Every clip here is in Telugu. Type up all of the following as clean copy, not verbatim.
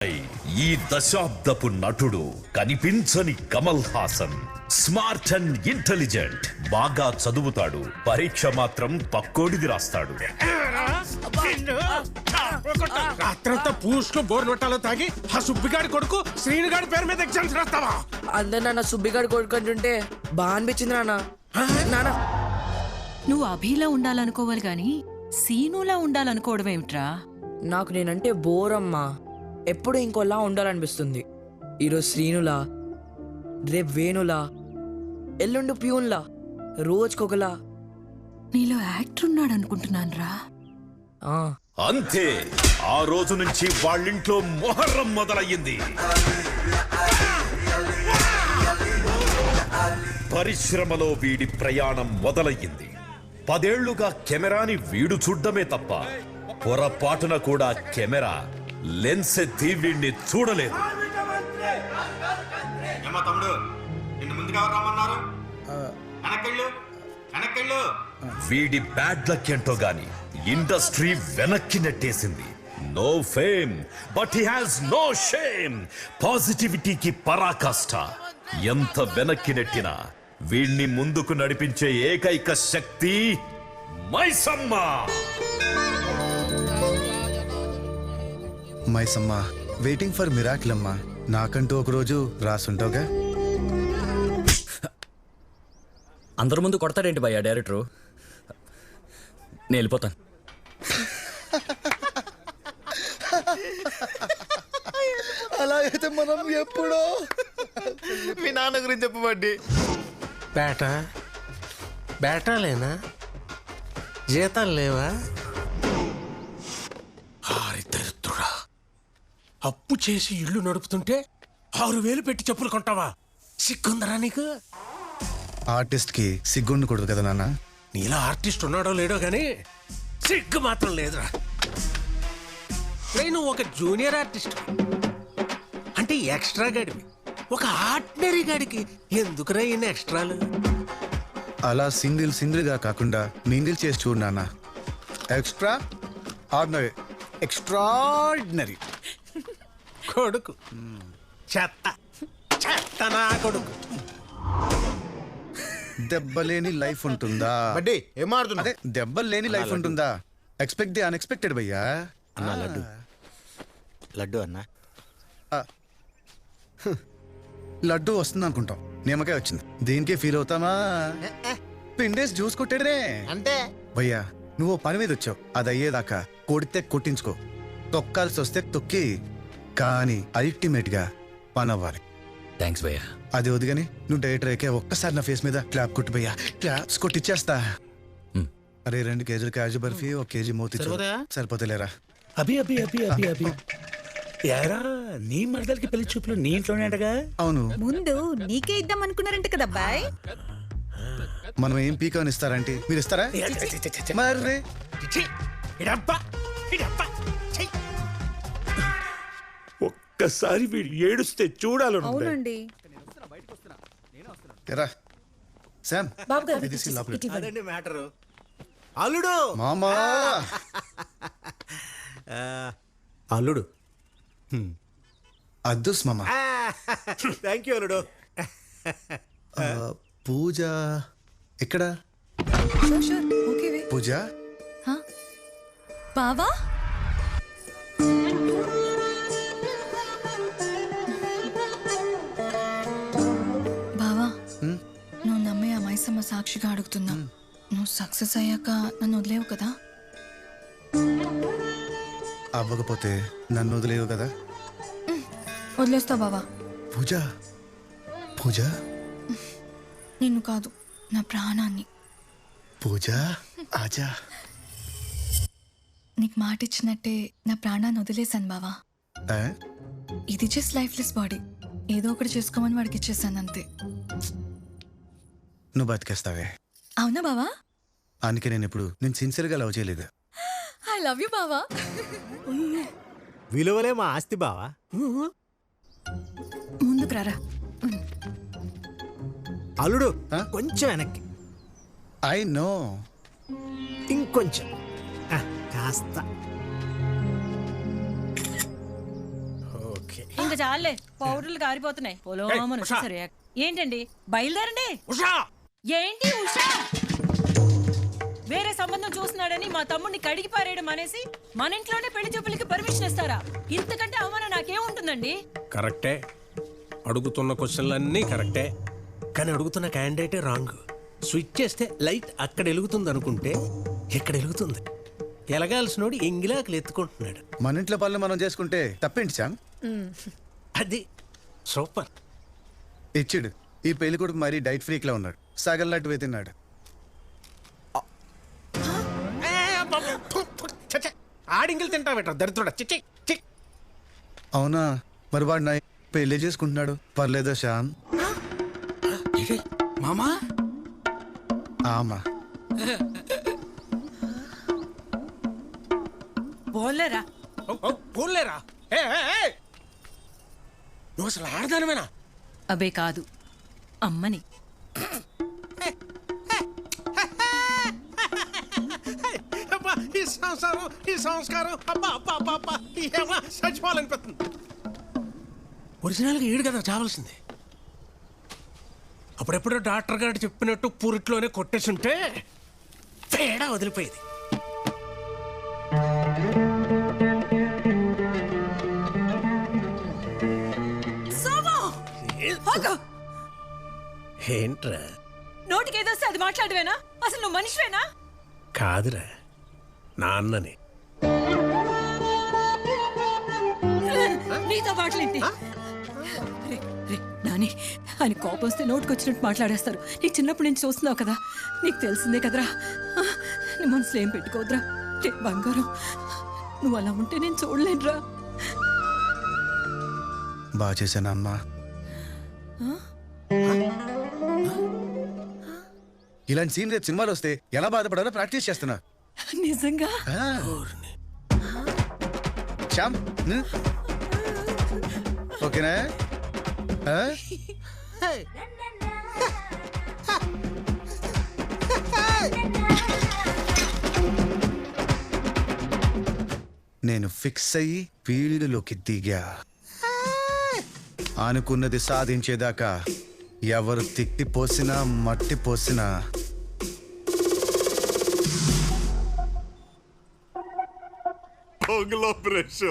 ఈ దశాబ్దపు నటుడు కనిపించని Kamal Haasan. Smart and intelligent, బాగా చదువుతాడు, పరీక్ష మాత్రం పక్కోడిది రాస్తాడు. రాత్రంతా పూస్లో బోర్ నొట్టాలో తాగి ఆ సుబ్బిగాడి కొడుకు శ్రీనుగాడి పేరు మీద ఎగ్జామ్స్ రాస్తావా? అందరు నాన్న సుబ్బిగాడి కొడుకు అంటుంటే బాగా అనిపించింది నాన్న. నువ్వు అభిలా ఉండాలనుకోవాలి గాని సీనులా ఉండాలనుకోవడం ఏమిట్రా? నాకు నేనంటే బోరమ్మా. ఎప్పుడు ఇంకోలా ఉండాలనిపిస్తుంది. ఈరోజు శ్రీనులా, రేపు వేణులా, ఎల్లుండి ప్యూన్లా, రోజుకొకలా. నీలో యాక్టర్ ఉన్నాడు అనుకుంటున్నాను రా. అంతే, ఆ రోజు నుంచి వాళ్ళింట్లో మొహర్రం మొదలయ్యింది. పరిశ్రమలో వీడి ప్రయాణం మొదలయ్యింది. 10 ఏళ్లుగా కెమెరాని వీడు చూడ్డమే తప్ప పొరపాటున కూడా కెమెరా లెన్స్ ఎత్తి వీడిని చూడలేదు. వీడి బ్యాడ్ లక్ ఏంటో గాని ఇండస్ట్రీ వెనక్కి నెట్టేసింది. No fame but he has no shame. పాజిటివిటీకి పరాకాష్ట. ఎంత వెనక్కి నెట్టినా వీణ్ణి ముందుకు నడిపించే ఏకైక శక్తి Maisamma. Maisamma, waiting for miracle అమ్మా. నాకంటూ ఒక రోజు రాసుంటావుగా. అందరి ముందు కొడతాడేంటి భయ్యా డైరెక్టరు? నేను వెళ్ళిపోతాను. అలా అయితే మనం ఎప్పుడో మీ నాన్న గురించి చెప్పబడ్డి. బేటాలేనా? జీతాలు లేవా? దరిద్రుడా, అప్పు చేసి ఇల్లు నడుపుతుంటే 6,000 పెట్టి చెప్పులు కొంటావా? సిగ్గుందరా నీకు? ఆర్టిస్ట్ కి సిగ్గు ఉండకూడదు కదా నాన్న. నీలా ఆర్టిస్ట్ ఉన్నాడో లేడో గానీ సిగ్గు మాత్రం లేదురా. నువ్వు ఒక జూనియర్ ఆర్టిస్ట్ అంటే ఎక్స్ట్రా గాడివి. ఒక ఆర్డినరీ గాడికి ఎందుకురా ఇన్ని ఎక్స్ట్రాలు? అలా సింగిల్ గా కాకుండా మింగిల్ చేసి చూడు నాన్న. ఎక్స్ట్రా ఆర్డినరీ, ఎక్స్ట్రాడినరీ కొడుకు. చెత్త చెత్త నా కొడుకు. దెబ్బలేని లైఫ్ ఉంటుందా? బడ్డీ ఏం ఆడుతున్నా? అదే, దెబ్బలు లేని లైఫ్ ఉంటుందా? ఎక్స్పెక్ట్ ది అన్ఎక్స్పెక్టెడ్ భయ్యా. అన్నా లడ్డు అన్నా. లడ్డు వస్తుంది అనుకుంటాం, నిమ్మకాయ వచ్చింది. దీనికే ఫీల్ అవుతామా? పిండేసి జ్యూస్ కొట్టాడనే అంటే భయ్యా. నువ్వు పని మీద వచ్చావు, అది అయ్యేదాకా కొడితే కొట్టించుకో, తొక్కాల్సి వస్తే తొక్కి, కానీ అల్టిమేట్ గా పని అవ్వాలి. థ్యాంక్స్ భయ్యా. అది వదిగాని నువ్వు డైరెక్టర్ అయితే ఒక్కసారి నా ఫేస్ మీద క్లాప్ కొట్టు భయ్యా. క్లాప్స్ కొట్టిచ్చేస్తా. అరే 2 కేజీలు కాజు బర్ఫీ, 1 కేజీ మోతి సరిపోతలేరా? అభి అభి అభి అభి అభి యారా, నీ మరదలకి పెళ్లి చూపులు నీ ఇంట్లోనేటగా? అవును. ముందు నీకే ఇద్దాం అనుకున్నారంట కదా అబ్బాయి. మనం ఏం పీకాని ఇస్తారంటే మీరు ఇస్తారా? మరి ఒక్కసారి వీడు ఏడుస్తే చూడాలను. అవునండి. శామ్, అదండి మ్యాటరు. అల్లుడు మామా. అల్లుడు అద్దుస్ మామ. థ్యాంక్ యూ అల్లుడు. పూజ ఎక్కడ? పూజ బావా, బావా, నువ్వు నమ్మే ఆ మైసమ్మ సాక్షిగా అడుగుతున్నా. నువ్వు సక్సెస్ అయ్యాక నన్ను వదిలేవు కదా? అవ్వకపోతే నన్ను వదిలేవు కదా? వదిలేస్తావు బావా. పూజ పూజ నిన్ను కాదు, నా ప్రాణాన్ని. పూజ ఆజా. నీకు మాట ఇచ్చినట్టే నా ప్రాణాన్ని వదిలేశాను బావా. ఇది జస్ట్ లైఫ్లెస్ బాడీ. ఏదో ఒకటి చేసుకోమని వాడికి ఇచ్చేసాను అంతే. నువ్వు బతికేస్తావే. అవునా బావా? అందుకే నేను ఇప్పుడు నేను సిన్సియర్గా లవ్ చేయలేదు. ఐ లవ్ యూ బావా. విలువలే మా ఆస్తి బావా. ముందుకు రారా. అల్లుడు కొంచెం వెనక్కి. I know. ఇంకొంచెం కాస్త. ఓకే ఇంకా చాలే పౌడర్లు కారిపోతున్నాయి పొలోమని ఉషా. సరే ఏంటండి బయలుదేరండి ఉషా ఏంటి ఉషా వేరే సంబంధం చూస్తున్నాడని మా తమ్ముడిని కడిగి పారేయడం అనేసి మన ఇంట్లోనే పెళ్లి చూపులకి పర్మిషన్ ఇస్తారా? ఇంతకంటే అవమానం నాకేముంటుందండి? కరెక్టే, అడుగుతున్న క్వశ్చన్లన్నీ కరెక్టే, కానీ అడుగుతున్న క్యాండిడేటే రాంగ్. స్విచ్ చేస్తే లైట్ అక్కడ వెలుగుతుంది అనుకుంటే ఇక్కడ వెలుగుతుంది. ఎలగాల్సినోడు ఎంగిలాకులు ఎత్తుకుంటున్నాడు. మన ఇంట్లో పనులు మనం చేసుకుంటే తప్పేంటి శ్యామ్? అది సూపర్. ఇచ్చిడు ఈ పెళ్లి కొడుకు మరీ డైట్ ఫ్రీక్ లా ఉన్నాడు, సగల్లట్టు తిన్నాడు. ఆడింగిలు తింటావేట దరిద్రుడా. చిచ్చి అవునా, మరి వాడు నా పెళ్లి చేసుకుంటున్నాడు, పర్లేదా శ్యామ్? మామా ఆమా పోలేరా పోలేరా? నువ్వు అసలు ఆడదానమేనా? అబే కాదు, అమ్మని. అబ్బా, ఈ సంసారం ఈ సంస్కారం అబ్బా అబ్బా అబ్బా అబ్బా ఏమా చచ్చిపోవాలనిపిస్తుంది. ఒరిజినల్గా ఏడు కదా చావాల్సింది. అప్పుడెప్పుడో డాక్టర్ గారు చెప్పినట్టు పూరిట్లోనే కొట్టేసుంటే తేడా వదిలిపోయేది. ఏంట్రా నోటికి ఏదొస్తే అది మాట్లాడవేనా? అసలు నువ్వు మనిషివేనా? కాదురా, నాన్నని. నీతో మాటలేంటి? నాని, ఆయన కోపం వస్తే నోటికి వచ్చినట్టు మాట్లాడేస్తారు. నీకు చిన్నప్పటి నుంచి చూస్తున్నావు కదా, నీకు తెలిసిందే కదరా. నీ మనసులో ఏం పెట్టుకోవద్దురా. బంగారం, నువ్వు అలా ఉంటే నేను చూడలేనురా. బాగా చేశాను అమ్మా. ఇలాంటి సీన్ రేపు సినిమాలు వస్తే ఎలా బాధపడాలో ప్రాక్టీస్ చేస్తున్నా. నిజంగా శ్యామ్ ఓకేనా? నేను ఫిక్స్ అయ్యి ఫీల్డ్లోకి దిగా. అనుకున్నది సాధించేదాకా ఎవరు తిట్టి పోసినా మట్టి పోసినా ఫ్రెష్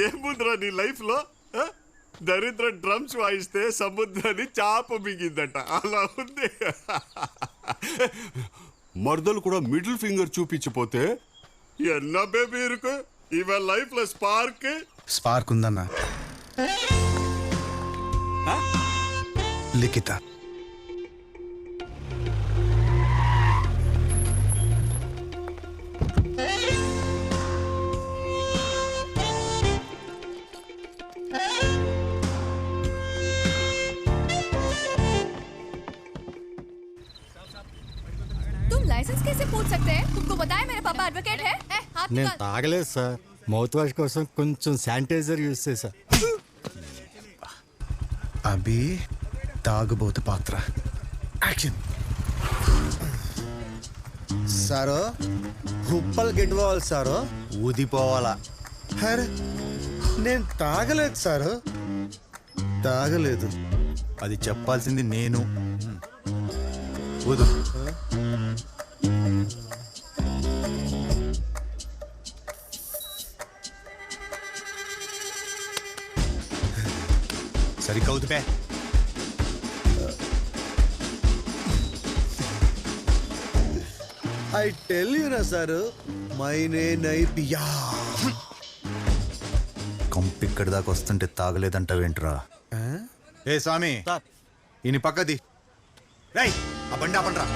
ఏముందిరా నీ లైఫ్ లో? దరిద్ర డ్రమ్స్ వాయిస్తే సముద్రాన్ని చాప మిగిందట, అలా ఉంది. మర్దలు కూడా మిడిల్ ఫింగర్ చూపించిపోతే ఎన్న బేబీ ఇరుకు ఇవ లైఫ్ లో స్పార్క్ ఉందన్నా. లిఖిత तुम लाइसेंस कैसे पूछ सकते हैं? तुमको बताया मेरे पापा एडवोकेट है? हाथ నేను निकाल। తాగలేదు సార్, మౌత్ వాష్ కోసం కొంచెం శానిటైజర్ యూజ్ చేశా. అభి తాగుబోతు పాత్ర. యాక్షన్. సారో కుప్పలు గిట్టుకోవాలి సారో, ఊదిపోవాలా. అరే నేను తాగలేదు సారు, తాగలేదు. అది చెప్పాల్సింది నేను. ఊదు. సరిగ్గా ఊదిపే. ఐ టెల్ యూ నా సారు, మైనే నై పియా. కంపిక్కడి దాకా వస్తుంటే తాగలేదంటావేంట్రా? ఏ స్వామి, ఈయన పక్కది. రై ఆ బండి ఆపండ్రా.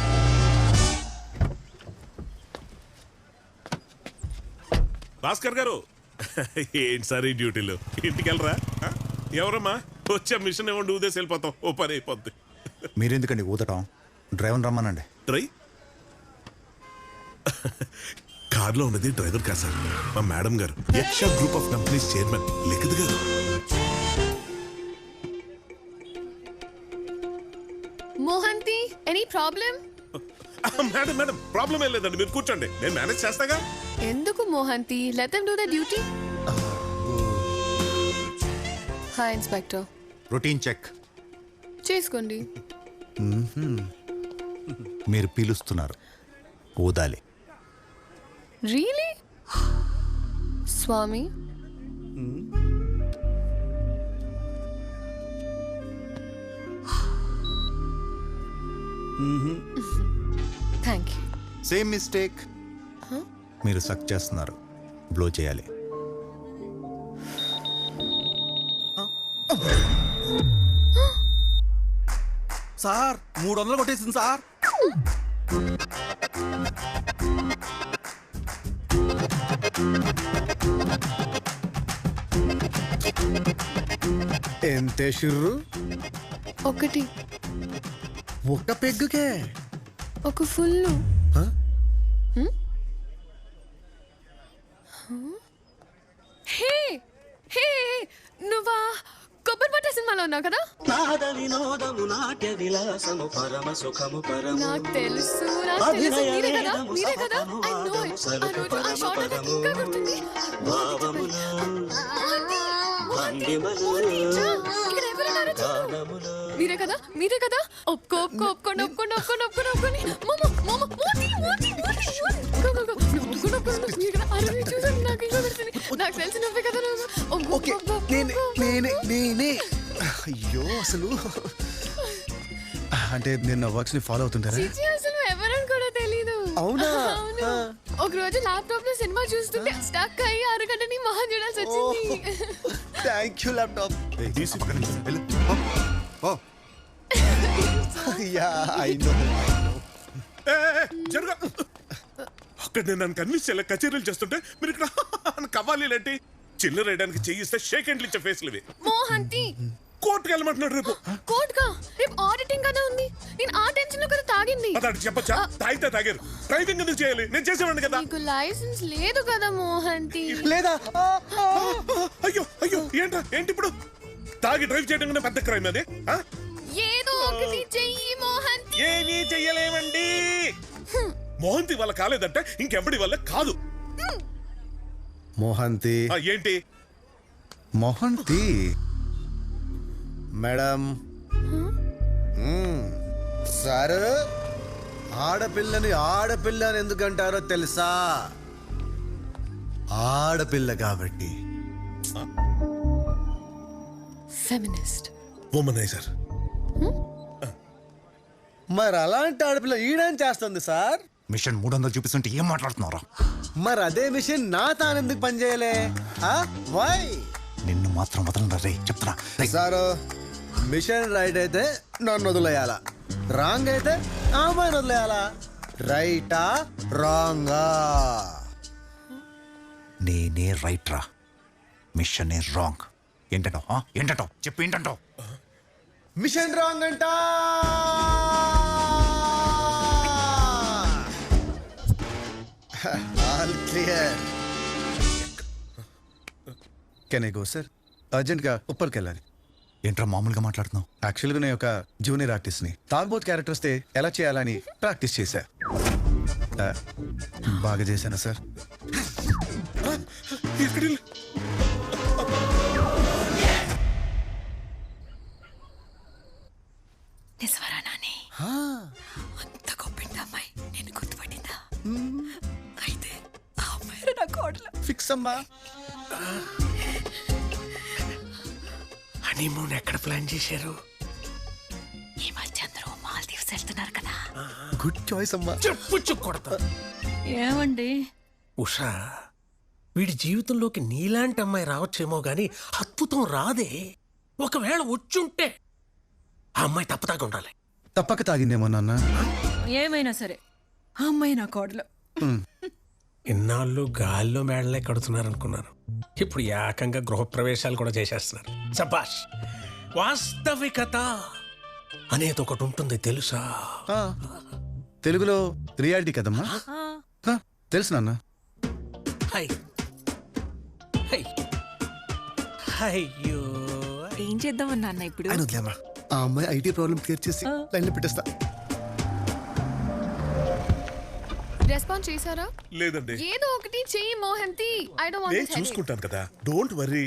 భాస్కర్ గారు ఏంటి సార్ ఈ డ్యూటీలు? ఇంటికి వెళ్ళరా? ఎవరమ్మా వచ్చే మిషన్ ఇవ్వండి, ఊదేసి వెళ్ళిపోతాం, ఓ పని అయిపోద్ది. మీరెందుకండి ఊదటం? డ్రైవర్ రమ్మనండి. డ్రై కార్లో ఉన్నది డ్రైవర్ కాదు సార్, మా మేడం గారు, Yaksha group of companies chairman Likhit గారు. Mohanty, any problem? Madam madam problem ఏం లేదండి, మీరు కూర్చోండి, నేను మేనేజ్ చేస్తాగా. ఎందుకు Mohanty? Let them do the duty. Hi inspector. Routine check. చేసుకోండి. మీరు పీలుస్తున్నారు, ఊదాలి. రియలీ? స్వామి థ్యాంక్ యూ. Same mistake. మీరు సక్ చేస్తున్నారు, బ్లో చేయాలి. సార్ 300 కొట్టేసింది సార్. ఎంతే షుర్రు? ఒకటి. ఒక్క పెగ్గుకే? ఒక ఫుల్. హే హే నువ్వా కొబ్బరి పట్ట సినిమాలో ఉన్నావు కదా? నాకు తెలుసు మీరే కదా, మీరే కదా. I know it. ఆ రోజు ఆ షాట్ నాకు ఇంకా గుర్తుంది. ఇక్కడ ఎవరున్నారో చూడు. మీరే కదా, మీరే కదా. ఒప్పుకోండి. నాకు తెలిసి నువ్వే కదా. నేనే. అయ్యో అసలు అంటే నేను నా వర్క్స్ ని ఫాలో అవుతుంటారా? అసలు ఎవరని కూడా తెలీదు. అవునా? ఒక రోజు ల్యాప్టాప్ లో సినిమా చూస్తుంటే స్టక్ అయ్యి అరగంటని మహా చూడాల్సి వచ్చింది. Thank you laptop. Yeah I know. జరుగా అక్కడ నేను నన్ను కన్విన్స్ చేయాలి. కచేరీలు చేస్తుంటే మీరు ఇక్కడ కవ్వాలి లేంటి? చిల్లర వేయడానికి చేయిస్తే షేక్ హ్యాండ్లు ఇచ్చే ఫేస్లు ఇవి. మోహంతి కోర్టుకు వెళ్ళమంటున్నాడు రేపు. కోర్టుగా? రేపు ఆడిటింగ్ కదా ఉంది. నేను ఆ టెన్షన్ లో కదా తాగింది. అతడు చెప్పచ్చా? తాగితే తాగారు. డ్రైవింగ్ ఎందుకు చేయాలి? నేను చేసేవాడిని కదా. నీకు లైసెన్స్ లేదు కదా మోహంతి. లేదా? అయ్యో ఏంటి ఇప్పుడు? తాగి డ్రైవ్ చేయడం కన్నా పెద్ద క్రైమ్ అది. ఏదో ఒకటి చెయ్యి మోహంతి. ఏమీ చెయ్యలేమండి. మోహంతి వల్ల కాలేదంటే ఇంకెవడి వల్ల కాదు. మోహంతి ఏంటి? మోహంతి మేడం సార్, ఆడపిల్లని ఆడపిల్లని ఎందుకంటారో తెలుసా? ఆడపిల్ల కాబట్టి. ఫెమినిస్ట్, వుమనైజర్. మరి అలాంటి ఆడపిల్ల ఈడేం చేస్తుంది సార్? మిషన్ 300 చూపిస్తుంటే ఏం మాట్లాడుతున్నారా? మరి అదే మిషన్ నా తానెందుకు పనిచేయలే? వై? నిన్ను మాత్రం వదలరా రే, చెప్తున్నా. సారు, మిషన్ రైట్ అయితే నన్ను వదిలేయాలా, రాంగ్ అయితే అమ్మాయిని వదిలేయాలా? రైటా రాంగా? నేనే రైట్ రా, మిషన్ ఏ రాంగ్. ఏంటంటావు చెప్పు, ఏంటంటావు? మిషన్ రాంగ్ అంట. All clear. Can I go sir? అర్జెంట్గా ఉప్పర్కి వెళ్ళాలి. ఏంట్రా మామూలుగా మాట్లాడుతున్నావు? యాక్చువల్గా నేను ఒక జూనియర్ ఆర్టిస్ట్ని. తాగుబోత్ క్యారెక్టర్ వస్తే ఎలా చేయాలని ప్రాక్టీస్ చేశా. బాగా చేశానా సార్? నిజవరా నాని? అంత గొప్ప అమ్మాయి నేను గుర్తుపట్టిందా? అయితే ఆ అమ్మాయి నా కోడలు. ఫిక్స్ అమ్మా. హనీమూన్ ఎక్కడ ప్లాన్ చేశారు? ఈ మధ్య అందరూ మాల్దీవ్స్ వెళ్తున్నారు కదా. గుడ్ చాయిస్ అమ్మా. చెప్పు కొడతా. ఏమండి ఉషా, వీడి జీవితంలోకి నీలాంటి అమ్మాయి రావచ్చేమో గాని అద్భుతం రాదే. ఒకవేళ వచ్చుంటే ఆ అమ్మాయి తప్పదాకా ఉండాలి. తప్పక తాగిందేమో నాన్న. ఏమైనా సరే ఆ అమ్మాయి నా కోడలు. ఇన్నాళ్ళు గాల్లో మేడలే కడుతున్నారు అనుకున్నాను. ఇప్పుడు ఏకంగా గృహప్రవేశాలు కూడా చేసేస్తున్నారు. సబాష్. వాస్తవికత అనేది ఒకటి ఉంటుంది తెలుసా? తెలుగులో రియాలిటీ కదమ్మా. తెలుసు నాన్న. అయ్యో, ఏం చేద్దామన్నా అన్న ఇప్పుడు? ఆ అమ్మాయి ఐటీ ప్రాబ్లం క్లియర్ చేసి లైన్లో పెట్టేస్తా. రెస్పాన్స్ చేశారా? లేదండి. ఏదో ఒకటి చెయ్యి Mohanty. I don't want to. నేను చూసుకుంటాను కదా, don't worry.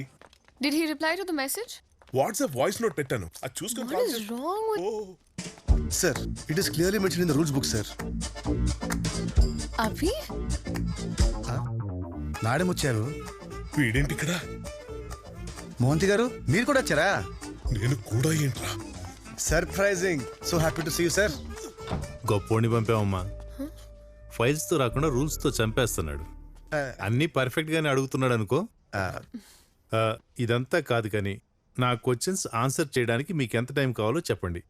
Did he reply to the message? WhatsApp voice note పెట్టాను, అది చూసుకొని What is wrong with sir it is clearly mention in the rules book sir. Abhi? Madam వచ్చారు. వీడేంటి ఇక్కడ? మోహంతి గారు మీరు కూడా వచ్చారా? నేను కూడా ఏంట్రా? Surprising. So happy to see you sir. గొప్పోడిని పంపామమ్మా. ఫైల్స్ తో రాకుండా రూల్స్ తో చంపేస్తున్నాడు. అన్నీ పర్ఫెక్ట్ గానే అడుగుతున్నాడు అనుకో. ఇదంతా కాదు కానీ నా క్వశ్చన్స్ ఆన్సర్ చేయడానికి మీకు ఎంత టైం కావాలో చెప్పండి,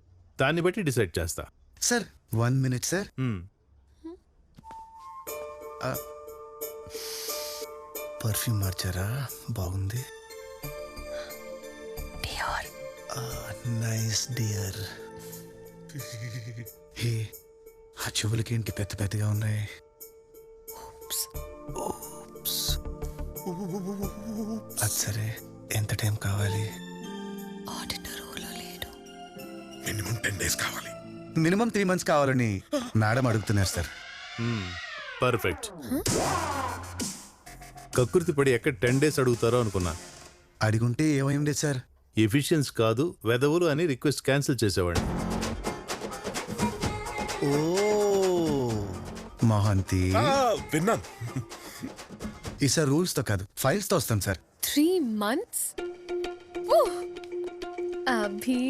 దాన్ని బట్టి డిసైడ్ చేస్తా. Sir 1 minute sir. పర్ఫ్యూమ్ మార్చారా? బాగుంది. Nice dear. హే ఆ చెవులకి ఏంటి పెద్ద పెద్దగా ఉన్నాయి? అది సరే, ఎంత టైం కావాలి? మినిమం 10 days కావాలి. మినిమం 3 months కావాలని మేడం అడుగుతున్నారు సార్. పర్ఫెక్ట్. కకృతి పడి ఎక్కడ 10 days అడుగుతారో అనుకున్నా. అడిగుంటే ఏమైంది సార్? ఎఫిషియన్స్ కాదు వెదవులు అని రిక్వెస్ట్ క్యాన్సిల్ చేసేవాడిని. ఓ మోహంతి, విన్నాను. ఈసారి రూల్స్ తో కాదు ఫైల్స్ తో వస్తాం సార్. 3 months? అభి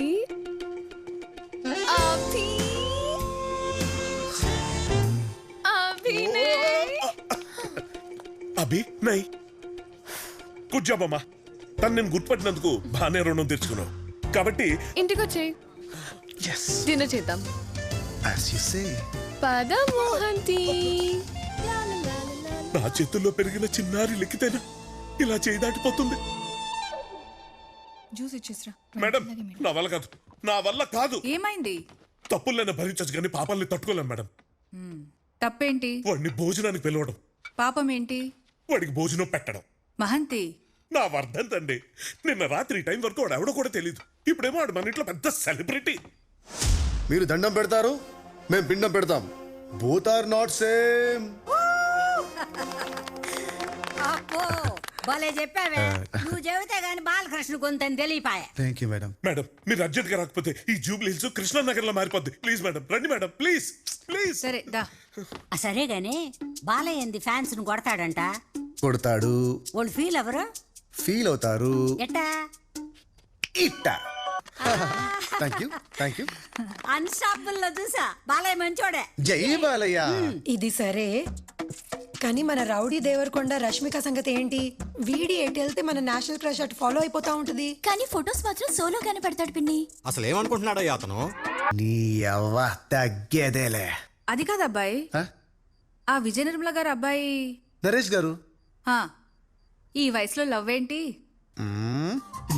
అభి అభినయ్. అభి నై, గుడ్ జాబ్ అమ్మా. తను నేను గుర్తుపట్టినందుకు బాగానే రుణం తెచ్చుకున్నావు. కాబట్టి ఇంటికి వచ్చేయ్, డిన్నర్ చేద్దాం. As you say. పద మోహంతి. నా చేతుల్లో పెరిగిన చిన్నారి లెక్కితేనా ఇలా చేయి దాటిపోతుంది? జ్యూస్ ఇచ్చేసిరా. మేడం నా వల్ల కాదు, నా వల్ల కాదు. ఏమైంది? తప్పులైనా భరించచ్చు కానీ పాపాలని తట్టుకోలేను మేడం. తప్పేంటి? వాడిని భోజనానికి పిలవడం. పాపం ఏంటి? వాడికి భోజనం పెట్టడం. మహంతి, నా వర్ధంతండి. నిన్న రాత్రి టైం వరకు వాడు ఎవడో కూడా తెలియదు. ఇప్పుడేమో వాడు మన ఇంట్లో పెద్ద సెలబ్రిటీ. మీరు దండం పెడతారు, మేము పిండం పెడతాం. Both are not same. భలే చెప్పావే. నువ్వు చెబితే గాని బాలకృష్ణ కొంత తెలియపాయ. Thank you madam. మేడం మీరు అర్జెంట్ గా రాకపోతే ఈ జూబ్లీ హిల్స్ కృష్ణానగర్ లో మారిపోద్ది. ప్లీజ్ మేడం రండి మేడం, ప్లీజ్ ప్లీజ్. సరే దా. సరే గాని బాలయ్య ఏంది ఫ్యాన్స్ ను కొడతాడంట? కొడతాడు. వాళ్ళు ఫీల్ ఎవరు? ఫీల్ అవుతారు. ఎట్టా? ఇట్టా. Thank you thank you. Unstoppable లో చూసా బాలయ్య మంచోడే. జై బాలయ్య. ఇది సరే కానీ మన రౌడీ దేవరకొండ రష్మిక సంగతి ఏంటి? వీడి ఎటు వెళ్తే మన నేషనల్ క్రష్ అటు ఫాలో అయిపోతా ఉంటది. కానీ ఫొటోస్ మాత్రం సోలోగానే పెడతాడు పిన్ని. అసలు ఏమనుకుంటున్నాడో అతను? నీ అవ్వ తగ్గేదేలే. అది కాదు అబ్బాయి, ఆ విజయ నిర్మల గారు అబ్బాయి నరేష్ గారు. ఈ వయసులో లవ్ ఏంటి?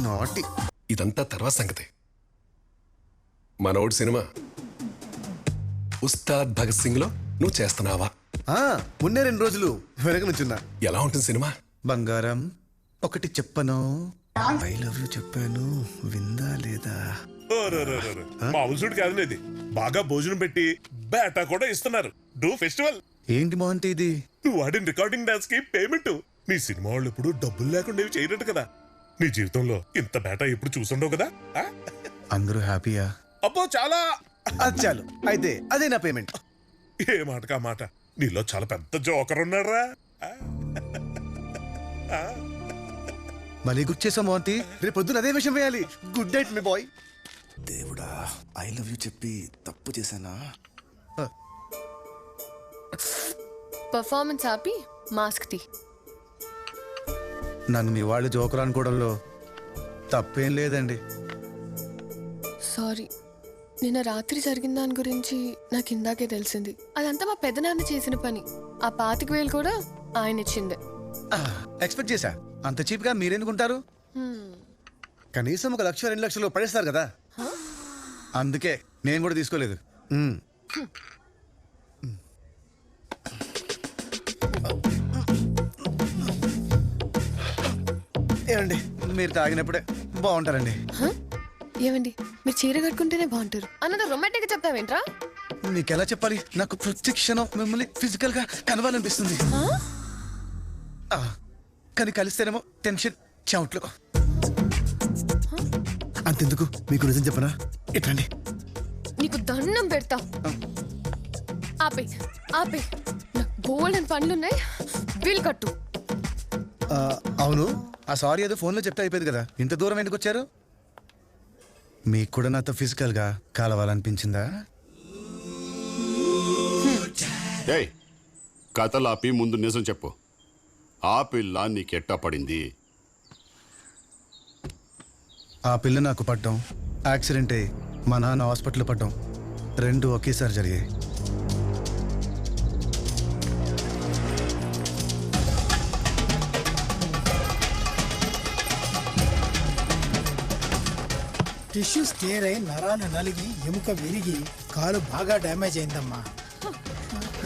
నాటి. ఇదంతా తర్వాత సంగతి. మనోడు సినిమా ఉస్తాద్ భగత్ సింగ్ లో నువ్వు చేస్తున్నావా? ఉన్నే 2 రోజులు వెనక నుంచున్నా. ఎలా ఉంటుంది సినిమా? బంగారం ఒకటి చెప్పను, ఐ లవ్ యూ చెప్పాను, విందా లేదా? మామూలుసుడు కాదు ఇది. బాగా భోజనం పెట్టి బేటా కూడా ఇస్తున్నారు. Do festival. ఏంటి మోహంతి ఇది? నువ్వు వాడిన రికార్డింగ్ డాన్స్ కి పేమెంట్. నీ సినిమా వాళ్ళు ఎప్పుడు డబ్బులు లేకుండా చేయనట్టు కదా. నీ జీవితంలో ఇంత బేటా ఎప్పుడు చూసుండవు కదా. అందరూ హ్యాపీయా? అబ్బో చాలా. చాలు అయితే అదే నా పేమెంట్. ఏ మాటకా మాట. నీలో చాలా పెద్ద జోకర్ ఉన్నారా. మళ్ళీ గుర్తు చేసాం మోహంతి, రేపు పొద్దున అదే విషయం వేయాలి. గుడ్ నైట్ మీ బాయ్. దేవుడా, ఐ లవ్ యూ చెప్పి తప్పు చేశానా? పర్ఫార్మెన్స్ ఆపి మాస్క్ తీ. నన్ను మీ వాళ్ళు జోకర్ అనుకోవడంలో తప్పేం లేదండి. సారీ, నిన్న రాత్రి జరిగిన దాని గురించి నాకు ఇందాకే తెలిసింది. అదంతా మా పెద్దనాన్న చేసిన పని. ఆ 25,000 కూడా ఆయన ఇచ్చిందే. ఎక్స్పెక్ట్ చేశా. అంత చీప్ గా మీరెందుకుంటారు? కనీసం 1 లక్ష 2 లక్షలు పడేస్తారు కదా. అందుకే నేను కూడా తీసుకోలేదు. ఏమండి మీరు తాగినప్పుడే బాగుంటారండి. ఏమండి మీరు చీర కట్టుకుంటేనే బాగుంటారు అన్నది రొమాంటిక్ గా చెప్తావేంట్రా? మీకెలా చెప్పాలి? నాకు ప్రతి క్షణం మిమ్మల్ని ఫిజికల్ గా కనవాలనిపిస్తుంది. కానీ కలిస్తేనేమో టెన్షన్ చెమట్లు. అంతెందుకు, మీకు నిజం చెప్పనా? ఎట్లండి? నీకు దండం పెడతా. ఆపే ఆపే, నాకు బోల్డెన్ పనులున్నాయి, బిల్ కట్టు. అవును, ఆ సారీ ఏదో ఫోన్లో చెప్తే అయిపోయింది కదా, ఇంత దూరం ఎందుకు వచ్చారు? మీకు కూడా నాతో ఫిజికల్గా కలవాలనిపించిందా? ఏయ్, కథలాపి ముందు నిజం చెప్పు. ఆ పిల్ల నీకెట్టా పడింది? ఆ పిల్ల నాకు పడ్డం, యాక్సిడెంట్ అయ్యి మా నాన్న హాస్పిటల్ పడ్డం, రెండు ఒకేసారి జరిగాయి. టిష్యూస్ టేర్ అయి నరాలు నలిగి ఎముక విరిగి కాలు బాగా డ్యామేజ్ అయిందమ్మా.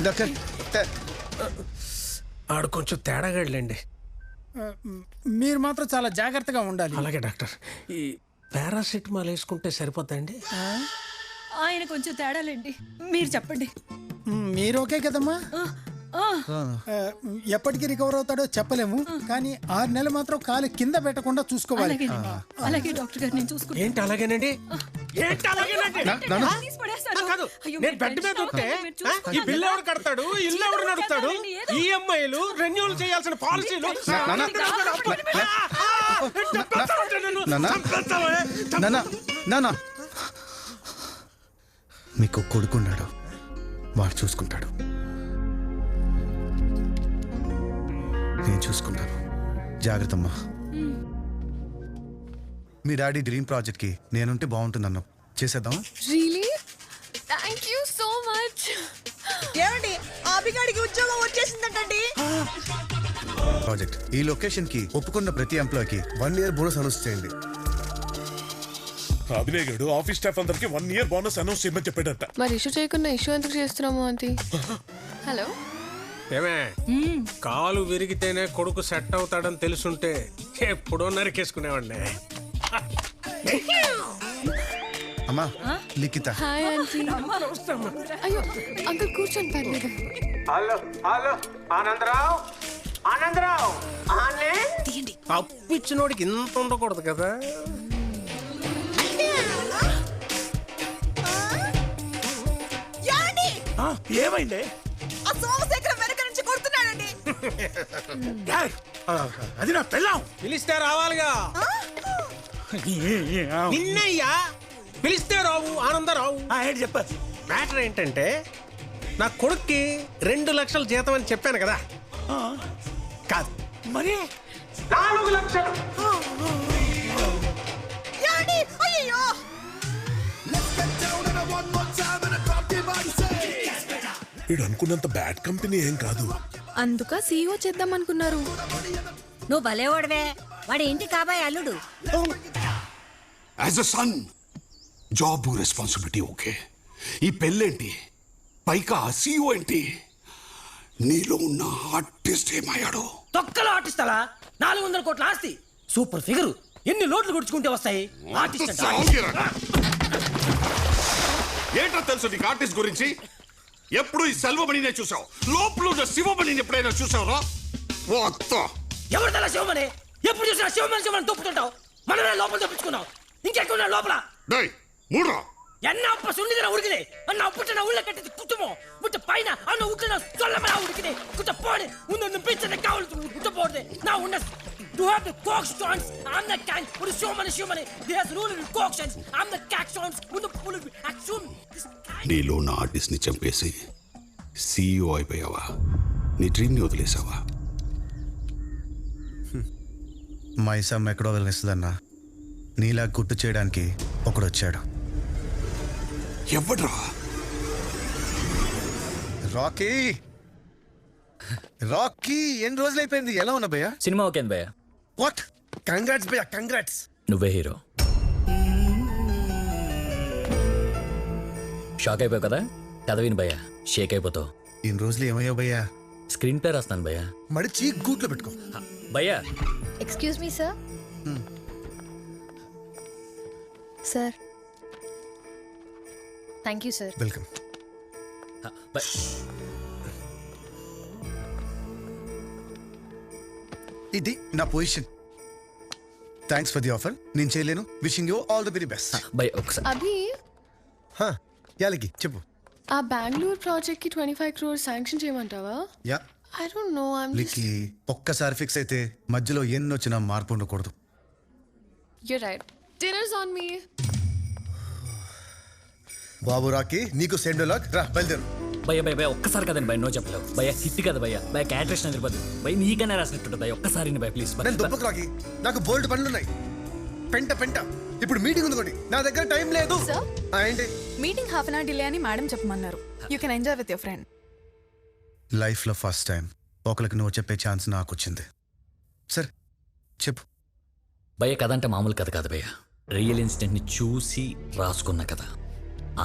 డాక్టర్, ఆడు కొంచెం తేడాగాడులేండి. మీరు మాత్రం చాలా జాగ్రత్తగా ఉండాలి. అలాగే డాక్టర్. ఈ పారాసిటమాల్ వేసుకుంటే సరిపోతాయండి? ఆయన కొంచెం తేడాలేండి, మీరు చెప్పండి. మీరు ఓకే కదమ్మా? ఎప్పటికి రికవర్ అవుతాడో చెప్పలేము, కానీ 6 నెలలు మాత్రం కాలు కింద పెట్టకుండా చూసుకోవాలి. అలాగే డాక్టర్ గారు, నేను చూసుకుంటాను. ఏంటి అలాగేనండి? ఏంటి అలాగేనండి? నేను బెడ్ మీద ఉంటే ఈ బిల్లు ఎవరు కడతాడు, ఇల్లు ఎవరు నడుపుతాడు, ఈఎంఐలు రెన్యూల్ చేయాల్సిన పాలసీలు. మీకు కొడుకున్నాడు, వాడు చూసుకుంటాడు. నేను చూసుకుంటాను. జాగ్రత్తమ్మా. మీ డాడీ డ్రీమ్ ప్రాజెక్ట్ కి నేనుంటే బాగుంటుందన్నా, చేసేద్దామా? రియలీ? Thank you so much. ఏమండి, అభిగాడికి ఉద్యోగం వచ్చేసిందంటండి. ప్రాజెక్ట్ ఈ లొకేషన్ కి ఒప్పుకున్న ప్రతి ఎంప్లాయ్ కి 1 year బోనస్ అనౌన్స్ చేయండి. అభినయ్ గడు ఆఫీస్ స్టాఫ్ అందరికి 1 year బోనస్ అనౌన్స్ చేయమని చెప్పాడట. మరి ఇష్యూ చేయకుండా ఇష్యూ ఎందుకు చేస్తున్నాము ఆంటీ? హలో, ఏమే, కాలు విరిగితేనే కొడుకు సెట్ అవుతాడని తెలుసుంటే ఎప్పుడో నరికేసుకునేవాడిని. అమ్మా, లిఖిత. Hi aunty. అయ్యో అంకుల్, కూర్చోండి, పర్లేదు. హలో హలో, ఆనందరావు, ఆనందరావు, అప్పు ఇచ్చినోడికి ఇంత ఉండకూడదు కదా. ఏమైంది? సోమశేఖరం వెనక నుంచి కొడుతున్నాడండి. అది నా పెళ్ళాం. పిలిస్తే రావాలిగా. నిన్నయ్యా పిలిస్తే రావు, ఆనందరావు. ఏంటి చెప్ప? మ్యాటర్ ఏంటంటే, నా కొడుక్కి 2 లక్షల జీతం అని చెప్పాను కదా. కాదు మరి 4 లక్షలు. అయ్యో, వీడు అనుకున్నంత బ్యాడ్ కంపెనీ ఏం కాదు. అందుక సీఈఓ చేద్దాం అనుకున్నారు. నువ్వు భలేవాడవే, వాడి ఇంటి కాబోయే అల్లుడు. As a son job responsibility okay, ఈ పెళ్ళేంటి, పైగా సీఈఓ ఏంటి? నీలో ఉన్న ఆర్టిస్ట్ ఏమయ్యాడు? తొక్కలో ఆర్టిస్ట్ అలా 400 కోట్ల ఆస్తి, సూపర్ ఫిగర్, ఎన్ని లోట్లు గుడుచుకుంటే వస్తాయి. ఏంటో తెలుసు నీకు ఆర్టిస్ట్ గురించి? ఎప్పుడు ఈ సెల్వమణినే చూసావు, లోపల శివమణిని ఎప్పుడైనా చూసావురా? ఎవరు తల శివమని? ఎప్పుడు చూసినా శివమని శివమని తొప్పుతుంటావు. మనమే లోపల తప్పించుకున్నావు, ఇంకెక్కున్నా లోపల. என்ன அப்ப சொன்னதுல உடுக்குதே அண்ணா புட்டன உள்ள கட்டி குத்துமோ முட்ட பைனா அண்ணா உட்டன சொல்லமா உடுக்குதே குத்த போடு உன்ன பிச்சன காவல் குத்த போடு நான் உன்ன to have the coxstones I'm the king for so many there's rule in coxstones I'm the coxstones with the full action నీలో ఉన్న ఆర్టిస్ట్ ని చంపేసి సీఈఓ అయిపోయావా? నీ డ్రీమ్ ని వదిలేసావా? మైసమ్మ ఎక్కడో వదిలేస్తుందన్నా, నీలా గుర్తు చేయడానికి ఒకడు వచ్చాడు. ఎవడ్రా? రాకీ. రాకీ, ఎన్ని రోజులు అయిపోయింది, ఎలా ఉన్నా భయ్యా? సినిమా ఓకే భయ్య. వాట్? కంగ్రాట్స్ భయ్యా, కంగ్రాట్స్. నువ్వే హీరో. షాక్ అయిపోయావు కదా, కథ విని భయ్య, షేక్ అయిపోతావు. ఇన్ని రోజులు ఏమయ్యావు భయ్యా? స్క్రీన్ ప్లే రాస్తాను భయ్య. మడిచి గూట్లో పెట్టుకో భయ్యా. Excuse me sir. Sir, thank you sir. Welcome. ఇది నా position. Thanks for the offer. నేను చేయలేను. Wishing you all the very best. భయ్యా ఒకసారి అభి యాలకి చెప్పు. ఆ బెంగళూరు ప్రాజెక్ట్ కి 25 crores శాంక్షన్ చేయమంటావా? Yeah I don't know. లికి ఒక్కసారి ఫిక్స్ అయితే మధ్యలో ఎన్నొచ్చినా మార్పు ఉండకూడదు. You're right. Dinner's on me. బాబు రాకి నీకు సెండ్ లాక్ రా బయలుదేరు. భయ్యా భయ్య భయ్య ఒక్కసారి కదండి భయ నో చెప్పలేవు భయ్యా హిట్ కదా భయ్యా భయ క్యారెక్టర్స్ తిరుపతి భయ నీకనే రాసినట్టు భయ ఒక్కసారి భయ ప్లీజ్. నేను దుబ్బకు రాకి, నాకు బోల్డ్ పనులున్నాయి. పెంట ఇప్పుడు మీటింగ్ ఉంది, నా దగ్గర టైం లేదు. ఏంటి meeting half an hour delay అని మేడం చెప్పమన్నారు. You can enjoy with your friend. లైఫ్లో ఫస్ట్ టైం ఒకరికి నువ్వు చెప్పే ఛాన్స్ నాకు వచ్చింది. సరే చెప్పు. భయ్య కథ అంటే మామూలు కథ కాదు భయ్య, రియల్ ఇన్సిడెంట్ని చూసి రాసుకున్న కథ.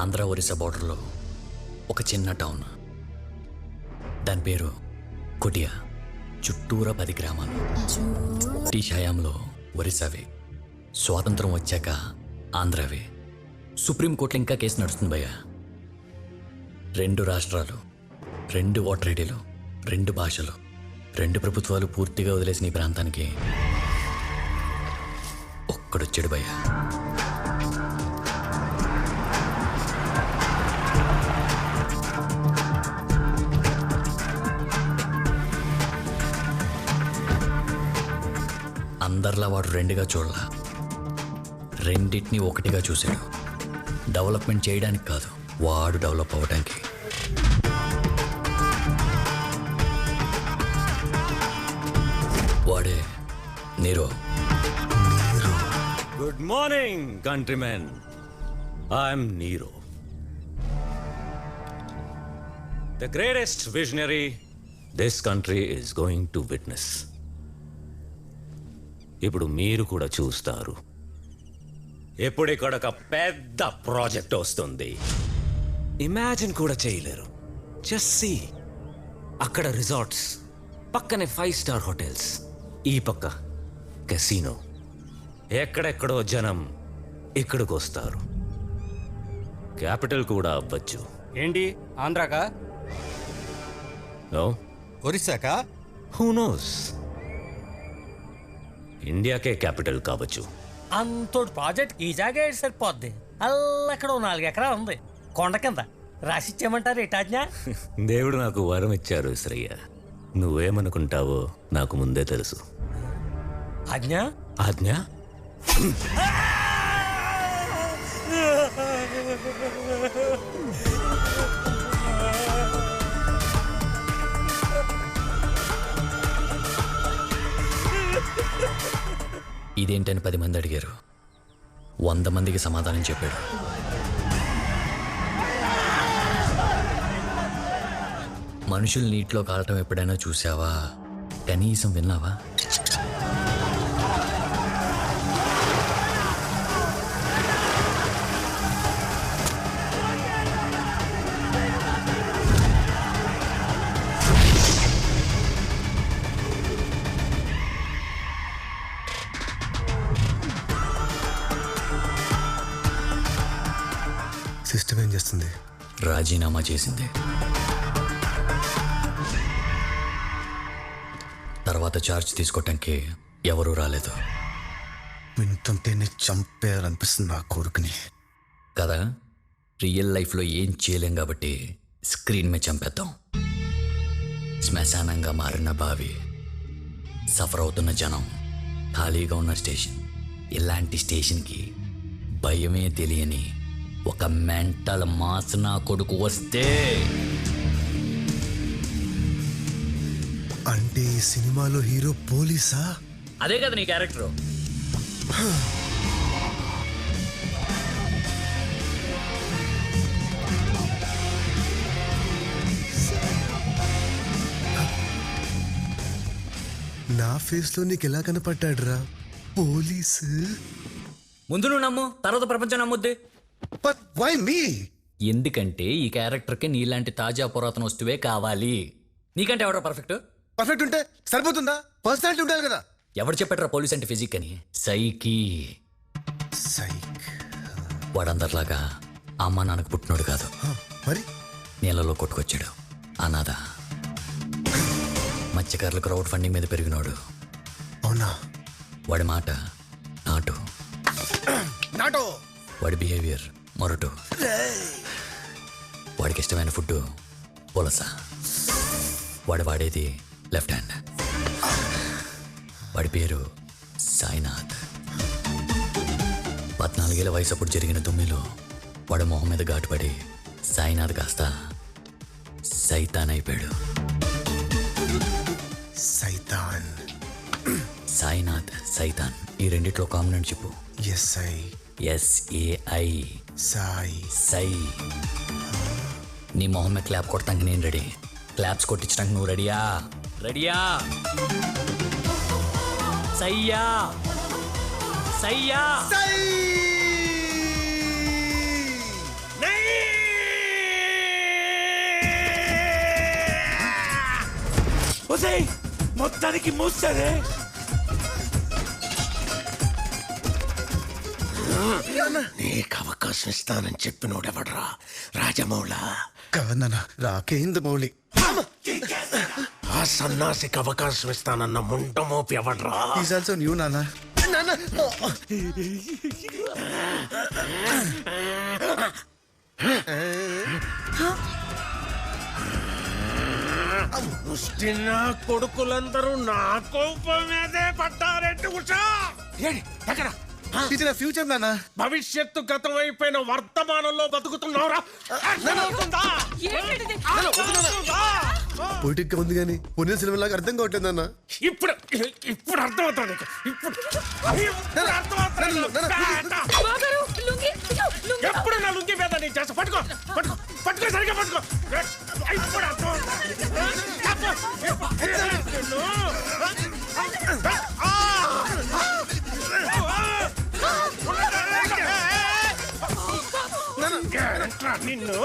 ఆంధ్ర ఒరిస్సా బార్డర్లో ఒక చిన్న టౌన్, దాని పేరు కుటియా. చుట్టూరా 10 గ్రామాలు. బ్రిటిష్ హయాంలో ఒరిస్సావే, స్వాతంత్రం వచ్చాక ఆంధ్రవే. సుప్రీంకోర్టులో ఇంకా కేసు నడుస్తుంది భయ్య. 2 రాష్ట్రాలు, 2 ఓటర్ ఐడీలు, 2 భాషలు, 2 ప్రభుత్వాలు పూర్తిగా వదిలేసిన ఈ ప్రాంతానికి ఒక్కడొచ్చాడు భయ్య. అందరిలా వాడు 2గా చూడలా, రెండింటిని ఒకటిగా చూశాడు. డెవలప్మెంట్ చేయడానికి కాదు, వాడు డెవలప్ అవ్వడానికి. వాడే Nero. Good morning countrymen, I'm Nero, the greatest visionary this country is going to witness. ఇప్పుడు మీరు కూడా చూస్తారు. ఇప్పుడు ఇక్కడ ఒక పెద్ద ప్రాజెక్ట్ వస్తుంది, ఇమాజిన్ కూడా చేయలేరు. జస్ట్ సీ, అక్కడ రిసార్ట్స్, పక్కనే 5 star హోటల్స్, ఈ పక్క కెసినో. ఎక్కడెక్కడో జనం ఇక్కడికి వస్తారు. క్యాపిటల్ కూడా అవ్వచ్చు. ఏంటి ఆంధ్రాకా? నో, ఒరిస్సాకా? హూ నోస్, ఇండియాకే క్యాపిటల్ కావచ్చు. అంతోటి ప్రాజెక్ట్ ఈ జాగా సరిపోద్ది. అల్లక్కడ 4 ఎకరాలు ఉంది కొండ కింద. రాసిచ్చేయమంటారు ఏటాజ్ఞా? దేవుడు నాకు వరం ఇచ్చారు శ్రయ్య. నువ్వేమనుకుంటావో నాకు ముందే తెలుసు. ఆజ్ఞ? ఆజ్ఞ? ఇదేంటని 10 మంది అడిగారు, 100 మందికి సమాధానం చెప్పాడు. మనుషులు నీటిలో కాలటం ఎప్పుడైనా చూసావా? కనీసం విన్నావా? సిస్టమ్ ఏం చేస్తుంది? రాజీనామా చేసింది. తర్వాత ఛార్జ్ తీసుకోవటానికి ఎవరూ రాలేదు. వింటుంటేనే చంపేయాలనిపిస్తుంది నా కొడుకుని. కదా, రియల్ లైఫ్లో ఏం చేయలేం కాబట్టి స్క్రీన్ మీద చంపేద్దాం. శ్మశానంగా మారిన బావి, సఫర్ అవుతున్న జనం, ఖాళీగా ఉన్న స్టేషన్. ఇలాంటి స్టేషన్కి భయమే తెలియని ఒక మెంటల్ మాస్ నా కొడుకు వస్తే, అంటే ఈ సినిమాలో హీరో పోలీసా? అదే కదా నీ క్యారెక్టరు. నా ఫేస్ లో నీకు ఎలా కనపడ్డాడురా పోలీసు? ముందు నువ్వు నమ్ము, తర్వాత ప్రపంచం నమ్ముద్ది. Why me? ఎందుకంటే ఈ క్యారెక్టర్కి నీలాంటి తాజా పురాతన వస్తువే కావాలి. నీకంటే ఎవడో పర్ఫెక్ట్? పర్ఫెక్ట్ ఉంటే సరిపోతుందా? పర్సనాలిటీ ఉండాలి కదా. ఎవడు చెప్పాడు పోలీస్ అంటే ఫిజిక్ అని? సైకి. వాడందరిలాగా అమ్మ నాన్నకు పుట్టినోడు కాదు, మరి నీళ్ళలో కొట్టుకొచ్చాడు. అనాథ, మత్స్యకారులు క్రౌడ్ ఫండింగ్ మీద పెరిగినోడు. అవునా? వాడి మాట నాటో. వాడి బిహేవియర్ మొరటు. వాడికి ఇష్టమైన ఫుడ్ పులస. వాడు వాడేది లెఫ్ట్ హ్యాండ్. వాడి పేరు సాయినాథ్. 14 ఏళ్ల వయసు అప్పుడు జరిగిన దుమ్మిలో వాడు మొహం మీద ఘాటుపడి సాయినాథ్ కాస్త సైతాన్ అయిపోయాడు. సైతాన్. సాయినాథ్ సైతాన్ ఈ రెండిట్లో కామన్ చెప్పు. ఎస్ఐ. SAI. సాయి. సై. నీ మొహం మీద క్లాప్ కొడతానికి నేను రెడీ. క్లాప్స్ కొట్టించడానికి నువ్వు రెడీయా? రెడీయా? సయ్యా సయ్యా. మొత్తానికి మూసారే. నీకు అవకాశం ఇస్తానని చెప్పినోడెవడ్రా? రాజమౌళ కాదన్న, రాకేంద్ర మౌళి. ఆ సన్నాసికి అవకాశం ఇస్తానన్న ముంటమోపి ఎవడ్రా? ఈజ్ ఆల్సో న్యూ నాన్న. ముష్టినా కొడుకులందరూ నా కోపం మీదే పట్టారెట్టు. ఉషా ఎక్కడ ఫ్యూచర్ నాన్న. భవిష్యత్తు గతం అయిపోయిన వర్తమానంలో బతుకుతున్నావురా? పొలిటిక్ గా ఉంది కానీ పొన్నిన సినిమా లాగా అర్థం కావట్లేదు నాన్న. ఇప్పుడు ఇప్పుడు అర్థమవుతుంది. ఇప్పుడు ఎప్పుడు నా లుంగి మీద నీ చేస్తా. పట్టుకో పట్టుకో పట్టుకో, సరిగ్గా పట్టుకో. ఇప్పుడు అర్థమవుతుంది. నిన్ను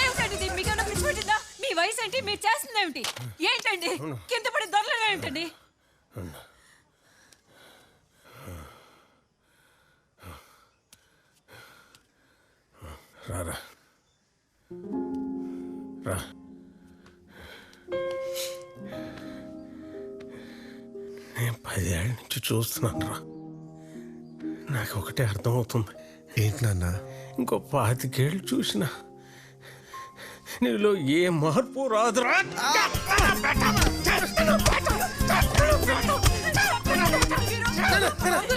ఏమిటండి మీకన్నా పిచ్చి పెట్టిందా? మీ వయసు ఏంటి? మీరు చేస్తుంది ఏమిటి? ఏంటండి కింద పడి దొరలగా ఏంటండి? రారా రా. నేను 10 ఏళ్ళ నుంచి చూస్తున్నాను రా. నాకు ఒకటే అర్థమవుతుంది. ఏంటి నాన్న? ఇంకో 25 ఏళ్ళు చూసిన నీలో ఏ మార్పు రాదురా.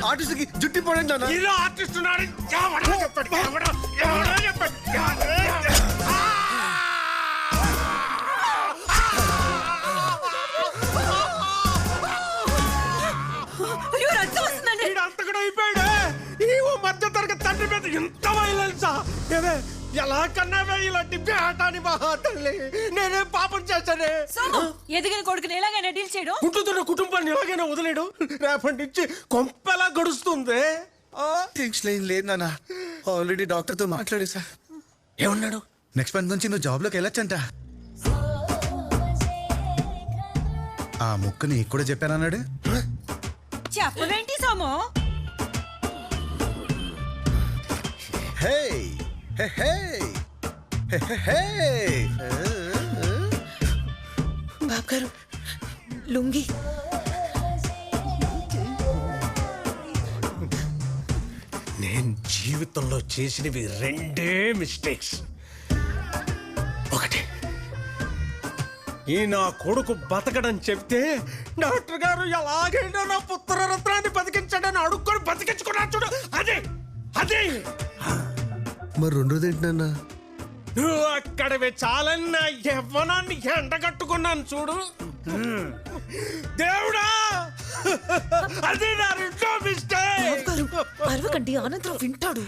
ఆర్టిస్ట్ కి జుట్టి పోడండి నాన్న. ఇలా ఆర్టిస్ట్ ఉన్నాడు. చెప్పండి అంతకడ అయిపోయాడు. ఈ మధ్య తరగతి తండ్రి మీద ఇంత వైలెన్సా? ఎలా కన్నావే ఇలాంటి బేటాని? మహా తల్లి, నేనే పాపం చేశానే. ఎదిగిన కొడుకుని ఎలాగైనా డీల్ చేయడం, పుట్టుతున్న కుటుంబాన్ని ఎలాగైనా వదిలేడు. రేపటి నుంచి కొంపెలా గడుస్తుంది. టెన్షన్ లేదు నాన్న. ఆల్రెడీ డాక్టర్ తో మాట్లాడేసా. ఏమన్నాడు? నెక్స్ట్ మంత్ నుంచి నువ్వు జాబ్ లోకి వెళ్ళొచ్చంట. ఆ ముక్క నీకు కూడా చెప్పానన్నాడు. చెప్పవేంటి సోము? హే హే హే హే. బాబు గారు లుంగి. నేను జీవితంలో చేసినవి 2 మిస్టేక్స్. ఒకటి, ఈ నా కొడుకు బతకడని చెప్తే డాక్టర్ గారు ఎలాగైనా నా పుత్రరత్నాన్ని బతికించడని అడుక్కొని బతికించుకున్నా చూడు. అదే అదే. మరి రెండోది ఏంటి నాన్న? నువ్వు అక్కడవి చాలన్న యవ్వనాన్ని ఎండగట్టుకున్నాను చూడు. దేవుడా, అది నా 2వ మిస్టేక్. అరవకండి, ఆనందరావు వింటాడు.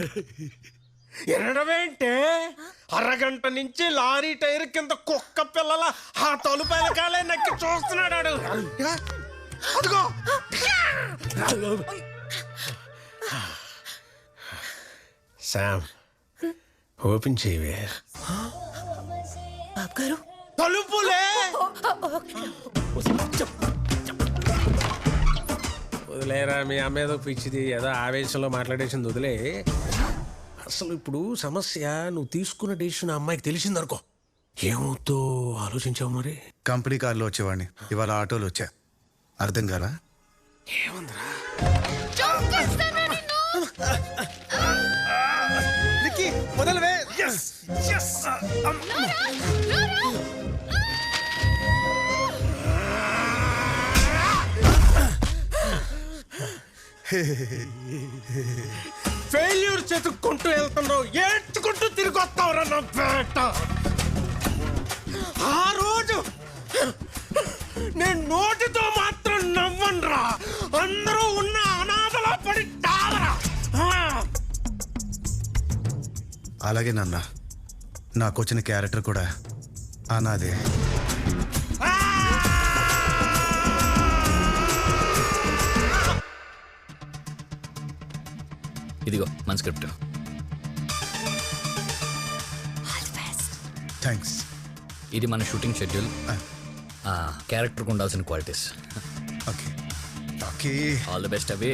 ఎనడమేంటే? అరగంట నుంచి లారీ టైర్ కింద కుక్క పిల్లల ఆ తలుపైన కాలే నక్కి చూస్తున్నాడు. అదిగో శామ్, ఓపెన్ చేయవే. బాబు గారు తలుపులే. వదిలేరా, మీ అమ్మ ఏదో పిచ్చిది, ఏదో ఆవేశంలో మాట్లాడేసింది, వదిలే. అసలు ఇప్పుడు సమస్య, నువ్వు తీసుకున్న డెసిషన్ ఆ అమ్మాయికి తెలిసిందనుకో, ఏమవుతో ఆలోచించావు మరి? కంపెనీ కార్లో వచ్చేవాడిని, ఇవాళ ఆటోలో వచ్చా. అర్థం కాలా? ఏముందిరా? మొదలువే. ఫెయిల్యూర్ చెతుక్కుంటూ వెళ్తున్నావు, ఏడ్చుకుంటూ తిరిగి వస్తావురా నా పేట. ఆ రోజు నేను నోటితో మాత్రం నవ్వనురా, అందరూ ఉన్న అనాథలా పడి తావరా. అలాగే నాన్న, నాకు వచ్చిన క్యారెక్టర్ కూడా అనాదే. ఇదిగో మన స్క్రిప్ట్. థ్యాంక్స్. ఇది మన షూటింగ్ షెడ్యూల్, క్యారెక్టర్కి ఉండాల్సిన qualities. Okay okay, all the best అవి.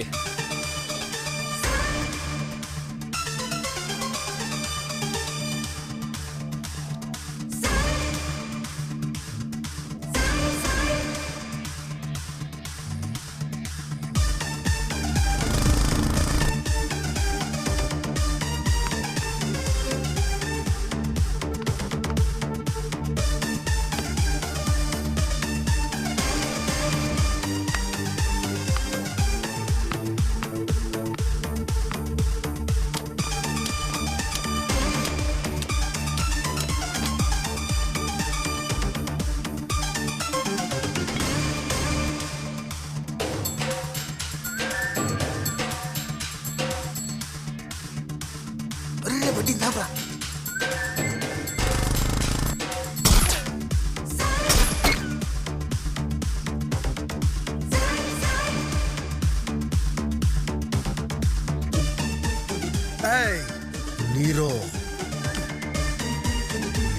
నీరో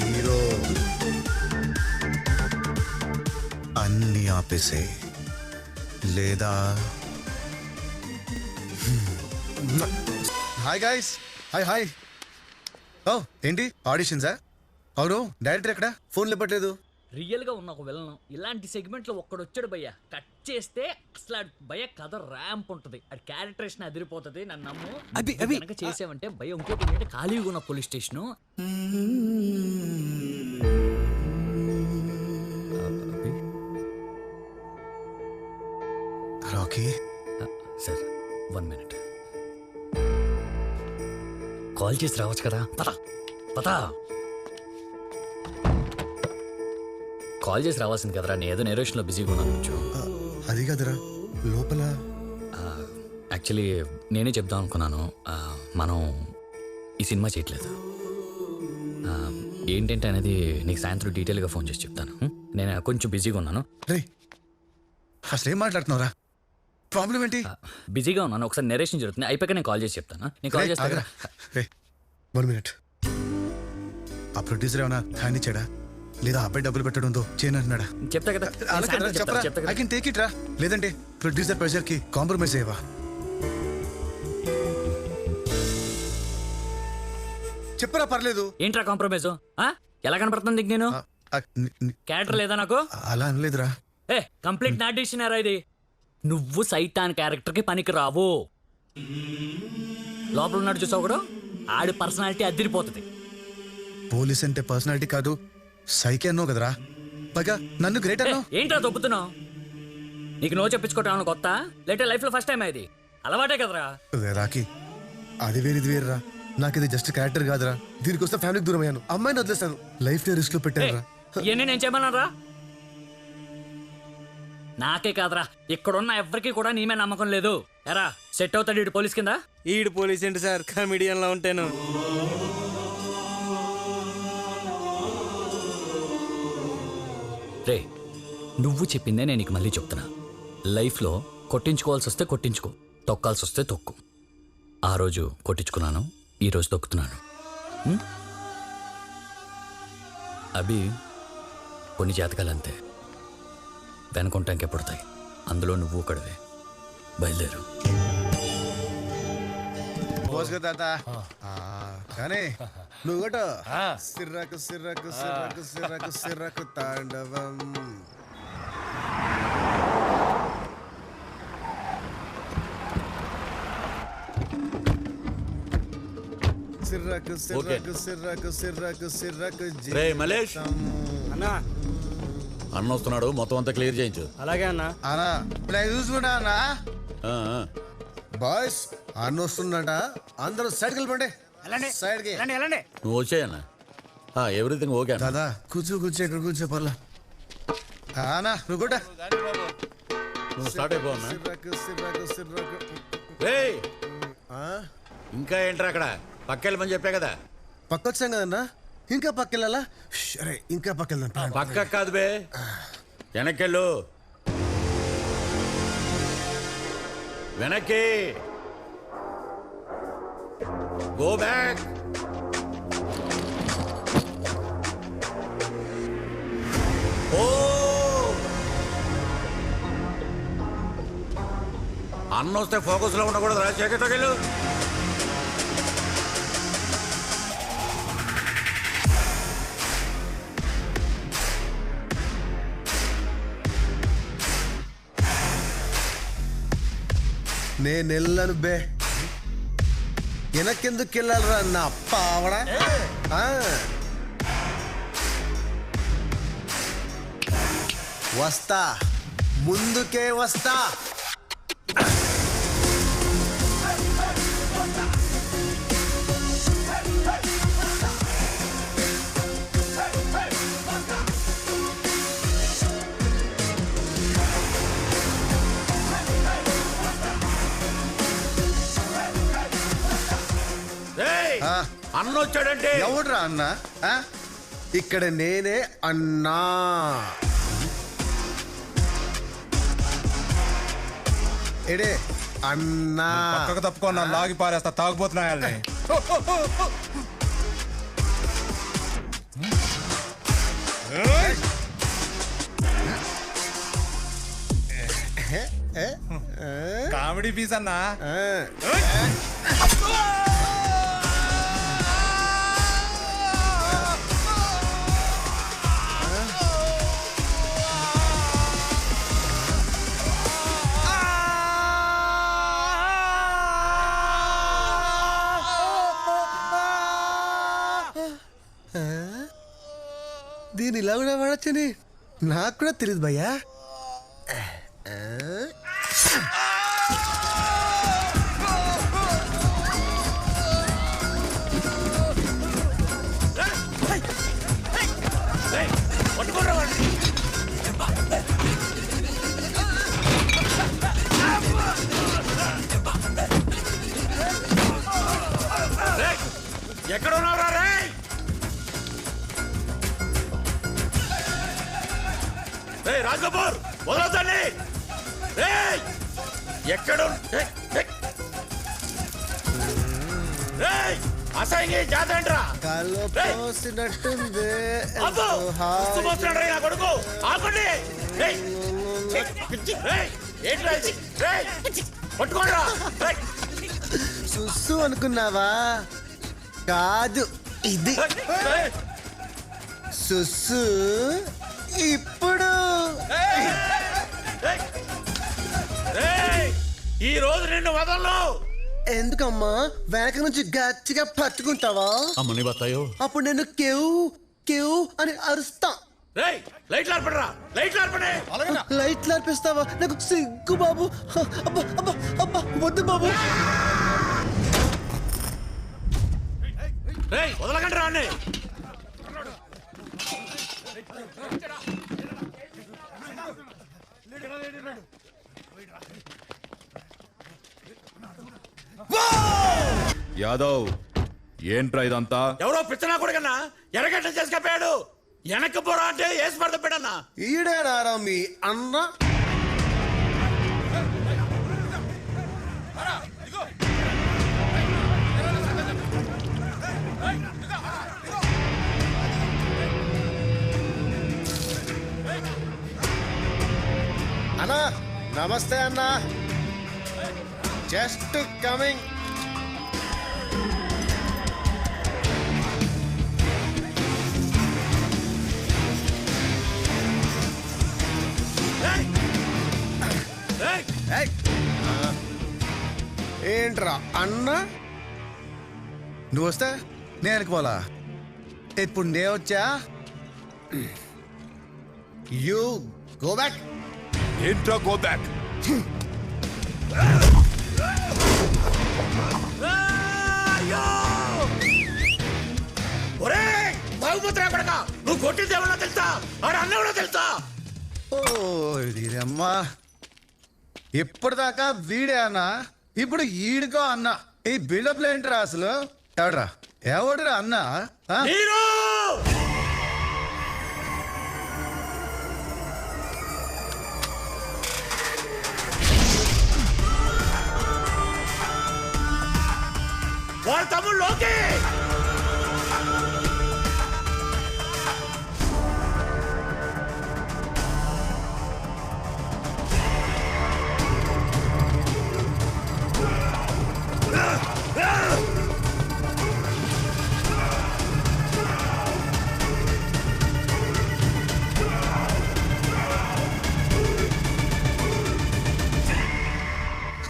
నీరో అన్ని ఆపేసే, లేదా హాయ్ గాయ్స్. హాయ్. ఓ ఏంటి ఆడిషన్సా? అవును, డైరెక్టర్ ఎక్కడ? ఫోన్ లేపట్లేదు. రియల్గా ఉన్న ఒక విలన్ ఇలాంటి సెగ్మెంట్లో ఒక్కడొచ్చాడు భయ్య, కట్ చేస్తే అసలు భయ్య కథ ర్యాంప్ ఉంటుంది, అది క్యారెక్టరేషన్ అదిరిపోతుంది. నన్ను నమ్ము. అవి కనుక చేసావంటే భయ్య ఇంకోటి ఏంటంటే ఖాళీగా ఉన్న police station. Rocky sir 1 minute. Call చేసి రావచ్చు కదా. పతా కాల్ చేసి రావాల్సింది కదరా, నేను ఏదో నేరేషన్లో బిజీగా ఉన్నాను. కొంచెం అది కదరా లోపల. యాక్చువల్లీ నేనే చెప్దాం అనుకున్నాను, మనం ఈ సినిమా చేయట్లేదు. ఏంటంటే అనేది నీకు సాయంత్రం డీటెయిల్గా ఫోన్ చేసి చెప్తాను. నేను కొంచెం బిజీగా ఉన్నాను. అసలు ఏం మాట్లాడుతున్నావురా? ప్రాబ్లం ఏంటి? బిజీగా ఉన్నాను, ఒకసారి నెరేషన్ జరుగుతుంది, అయిపోయాక నేను కాల్ చేసి చెప్తాను. నేను కాల్ చేస్తాను. 1 minute. ఆ ప్రొడ్యూసర్ ఏమన్నా హ్యాండ్ ఇచ్చాడా, లేదా అబ్బాయి డబ్బులు పెట్టడంతో చేయను అంటున్నాడా? చెప్తా కదా, ఐ కెన్ టేక్ ఇట్ రా. లేదంటే ప్రొడ్యూసర్ ప్రెషర్ కి కాంప్రమైజ్ అయ్యవా? చెప్పరా, పర్లేదు. ఏంట్రా కాంప్రమైజ్? ఎలా కనపడుతుంది నేను? క్యారెక్టర్ లేదా నాకు? అలా అనలేదురా. కంప్లీట్ నా డిసిషన్ రా ఇది. నువ్వు సైతాన్ క్యారెక్టర్కి పనికి రావు. లోపల ఉన్నాడు చూసావు కూడా, ఆడి పర్సనాలిటీ అదిరిపోతుంది. పోలీస్ అంటే పర్సనాలిటీ కాదు, సైకి అన్నావు కదరా. పైగా నన్ను గ్రేట్ అన్నావు. ఏంట్రా తొప్పుతున్నావు? నీకు నో చెప్పించుకోవటం కొత్త, లేటే లైఫ్ లో ఫస్ట్ టైం అది అలవాటే కదరా. రాకి అది వేరు ఇది వేరురా. నాకు ఇది జస్ట్ క్యారెక్టర్ కాదురా. దీనికోసం ఫ్యామిలీకి దూరం అయ్యాను, అమ్మాయిని వదిలేస్తాను, లైఫ్ ని రిస్క్ లో పెట్టాను. ఇవన్నీ నేను చేయమన్నారా? నాకే కాదురా, ఇక్కడున్న ఎవరికి కూడా నీ మీద నమ్మకం లేదు. ఎరా సెట్ అవుతాడు ఈడు పోలీస్ కింద? ఈడు పోలీస్ ఏంటి సార్, కమిడియన్ లా ఉంటాను. రే నువ్వు చెప్పిందే నేను నీకు మళ్ళీ చెప్తున్నా. లైఫ్లో కొట్టించుకోవాల్సి వస్తే కొట్టించుకో, తొక్కాల్సి వస్తే తొక్కు. ఆ రోజు కొట్టించుకున్నాను, ఈరోజు తొక్కుతున్నాను. అవి కొన్ని జాతకాలు అంతే, వెనుకుంటాకే పుడతాయి. అందులో నువ్వు ఒకడివే. బయలుదేరు. కానీ నువ్వు కూడా సిర్రకు సిర్రకు సిర్రకు సిర్రకు సిర్రకు తాండవం. సిర్రకు సిర్రకు సిర్రకు సిర్రకు సిర్రకు రే మలేష్ అన్నా అన్న వస్తున్నాడు, మొత్తం అంతా క్లియర్ చేయించు. అలాగే అన్నా. అన్నా ఇప్పుడు చూసుకుంటా అన్నా. ఆ, ఆ. బాయ్స్ అన్న వస్తుందట, అందరూ సైడ్కి వెళ్ళిపోండి. సైడ్కి నువ్వు వచ్చాయన్నా. ఎవ్రీథింగ్ ఓకే దాదా కూర్చో కూర్చో ఇక్కడ కూర్చో పర్లా. అన్నా నువ్వు కూడా నువ్వు స్టార్ట్ అయిపోవన్నా. సిర్రకు సిర్రకు సిర్రకు. రేయ్ ఇంకా ఏంట్రా అక్కడ పక్కెళ్ళమని చెప్పా కదా. పక్కొచ్చాం కదన్నా, ఇంకా పక్కెళ్ళాలా? సరే ఇంకా పక్కెళ్దాం. పక్క కాదు బే, వెనక్కెళ్ళు. వెనక్కి గో బ్యాక్. ఓ అన్న వస్తే ఫోకస్ లో ఉండకూడదు రా. చీకట్లోకెళ్ళు. నేను వెళ్ళను బే, వెనకెందుకు వెళ్ళాలరా నా పావడా. వస్తా, ముందుకే వస్తా. అన్న వచ్చాడంటే ఎవడ్రా అన్న? ఇక్కడ నేనే అన్నా. ఎడే అన్నా. పక్కకు తప్పుకున్నా లాగి పారేస్తా తాగుపోతున్నాయని. కామెడీ పీస్ అన్నా. దీని ఇలా కూడా వాడచ్చని నాకు కూడా తెలియదు భయ్యా. ఎక్కడ ఉన్నావురా రే? రాజకపూర్ వదలొద్దండి. ఎక్కడ అసహ్యంగా జాతరంట్రా. పోసినట్టుంది కొడుకు ఆపండి. పట్టుకోండిరా. సుస్సు అనుకున్నావా? కాదు, ఇది సుస్సు. ఇప్పుడు ఈ రోజు నిన్ను వదలను. ఎందుకమ్మా? వెనక నుంచి గట్టిగా పట్టుకుంటావా? అమ్మని బతాయో. అప్పుడు నేను కేవ్ కేవ్ అని అరుస్తా. లైట్లు ఆర్పడరా, లైట్లు ఆర్పడే. లైట్లు ఆర్పిస్తావా? నాకు సిగ్గు బాబు. అబ్బా అబ్బా అబ్బా వద్దు బాబు. వదలకండి రాండి. యాదవ్ ఏంట్రా ఇదంతా? ఎవరో పిచ్చనా కొడుకన్నా ఎరగట్ల చేసి కప్పాడు. వెనక్కి పోరా అంటే వేసి పడతాడన్నా. ఈడేనారా మీ అన్న? అన్నా నమస్తే అన్నా. Just coming. ఏంట్రా అన్న నువ్వు వస్తే నేను పోలా ఇప్పుడు నే వచ్చా యూ గో బ్యాక్ ఏంట్రా గో బ్యాక్ ఒరే బాగుపోతున్నా కొడక నువ్వు కొట్టింది ఎవరో తెలుసా ఆడ అన్న ఎవరో తెలుసా ఓ వీరమ్మా ఇప్పటిదాకా వీడే అన్న ఇప్పుడు ఈడుకో అన్న ఈ బిల్డప్ ఏంట్రా అసలు ఎవడురా అన్న ఆ? వాళ్ళ తమ్ముడు లోకే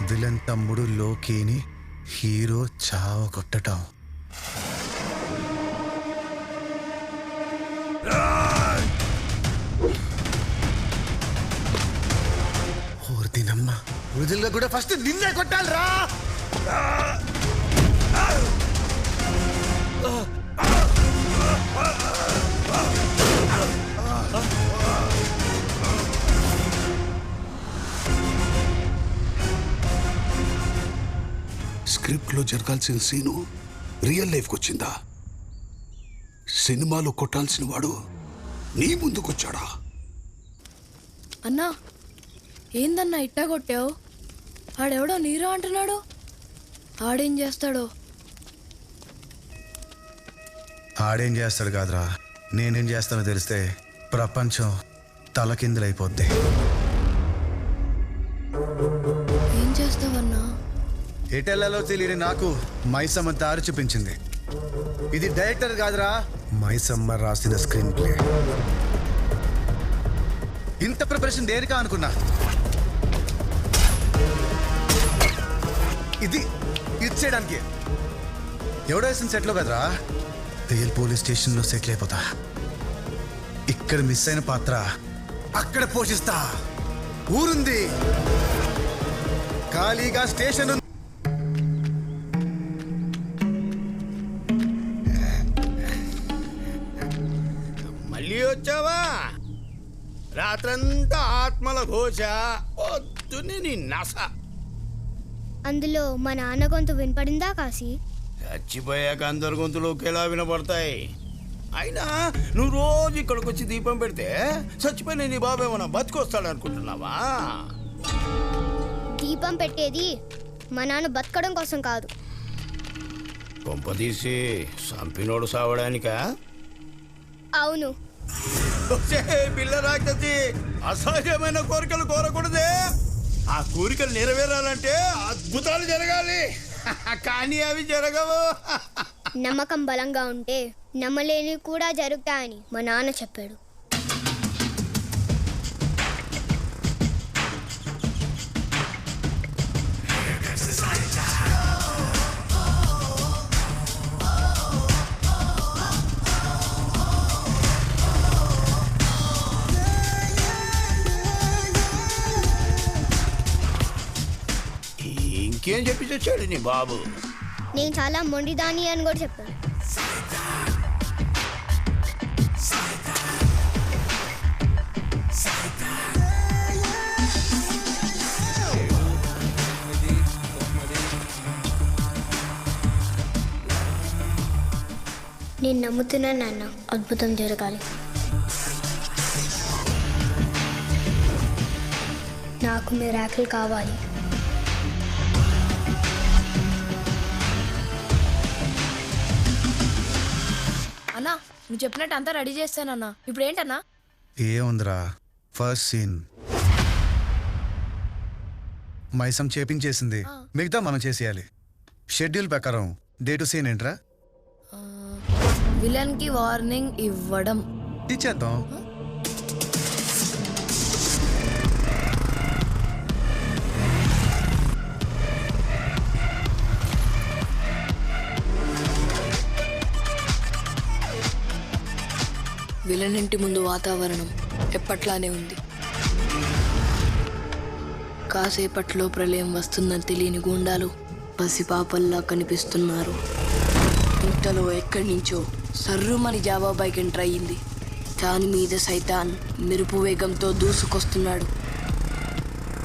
విలన్ తమ్ముడు లోకేని హీరో చావ కొట్టటం దినమ్మ వృధుల్లో కూడా ఫస్ట్ నిన్నే కొట్టాలిరా స్క్రిప్ట్ లో జరగాల్సిన సీను రియల్ లైఫ్కి వచ్చిందా? సినిమాలో కొట్టాల్సిన వాడు నీ ముందుకొచ్చాడా? అన్నా ఏందన్నా ఇట్టా కొట్టావు? ఆడెవడో నీరో అంటున్నాడు. ఆడేం చేస్తాడో? ఆడేం చేస్తాడు కాదురా, నేనేం చేస్తానో తెలిస్తే ప్రపంచం తలకిందులైపోద్ది. ఏం చేస్తావన్నా? ఎటెల్లలో తెలియని నాకు మైసమ్మ దారి చూపించింది. ఇది డైరెక్టర్ కాదురా, మైసమ్మ రాసిన స్క్రీన్ ప్లే. ఇంత ప్రిపరేషన్ దేనికా అనుకున్నా. ఇది ఇచ్చేయడానికి ఎవడో వేసిన సెట్లో కదరా, రియల్ పోలీస్ స్టేషన్లో సెటిల్ అయిపోతా. ఇక్కడ మిస్ అయిన పాత్ర అక్కడ పోషిస్తా. ఊరుంది, ఖాళీగా స్టేషన్ ఉంది. మళ్ళీ వచ్చావా? రాత్రంతా ఆత్మల ఘోష, పొద్దున్నే నీ నస. అందులో మా నాన్న గొంతు వినపడిందా కాశీ? చచ్చిపోయాక అందరి గొంతులు ఒకేలా వినపడతాయి. అయినా నువ్వు రోజు ఇక్కడికి వచ్చి దీపం పెడితే చచ్చిపోయిన నీ బాబు ఏమన్నా బతికొస్తాడు అనుకుంటున్నావా? దీపం పెట్టేది మా నాన్న బతకడం కోసం కాదు. కొంపదీసి సంపినోడు సావడానికా? అవును. పిల్ల రాక్షసి, అసహ్యమైన కోరికలు కోరకూడదే. ఆ కోరికలు నెరవేరాలంటే అద్భుతాలు జరగాలి, కానీ అవి జరగవు. నమ్మకం బలంగా ఉంటే నమ్మలేని కూడా జరుగుతాయని మా నాన్న చెప్పాడు. ఇంకేం చెప్పి తెచ్చాడు నీ బాబు? నేను చాలా మొండిదాని అని కూడా చెప్పాను. నేను నమ్ముతున్నాను నాన్న, అద్భుతం జరగాలి. నాకు మిరాకిల్ కావాలి. అన్నా నువ్వు చెప్పినట్టు అంతా రెడీ చేస్తానన్నా. ఇప్పుడు ఏంటన్నా? ఏముందిరా, ఫస్ట్ సీన్ మైసం చేపించేసింది, మిగతా మనం చేసేయాలి. షెడ్యూల్ ప్రకారం డే టు సీన్ ఏంట్రా? విలన్ కి వార్నింగ్ ఇవ్వడం. ఇచ్చేద్దాం. విలన్ ఇంటి ముందు వాతావరణం ఎప్పట్లానే ఉంది. కాసేపట్లో ప్రళయం వస్తుందని తెలియని గూండాలు పసిపాపల్లా కనిపిస్తున్నారు. ఇంతలో ఎక్కడి నుంచో సర్రుమని జావా బైక్ ఎంటర్ అయ్యింది. దాని మీద సైతాన్ మెరుపు వేగంతో దూసుకొస్తున్నాడు.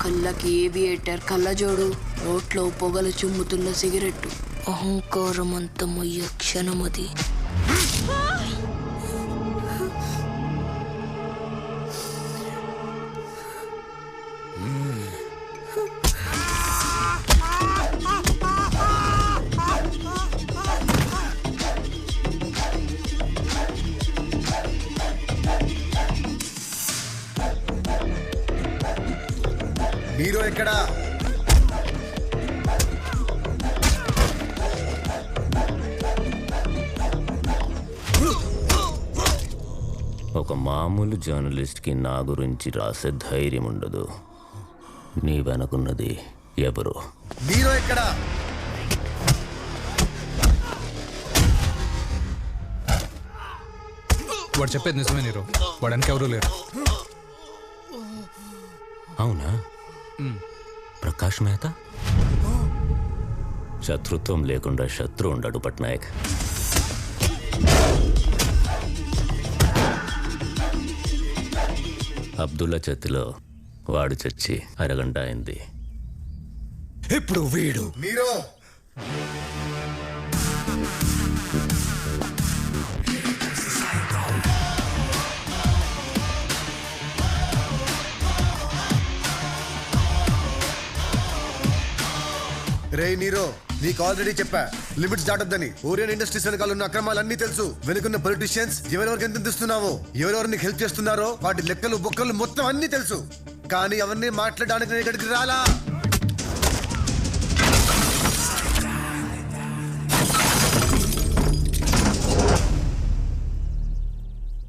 కళ్ళకి ఏవియేటర్ కళ్ళజోడు, నోట్లో పొగలు చుమ్ముతున్న సిగరెట్టు. అహంకారం అంతమయ్యే క్షణమది. హీరో ఎక్కడా? ఒక మామూలు జర్నలిస్ట్కి నా గురించి రాసే ధైర్యం ఉండదు. నీ వెనకున్నది ఎవరు? హీరో ఎక్కడా? వాడు చెప్పేది నిజమే నీరు. వాడు వెనకెవరూ లేరు. అవునా? ప్రకాష్ మెహతా? శత్రుత్వం లేకుండా శత్రు ఉండడు పట్నాయక్. అబ్దుల్లా చేతిలో వాడు చచ్చి అరగంట అయింది. ఇప్పుడు వీడు మీరు రే నీరో, నీకు ఆల్రెడీ చెప్పా లిమిట్స్ దాటొద్దని. ఓరియన్ ఇండస్ట్రీస్ వెనకాల ఉన్న అక్రమాలన్నీ తెలుసు. వెనుకున్న పొలిటీషియన్స్ ఎవరెవరికి ఎంత ఇస్తున్నావో, ఎవరెవరు నీకు హెల్ప్ చేస్తున్నారో వాటి లెక్కలు బొక్కలు మొత్తం అన్ని తెలుసు. కానీ అవన్నీ మాట్లాడడానికి నేను ఇక్కడికి రాలా.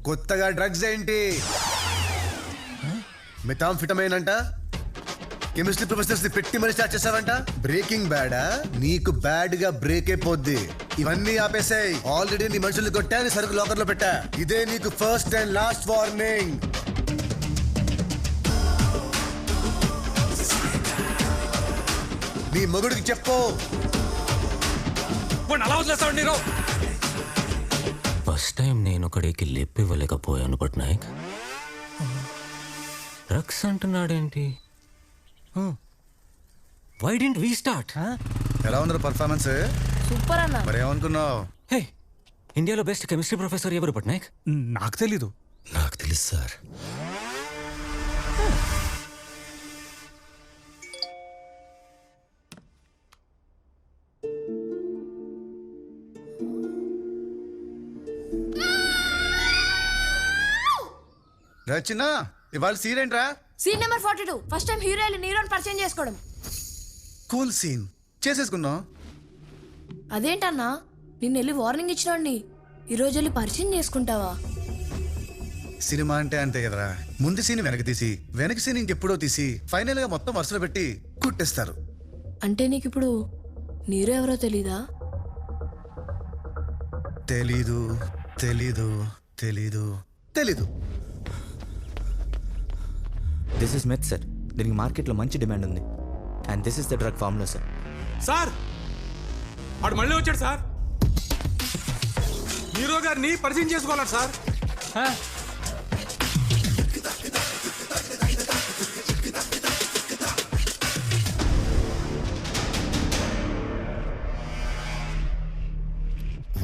కొత్తగా డ్రగ్స్ ఏంటి? మెథాంఫిటమైన్ అంట. కెమిస్ట్రీ ప్రొఫెసర్స్ ని పెట్టి మరి స్టార్ట్ చేసావంట. బ్రేకింగ్ బ్యాడా? నీకు బ్యాడ్ గా బ్రేక్ అయిపోద్ది. ఇవన్నీ ఆపేసాయి. ఆల్రెడీ నీ మనుషులు కొట్టా, నీ సరుకు లాకర్ లో పెట్టా. ఇదే నీకు ఫస్ట్ అండ్ లాస్ట్ వార్నింగ్. నీ మొగుడికి చెప్పు. ఫస్ట్ టైం నేను ఒకడికి లేపివ్వలేకపోయాను పట్నాయక్. డ్రగ్స్ అంటున్నాడేంటి? Why didn't we start? ఎలా ఉంది పర్ఫార్మెన్స్? సూపర్ అన్న. మరి ఏమనుకున్నావు? హే, ఇండియాలో బెస్ట్ కెమిస్ట్రీ ప్రొఫెసర్ ఎవరు పట్నాయక్? నాకు తెలీదు. నాకు తెలుసు సార్. చిన్న ఇవాళ సీన్ ఏంట్రా? Scene number 42. First time heroine నీరోని పరిచయం చేసుకోవడం. కూల్ సీన్ చేసేసుకున్నాం. అదేంటన్నా, నిన్న వెళ్ళి వార్నింగ్ ఇచ్చినోడిని ఈరోజు వెళ్ళి పరిచయం చేసుకుంటావా? సినిమా అంటే అంతే కదరా. ముందు సీన్ వెనక్కి తీసి, వెనక సీన్ ఇంకెప్పుడో తీసి, ఫైనల్ గా మొత్తం వరుసలో పెట్టి కుట్టేస్తారు. అంటే నీకు ఇప్పుడు నీరో ఎవరో తెలీదా? తెలీదు తెలీదు తెలీదు తెలీదు. This is meth sir. దీనికి మార్కెట్లో మంచి డిమాండ్ ఉంది. And this is the drug formula sir. Sir వాడు మళ్ళీ వచ్చాడు సార్. హీరో గారిని పరిచయం చేసుకోవాలి సార్.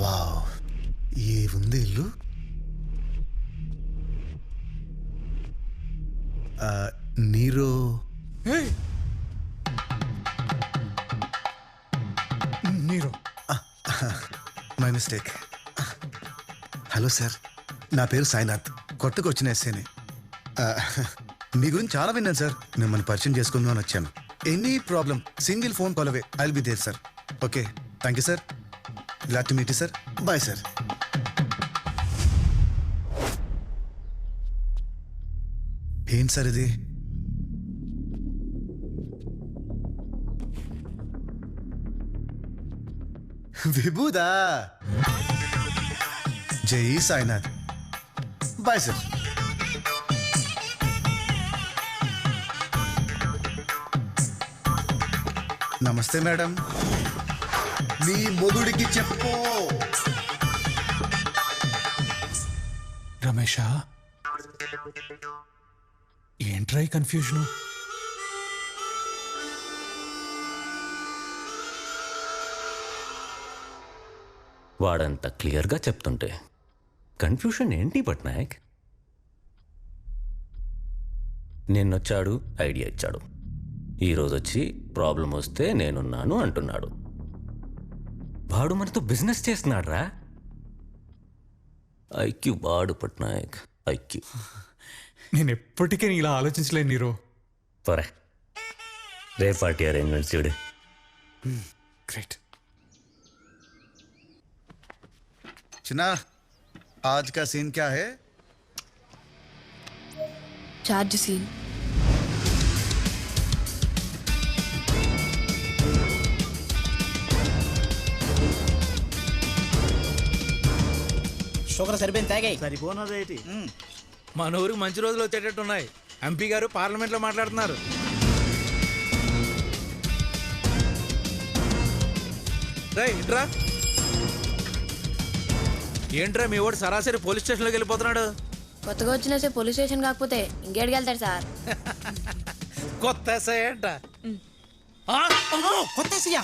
వావ్, ఏ ఉంది ఇల్లు. Nero Nero my mistake. Hello sir, నా పేరు సాయినాథ్. కొత్తగా వచ్చిన ఎస్ఏని. మీ గురించి చాలా విన్నాను సార్. మిమ్మల్ని పరిచయం చేసుకుందాం అని వచ్చాను. Any problem single phone call away. I will be there sir. Okay, thank you sir. Glad to meet you sir. Bye sir. ఏంటి సార్ ఇది? విభూదా? జై సాయినాథ్. Bye sir. నమస్తే మేడం. మీ మొగుడికి చెప్పు. రమేషా, ఏంట్రా ఈ కన్ఫ్యూజను? వాడంత క్లియర్గా చెప్తుంటే కన్ఫ్యూషన్ ఏంటి పట్నాయక్? నిన్నొచ్చాడు, ఐడియా ఇచ్చాడు. ఈరోజు వచ్చి ప్రాబ్లం వస్తే నేనున్నాను అంటున్నాడు. వాడు మనతో బిజినెస్ చేస్తున్నాడు రా. ఐక్యూ వాడు పట్నాయక్, ఐక్యూ. నేను ఎప్పటికీ ఇలా ఆలోచించలేను నీరో. పరే రే పార్టీ అరేంజ్మెంట్స్ చూడు. గ్రేట్. చిన్నా, आज का सीन क्या है? Charge scene. షుగర్ సరిపోయింది, తాగాయి. సరిపోనదేటి. మన ఊరికి మంచి రోజులు వచ్చేటట్టున్నాయి. ఎంపీ గారు పార్లమెంట్లో మాట్లాడుతున్నారు. ఇట్రా. ఏంట్రా మీ వాడు సరాసరి పోలీస్ స్టేషన్లోకి వెళ్ళిపోతున్నాడు? కొత్తగా వచ్చిన పోలీస్ స్టేషన్ కాకపోతే ఇంకేడికి వెళ్తాడు సార్? కొత్త ఎస్ఐ ఏంట? కొత్త ఎస్ఐయా?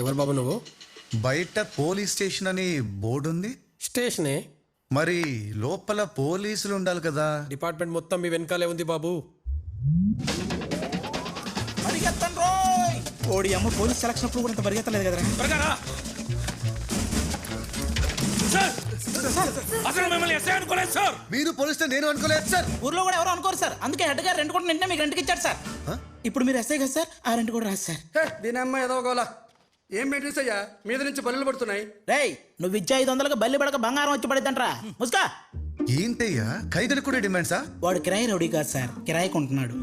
ఎవరు బాబు నువ్వు? బయట పోలీస్ స్టేషన్ అని బోర్డు ఉంది. స్టేషనే మరి లోపల పోలీసులు ఉండాలి కదా. డిపార్ట్మెంట్ మొత్తం మీ వెనకాలే ఉంది బాబు. పరిగెత్తండి రోయ్. ఓడి అమ్మ పోలీస్ సెలక్షన్ అప్పుడు కూడా ఇంత పరిగెత్తలేదు కదరా. అసలు మిమ్మల్ని ఎస్ఐ అనుకోలేదు సార్. మీరు పోలీస్ నేను అనుకోలేదు సార్. ఊర్లో కూడా ఎవరు అనుకోరు సార్. అందుకే హెడ్ గారు రెంట్ కూడా నిన్నే మీకు రెంట్కి ఇచ్చాడు సార్. ఇప్పుడు మీరు ఎస్ఐ కదా సార్, ఆ రెంట్ కూడా రాదు సార్. దీని అమ్మ ఏదో గోలా. ఏం మెయింటెన్స్ అయ్యా? మీద నుంచి బల్లులు పడుతున్నాయి. రేయ్, నువ్వు ఇచ్చే 500కి బల్లి పడక బంగారం వచ్చి పడిద్దంట్రా. ముసుకా. ఏంటయ్యా ఖైదీలు కూడా డిమాండ్సా? వాడు కిరాయి రౌడీ కాదు సార్, కిరాయికి ఉంటున్నాడు.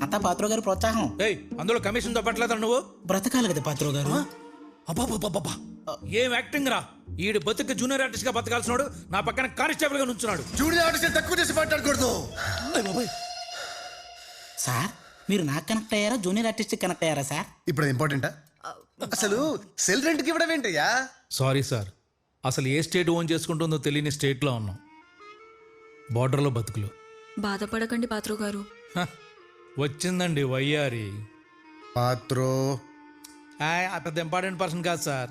అంతా పాత్రో గారు ప్రోత్సాహం. అందులో కమిషన్ తప్పట్లేదా నువ్వు? బ్రతకాలి కదా పాత్రో గారు. అబ్బాబాబాబా, ఏం యాక్టింగ్ రా. ఈడు బతుకు జూనియర్ ఆర్టిస్ట్ గా బతకాల్సినాడు, నా పక్కన కానిస్టేబుల్ గా నుంచున్నాడు. జూనియర్ ఆర్టిస్ట్ తక్కువ చేసి మాట్లాడకూడదు సార్. మీరు నాకు కనెక్ట్ అయ్యారా, జూనియర్ ఆర్టిస్ట్ కనెక్ట్ అయ్యారా సార్? ఇప్పుడు ఇంపార్టెంటా? అసలు సెల్ రెంట్కి ఇవ్వడం ఏంటయ్యా? సారీ సార్, అసలు ఏ స్టేట్ ఓన్ చేసుకుంటుందో తెలియని స్టేట్లో ఉన్నాం. బార్డర్లో బతుకులు. బాధపడకండి పాత్రో గారు. వచ్చిందండి వయ్యారి. పాత్రో పెద్ద ఇంపార్టెంట్ పర్సన్ కాదు సార్.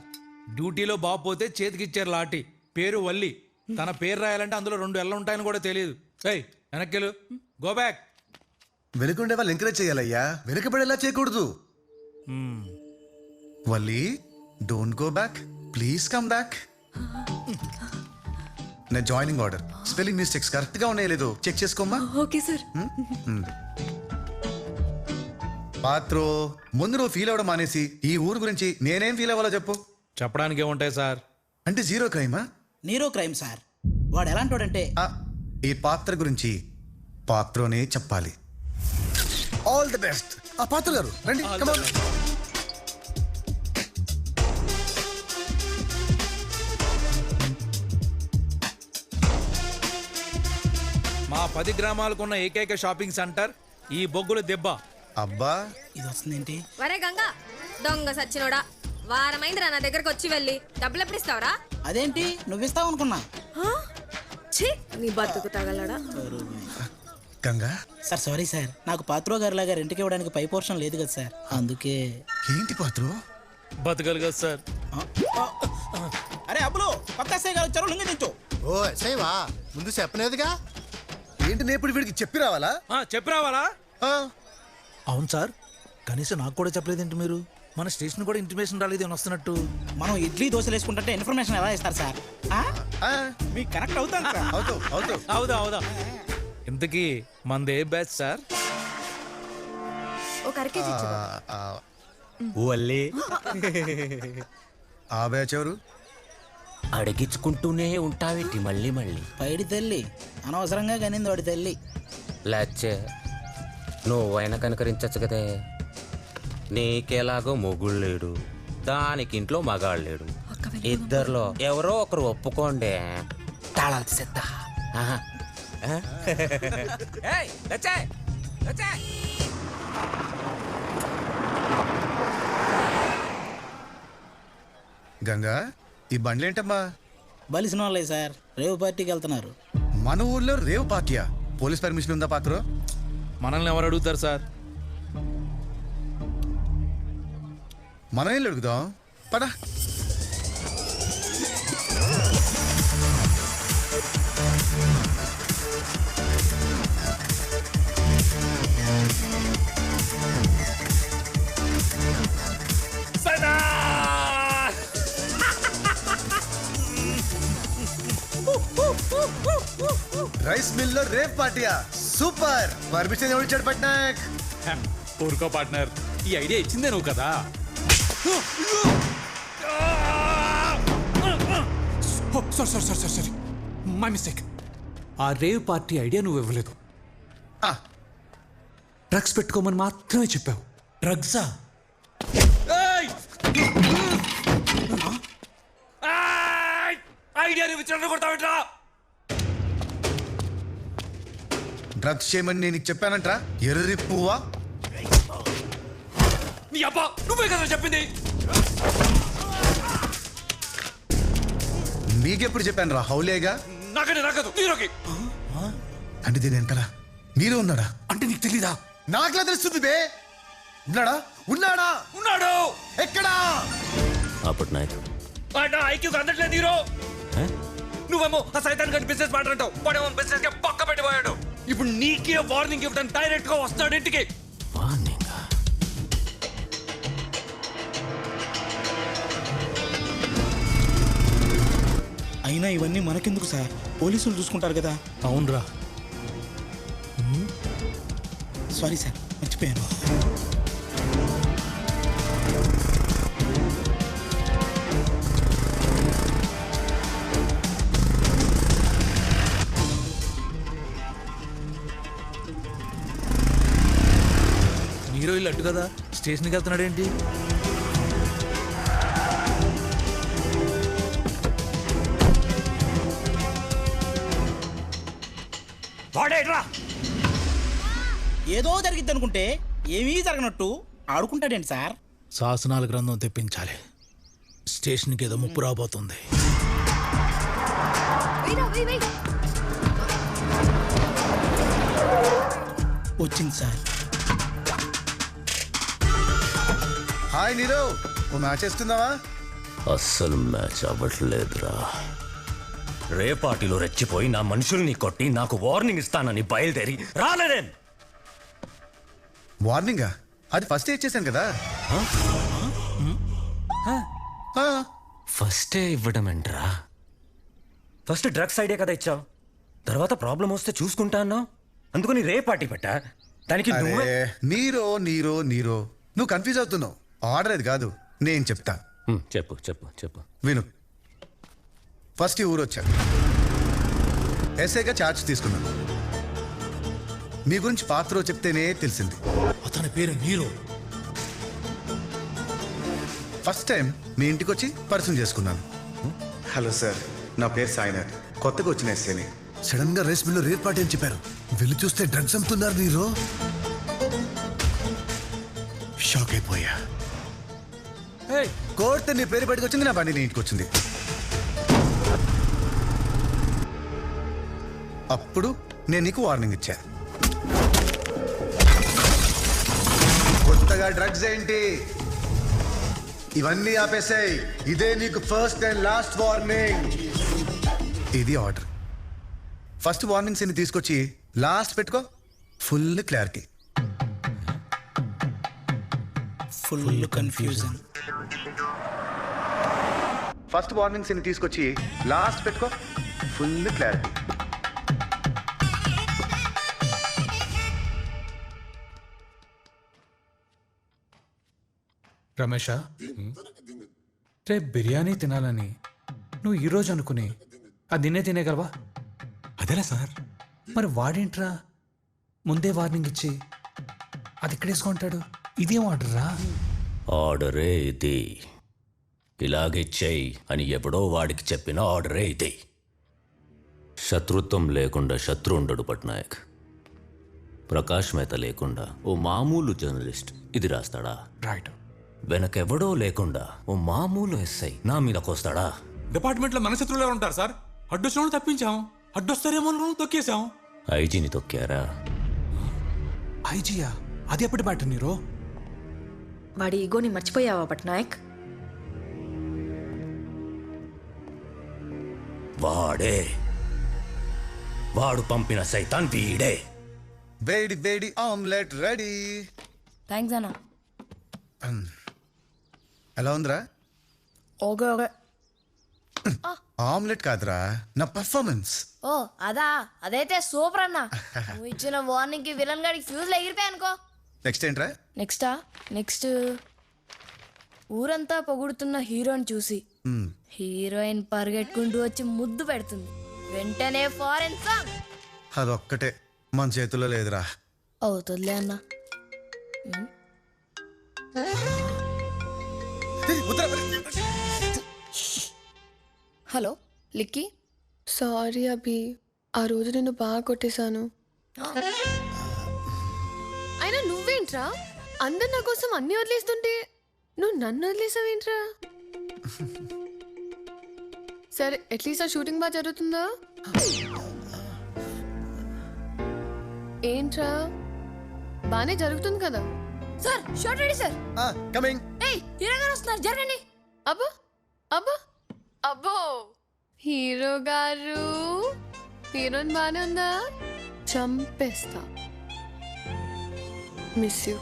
డ్యూటీలో బాబు పోతే చేతికిచ్చారు లాఠీ. పేరు వల్లి. తన పేరు రాయాలంటే అందులో 2 ఎల్ల ఉంటాయని కూడా తెలియదు. వెనక్కెళ్ళు, గో బ్యాక్. వెనుకుండే వాళ్ళు ఎంకరేజ్ చేయాలయ్యా, వెనుకబడేలా చేయకూడదు. Valli, don't go back, please come back. నా joining order spelling mistakes correct గా ఉన్నాయో లేదో చెక్ చేసుకోమ్మా. Okay sir. పాత్రో, ముందు నువ్వు ఫీల్ అవ్వడం మానేసి ఈ ఊరు గురించి నేనేం ఫీల్ అవ్వాలో చెప్పు. చెప్పడానికి ఏముంటాయి సార్? అంటే జీరో క్రైమా? Nero crime sir. వాడు ఎలాంటోడంటే ఈ పాత్ర గురించి పాత్రోనే చెప్పాలి. All the best. ఆ పాత్ర గారు రండి. Come on. మా 10 గ్రామాలకున్న ఏకైక షాపింగ్ సెంటర్ ఈ బొగ్గుల దెబ్బ. అబ్బా, ఇది వస్తుందేంటి? వరే గంగా, దొంగ సచ్చినోడా, వారమైందిరా నా దగ్గరకు వచ్చి వెళ్ళి డబ్బులు ఎప్పుడు ఇస్తావరా? అదేంటి నువ్విస్తావు అనుకున్నా. నీ బతుకు తగలడా. Ganga sir, sorry sir. నాకు పాత్రో గారి లాగా రెంట్కి ఇవ్వడానికి పై పోర్షన్ లేదు కదా సార్, అందుకే. ఏంటి పాత్రో? బతకలు కదా సార్. అరే అబ్బులు, కొత్త ఎస్ఐ గారు వచ్చారు, లింగి దించు. ఓ ఎస్ఐవా, ముందు చెప్పలేదుగా. ఏంటి నేను ఇప్పుడు వీడికి చెప్పి రావాలా? చెప్పి రావాలా? అవును సార్, కనీసం నాకు కూడా చెప్పలేదేంటి మీరు? మన స్టేషన్ కూడా ఇంటిమేషన్ రాలేదు అని వస్తున్నట్టు. మనం ఇడ్లీ దోశలు వేసుకుంటే ఇన్ఫర్మేషన్ ఎలా ఇస్తారు సార్? మీకు కనెక్ట్ అవుతాను సార్. అవుదా. ఇంతకీ మనది ఏ బ్యాచ్ సార్? ఒక అరకేజీ వల్లే. ఆ బ్యాచ్ ఎవరు? అడిగించుకుంటూనే ఉంటావేటి మళ్ళీ మళ్ళీ. పైడి తల్లి అనవసరంగా కనింది వాడి తల్లి. లేచే నువ్వైనా కనుకరించచ్చు కదే. నీకేలాగో మొగుళ్ళు లేడు, దానికి ఇంట్లో మగాళ్ళు లేడు. ఇద్దరిలో ఎవరో ఒకరు ఒప్పుకోండి. తాళాలు తీసేద్దా. గంగా, ఈ బండ్లేంటమ్మా? బలిసిన వాళ్ళే సార్, రేవు పార్టీకి వెళ్తున్నారు. మన ఊర్లో రేవు పార్టీయా? పోలీస్ పర్మిషన్ ఉందా పాత్ర? మనల్ని ఎవరు అడుగుతారు సార్? మనం ఏం అడుగుదాం పడా. రైస్ మిల్ లో రేవ్ పార్టీయా? సూపర్. పర్మిషన్ ఎవరు ఇచ్చాడు పట్నాయక్? ఊరుకో పార్ట్నర్, ఈ ఐడియా ఇచ్చిందే నువ్వు కదా. Sorry my mistake. ఆ రేవ్ పార్టీ ఐడియా నువ్వు ఇవ్వలేదు, డ్రగ్స్ పెట్టుకోమని మాత్రమే చెప్పావు. డ్రగ్సా? ఐడియా కొడతావేట్రా? డ్రగ్స్ చేయమని నేను చెప్పానంట్రా ఎర్రి పువ్వా? నీ అబ్బా నువ్వే కదా చెప్పింది. మీకెప్పుడు చెప్పాను రా హౌలేగా? నాకనే నాకదు నీరోకి. అంటే దీని వెనకాల నీరు ఉన్నాడా? అంటే నీకు తెలీదా? నాకులా తెలుస్తుంది బే. ఉన్నాడా? ఉన్నాడా? ఉన్నాడు. ఎక్కడా? అప్పుడు నాయకు ఐక్యూకి అందట్లేదు నీరో. నువ్వేమో ఆ సైతాన్ గడి బిజినెస్ మాట్లాడతావు, వాడేమో బిజినెస్ కి పక్క పెట్టిపోయాడు. ఇప్పుడు నీకే వార్నింగ్ ఇవ్వడానికి డైరెక్ట్ గా వస్తాడు ఇంటికి. అయినా ఇవన్నీ మనకెందుకు సార్, పోలీసులు చూసుకుంటారు కదా. అవునరా. సారీ సార్, మర్చిపోయాను. హీరో ఇల్లు అట్టు కదా, స్టేషన్కి వెళ్తున్నాడు ఏంటి? ఏదో జరిగిద్ది అనుకుంటే ఏమీ జరగనట్టు ఆడుకుంటాడేంటి సార్? శాసనాల గ్రంథం తెప్పించాలి, స్టేషన్కి ఏదో ముప్పు రాబోతుంది. వచ్చింది సార్. హాయ్ నీరో, ఓ మ్యాచ్ వేసుకుందావా? అస్సలు మ్యాచ్ అవ్వట్లేదురా. రే పార్టీలో రెచ్చిపోయి నా మనుషుల్ని కొట్టి నాకు వార్నింగ్ ఇస్తానని బయలుదేరి రాలేదే. వార్నింగా? అది ఫస్ట్ ఇచ్చేసాను కదా. ఫస్టే ఇవ్వడం ఏంట్రా? ఫస్ట్ డ్రగ్స్ ఐడియా కదా ఇచ్చావు, తర్వాత ప్రాబ్లం వస్తే చూసుకుంటా అన్నావు, అందుకని రే పార్టీ పెట్టా. దానికి నీరో నీరో నీరో నువ్వు కన్ఫ్యూజ్ అవుతున్నావు. ఆర్డర్ అది కాదు, నేను చెప్తా. చెప్పు చెప్పు చెప్పు. విను. ఫస్ట్ ఈ ఊరు వచ్చా, ఎస్ఐగా ఛార్జ్ తీసుకున్నాను. మీ గురించి పాత్ర చెప్తేనే తెలిసింది. అతని పేరు నీరో. ఫస్ట్ టైం మీ ఇంటికి వచ్చి పరిచయం చేసుకున్నాను. హలో సార్, నా పేరు సాయినాథ్, కొత్తగా వచ్చిన ఎస్ఐని. సడన్ గా రేస్ మిల్లో రేర్ పార్టీ అని చెప్పారు. వెళ్ళి చూస్తే డ్రగ్స్ అమ్ముతున్నారు. నీరో షాక్ అయిపోయా. కోర్టు నీ పేరు బయటకు వచ్చింది, నా బండి నీ ఇంటికి వచ్చింది. అప్పుడు నేను నీకు వార్నింగ్ ఇచ్చా. కొత్తగా డ్రగ్స్ ఏంటి, ఇవన్నీ ఆపేసాయి. ఇదే నీకు ఫస్ట్ అండ్ లాస్ట్ వార్నింగ్. ఇది ఆర్డర్. ఫస్ట్ వార్నింగ్స్ ఎన్ని తీసుకొచ్చి లాస్ట్ పెట్టుకో. Full clarity. Full confusion. First warnings ఎన్ని తీసుకొచ్చి లాస్ట్ పెట్టుకో. Full clarity. రమేష, రేపు బిర్యానీ తినాలని నువ్వు ఈరోజు అనుకుని అది నిన్నే తినేగలవా? అదేలా సార్? మరి వాడేంట్రా ముందే వార్నింగ్ ఇచ్చి అది ఇక్కడేసుకుంటాడు? ఇదేం ఆర్డర్రా? ఆర్డరే ఇది. ఇలాగే చెయ్యి అని ఎవడో వాడికి చెప్పిన ఆర్డరే ఇది. శత్రుత్వం లేకుండా శత్రు ఉండడు పట్నాయక్. ప్రకాష్ మేత లేకుండా ఓ మామూలు జర్నలిస్ట్ ఇది రాస్తాడా? రైట్. వెనకెవడో లేకుండా ఓ మామూలు ఎస్ఐ నా మీదకొస్తాడా? డిపార్ట్మెంట్లో మన శత్రువులు ఉంటారు సార్. అడ్డొచ్చిన తప్పించాం, అడ్డొస్తారేమో తొక్కేశాం. ఐజీని తొక్కారా? ఐజీయా? అది ఎప్పటి మాట నీరో? వాడి ఈగోని మర్చిపోయావా పట్నాయక్? వాడు పంపిన సైతాన్ వీడే. వేడి వేడి ఆమ్లెట్ రెడీ. థ్యాంక్స్ అన్న. ఎలా ఉందిరా? Okay okay. ఆమ్లెట్ కాదురా, నా పర్ఫార్మెన్స్. ఓ అదా, అదైతే సూపర్ అన్న. నువ్వు ఇచ్చిన వార్నింగ్ కి విలన్ గాడికి ఫ్యూజ్ ఎగిరిపోయా అనుకో. నెక్స్ట్ ఏంట్రా? నెక్స్ట్ ఊరంతా పొగుడుతున్న హీరోని చూసి హీరోయిన్ పరిగెట్టుకుంటూ వచ్చి ముద్దు పెడుతుంది. వెంటనే ఫారెన్ సాంగ్. అదొక్కటే మన చేతుల్లో లేదురా. అవుతుందిలే అన్న. హలో లిక్కీ. సారీ అభి, ఆ రోజు నేను బాగా కొట్టేశాను. అయినా నువ్వేంట్రా అందరు నా కోసం అన్ని వదిలేస్తుంటే నువ్వు నన్ను వదిలేసావేంట్రా? సరే అట్లీస్ట్ ఆ షూటింగ్ బాగా జరుగుతుందా? ఏంట్రా బానే జరుగుతుంది కదా? Sir shot ready sir. Coming. ఏయ్ హీరో గారు వస్తున్నారు, జరగండి. అబ్బో అబ్బో అబ్బో, హీరో గారు హీరోయిన్ బానే ఉందా? చంపేస్తా. Miss you.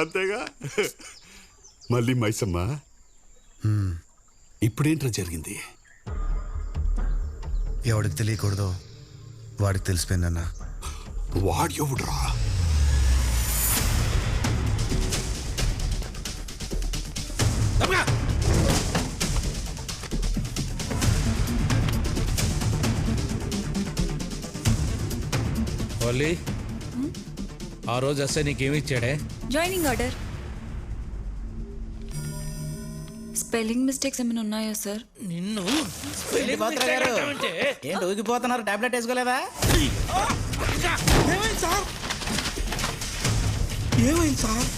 అంతేగా. మళ్ళీ మైసమ్మ, ఇప్పుడేంట్రా జరిగింది? ఎవడికి తెలియకూడదు వాడికి తెలిసిపోయిందన్నా. వాడు ఎవడురా? వల్లి, ఆ రోజు అస్సే నీకేమి ఇచ్చాడే? Joining order. స్పెల్లింగ్ మిస్టేక్స్ ఏమైనా ఉన్నాయా సార్? నిన్ను ఏంటి ఊగిపోతున్నారు? టాబ్లెట్ వేసుకోలేదా? ఏమైంది సార్? ఏమైంది సార్?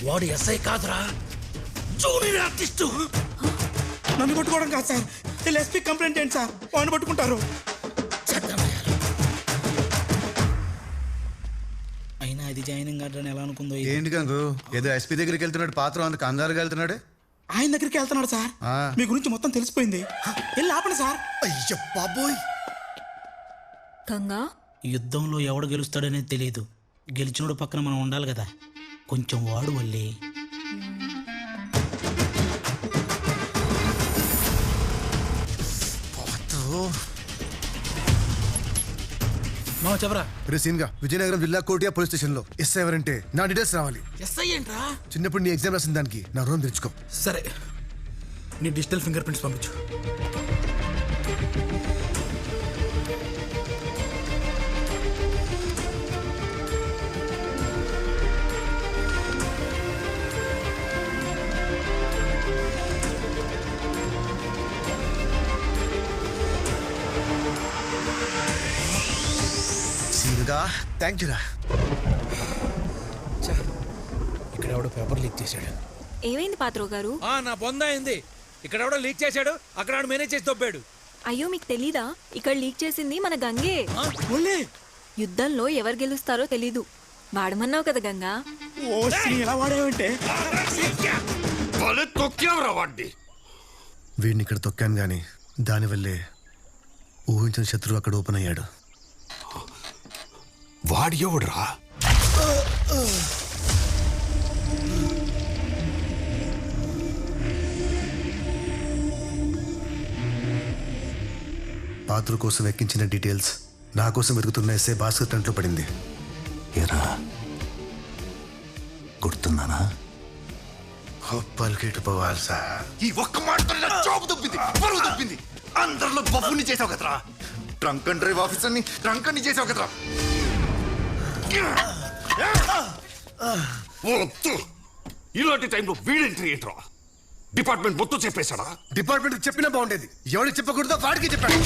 వాడు ఎస్ఐ కాదురా, జూనియర్ ఆర్టిస్టు. నన్ను పట్టుకోవడం కాదు సార్, వీళ్ళు ఎస్పీ కంప్లైంట్ ఏంటి సార్? వాడిని పట్టుకుంటారు. అయినా ఇది జాయినింగ్ ఆర్డర్ ఎలా అనుకుందో. ఏంటి గంగు, ఏదో ఎస్పీ దగ్గరికి వెళ్తున్నాడు, పాత్ర అంత కంగారుగా వెళ్తున్నాడు. ఆయన దగ్గరికి వెళ్తున్నాడు సార్. మీ గురించి మొత్తం తెలిసిపోయింది. వెళ్ళి ఆపండి సార్. అయ్యో బాబోయ్. గంగా, యుద్ధంలో ఎవడు గెలుస్తాడనేది తెలియదు. గెలిచినోడు పక్కన మనం ఉండాలి కదా. కొంచెం వాడు వల్లి. చెప్పరా గా విజయనగరం జిల్లా కోటియా పోలీస్ స్టేషన్ లో ఎస్ఐ ఎవరంటే నా డీటెయిల్స్ రావాలి. ఎస్ఐ ఏంట్రా? చిన్నప్పుడు నీ ఎగ్జామ్ రాసిన దానికి నా రూమ్ తెచ్చుకో. సరే, నీ డిజిటల్ ఫింగర్ ప్రింట్స్ పంపించు. థ్యాంక్ యూ రా. ఇక్కడ ఎవడో పేపర్ లీక్ చేశాడు. ఏమైంది పాత్రో గారు? నా బొంద అయింది. ఇక్కడ ఎవడో లీక్ చేశాడు, అక్కడ మేనేజ్ చేసి దొబ్బాడు. అయ్యో మీకు తెలీదా? ఇక్కడ లీక్ చేసింది మన గంగే. యుద్ధంలో ఎవరు గెలుస్తారో తెలీదు. వాడమన్నావు కదా గంగా. వీడిని ఇక్కడ తొక్కాను గాని దానివల్లే ఊహించిన శత్రువు అక్కడ ఓపెన్ అయ్యాడు. వాడు ఎవడురా? పాత్ర కోసం ఎక్కించిన డీటెయిల్స్ నా కోసం వెతుకుతున్న ఎస్ఏ భాస్కర్ టంట్లో పడింది. ఏరా గుర్తున్నానా? పలికేటు పోవాలి సార్. ఈ ఒక్క మాటతో నా జాబ్ దొబ్బింది, పరువు దొబ్బింది. అందరిలో బఫుని చేసావు కదరా. ట్రంక్ అండ్ డ్రైవ్ ఆఫీసర్ని ట్రంక్ అని చేసావు కదరా. ఇలాంటి టైంలో వీడెంట్రీ ఏంట్రా? డిపార్ట్మెంట్ మొత్తం చెప్పేశాడా? డిపార్ట్మెంట్ చెప్పినా బాగుండేది. ఎవరికి చెప్పకూడదో వాడికి చెప్పాడు.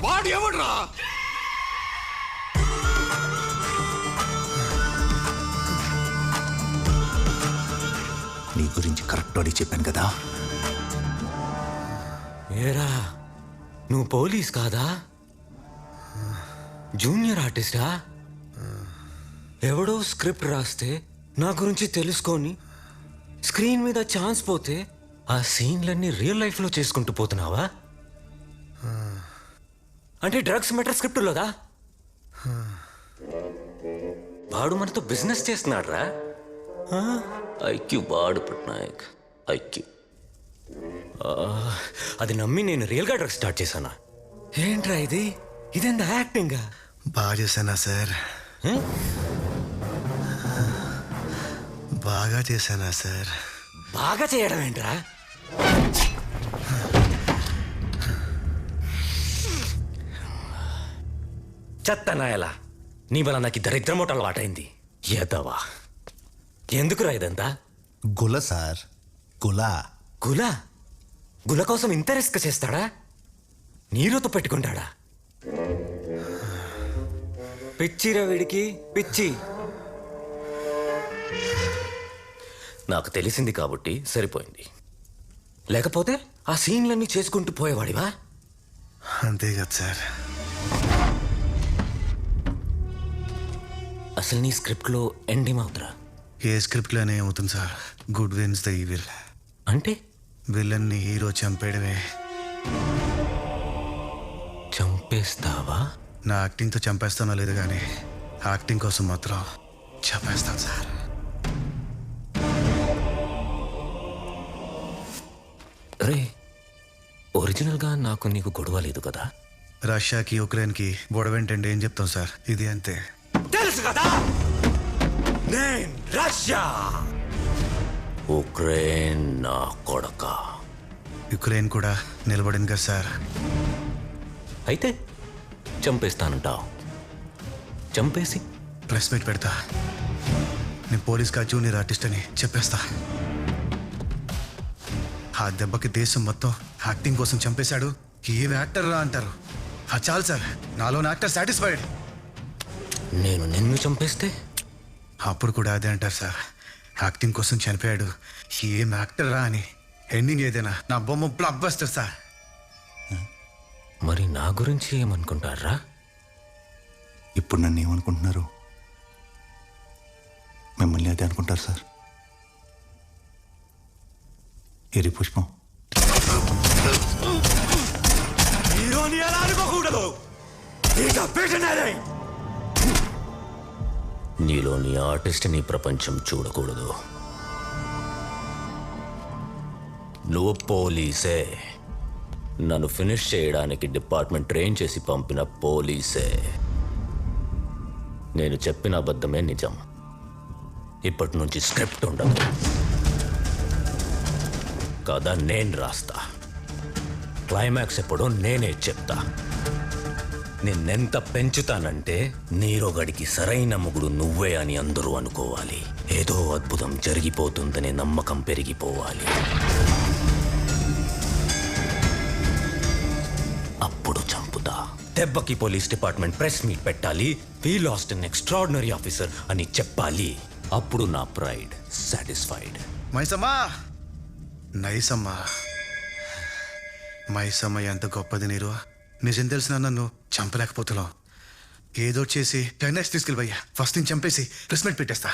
వాడు ఎవడ్రా? నీ గురించి కరెక్ట్ అడిగి చెప్పాను కదా. ఏరా నువ్వు పోలీస్ కాదా? జూనియర్ ఆర్టిస్టా? ఎవడో స్క్రిప్ట్ రాస్తే నా గురించి తెలుసుకొని స్క్రీన్ మీద ఛాన్స్ పోతే ఆ సీన్లన్నీ రియల్ లైఫ్లో చేసుకుంటూ పోతున్నావా? అంటే డ్రగ్స్ మెటర్ స్క్రిప్టులోదా? వాడు మనతో బిజినెస్ చేస్తున్నాడు రా. ఐక్యూ బాడు పట్నాయక్ ఐక్యూ. అది నమ్మి నేను రియల్గా డ్రగ్స్ స్టార్ట్ చేశానా? ఏంట్రా ఇది? ఇదెంత యాక్టింగా? బాగా చేశానా సార్? బాగా చేశానా సార్? బాగా చేయడం ఏంట్రా? చెత్తనాయలా నీ వల్ల నాకు దరిద్ర మూటలు వాటైంది. ఎదవా ఎందుకురా ఇదంతా? గుల సార్, గుల. గుల గుల కోసం ఇంత రిస్క్ చేస్తాడా? నీరుతో పెట్టుకుంటాడా? పిచ్చిరా వీడికి పిచ్చి. నాకు తెలిసింది కాబట్టి సరిపోయింది, లేకపోతే ఆ సీన్లన్నీ చేసుకుంటూ పోయేవాడివా? అంతే కదా సార్. అసలు నీ స్క్రిప్ట్లో ఎండింగ్ అవుతురా? ఏ స్క్రిప్ట్లోనే ఏమవుతుంది sir? Good wins the evil. అంటే విలన్ని హీరో చంపేయడమే. చంపేస్తావా? నా యాక్టింగ్తో చంపేస్తానో లేదు కానీ యాక్టింగ్ కోసం మాత్రం చంపేస్తాను సార్. రే ఒరిజినల్గా నాకు నీకు గొడవ లేదు కదా? రష్యాకి యుక్రెయిన్కి గొడవేంటండి, ఏం చెప్తాం సార్? ఇది అంతే. తెలుసు కదా నేను రష్యా, ఉక్రెయిన్ నా కొడక. యుక్రెయిన్ కూడా నిలబడింది కదా సార్. అయితే చంపేస్తానంటావు? చంపేసి ప్రెస్ మీట్ పెడతా. నేను పోలీస్ కా జూనియర్ ఆర్టిస్ట్ అని చెప్పేస్తా. ఆ దెబ్బకి దేశం మొత్తం యాక్టింగ్ కోసం చంపేశాడు, ఏం యాక్టర్ రా అంటారు. చాలు సార్, నాలోని యాక్టర్ సాటిస్ఫైడ్. నేను నిన్ను చంపేస్తే అప్పుడు కూడా అదే అంటారు సార్, యాక్టింగ్ కోసం చనిపోయాడు, ఏం యాక్టర్ రా అని. ఎండింగ్ ఏదైనా నా బొమ్మ బ్లాక్ బస్టర్ సార్. మరి నా గురించి ఏమనుకుంటారా? ఇప్పుడు నన్ను ఏమనుకుంటున్నారు? మిమ్మల్ని అదే అనుకుంటారు సార్. ఎరి పుష్పం హీరోని ఎలా అనుకోకూడదు. నీలోని ఆర్టిస్ట్ ని ప్రపంచం చూడకూడదు. నువ్వు పోలీసే, నన్ను ఫినిష్ చేయడానికి డిపార్ట్మెంట్ ట్రైన్ చేసి పంపిన పోలీసే. నేను చెప్పిన అబద్ధమే నిజం. ఇప్పటి నుంచి స్క్రిప్ట్ ఉండదు, కథ నేను రాస్తా. క్లైమాక్స్ ఎప్పుడో నేనే చెప్తా. నిన్నెంత పెంచుతానంటే నీరోగడికి సరైన మొగుడు నువ్వే అని అందరూ అనుకోవాలి. ఏదో అద్భుతం జరిగిపోతుందనే నమ్మకం పెరిగిపోవాలి. అప్పుడు చంపుతా. దెబ్బకి పోలీస్ డిపార్ట్మెంట్ ప్రెస్ మీట్ పెట్టాలి. వి లాస్ట్ ఎన్ ఎక్స్ట్రాడినరీ ఆఫీసర్ అని చెప్పాలి. అప్పుడు నా ప్రైడ్ సాటిస్ఫైడ్. మైసమ్మా, నైసమ్మా, మైసమ్మ ఎంత గొప్పది. నీరు నిజం తెలిసిన నన్ను చంపలేకపోతున్నావు. ఏదో చేసి 10 nights తీసుకెళ్ళిపోయా. ఫస్ట్ నేను చంపేసి ప్రెస్ మీట్ పెట్టేస్తా.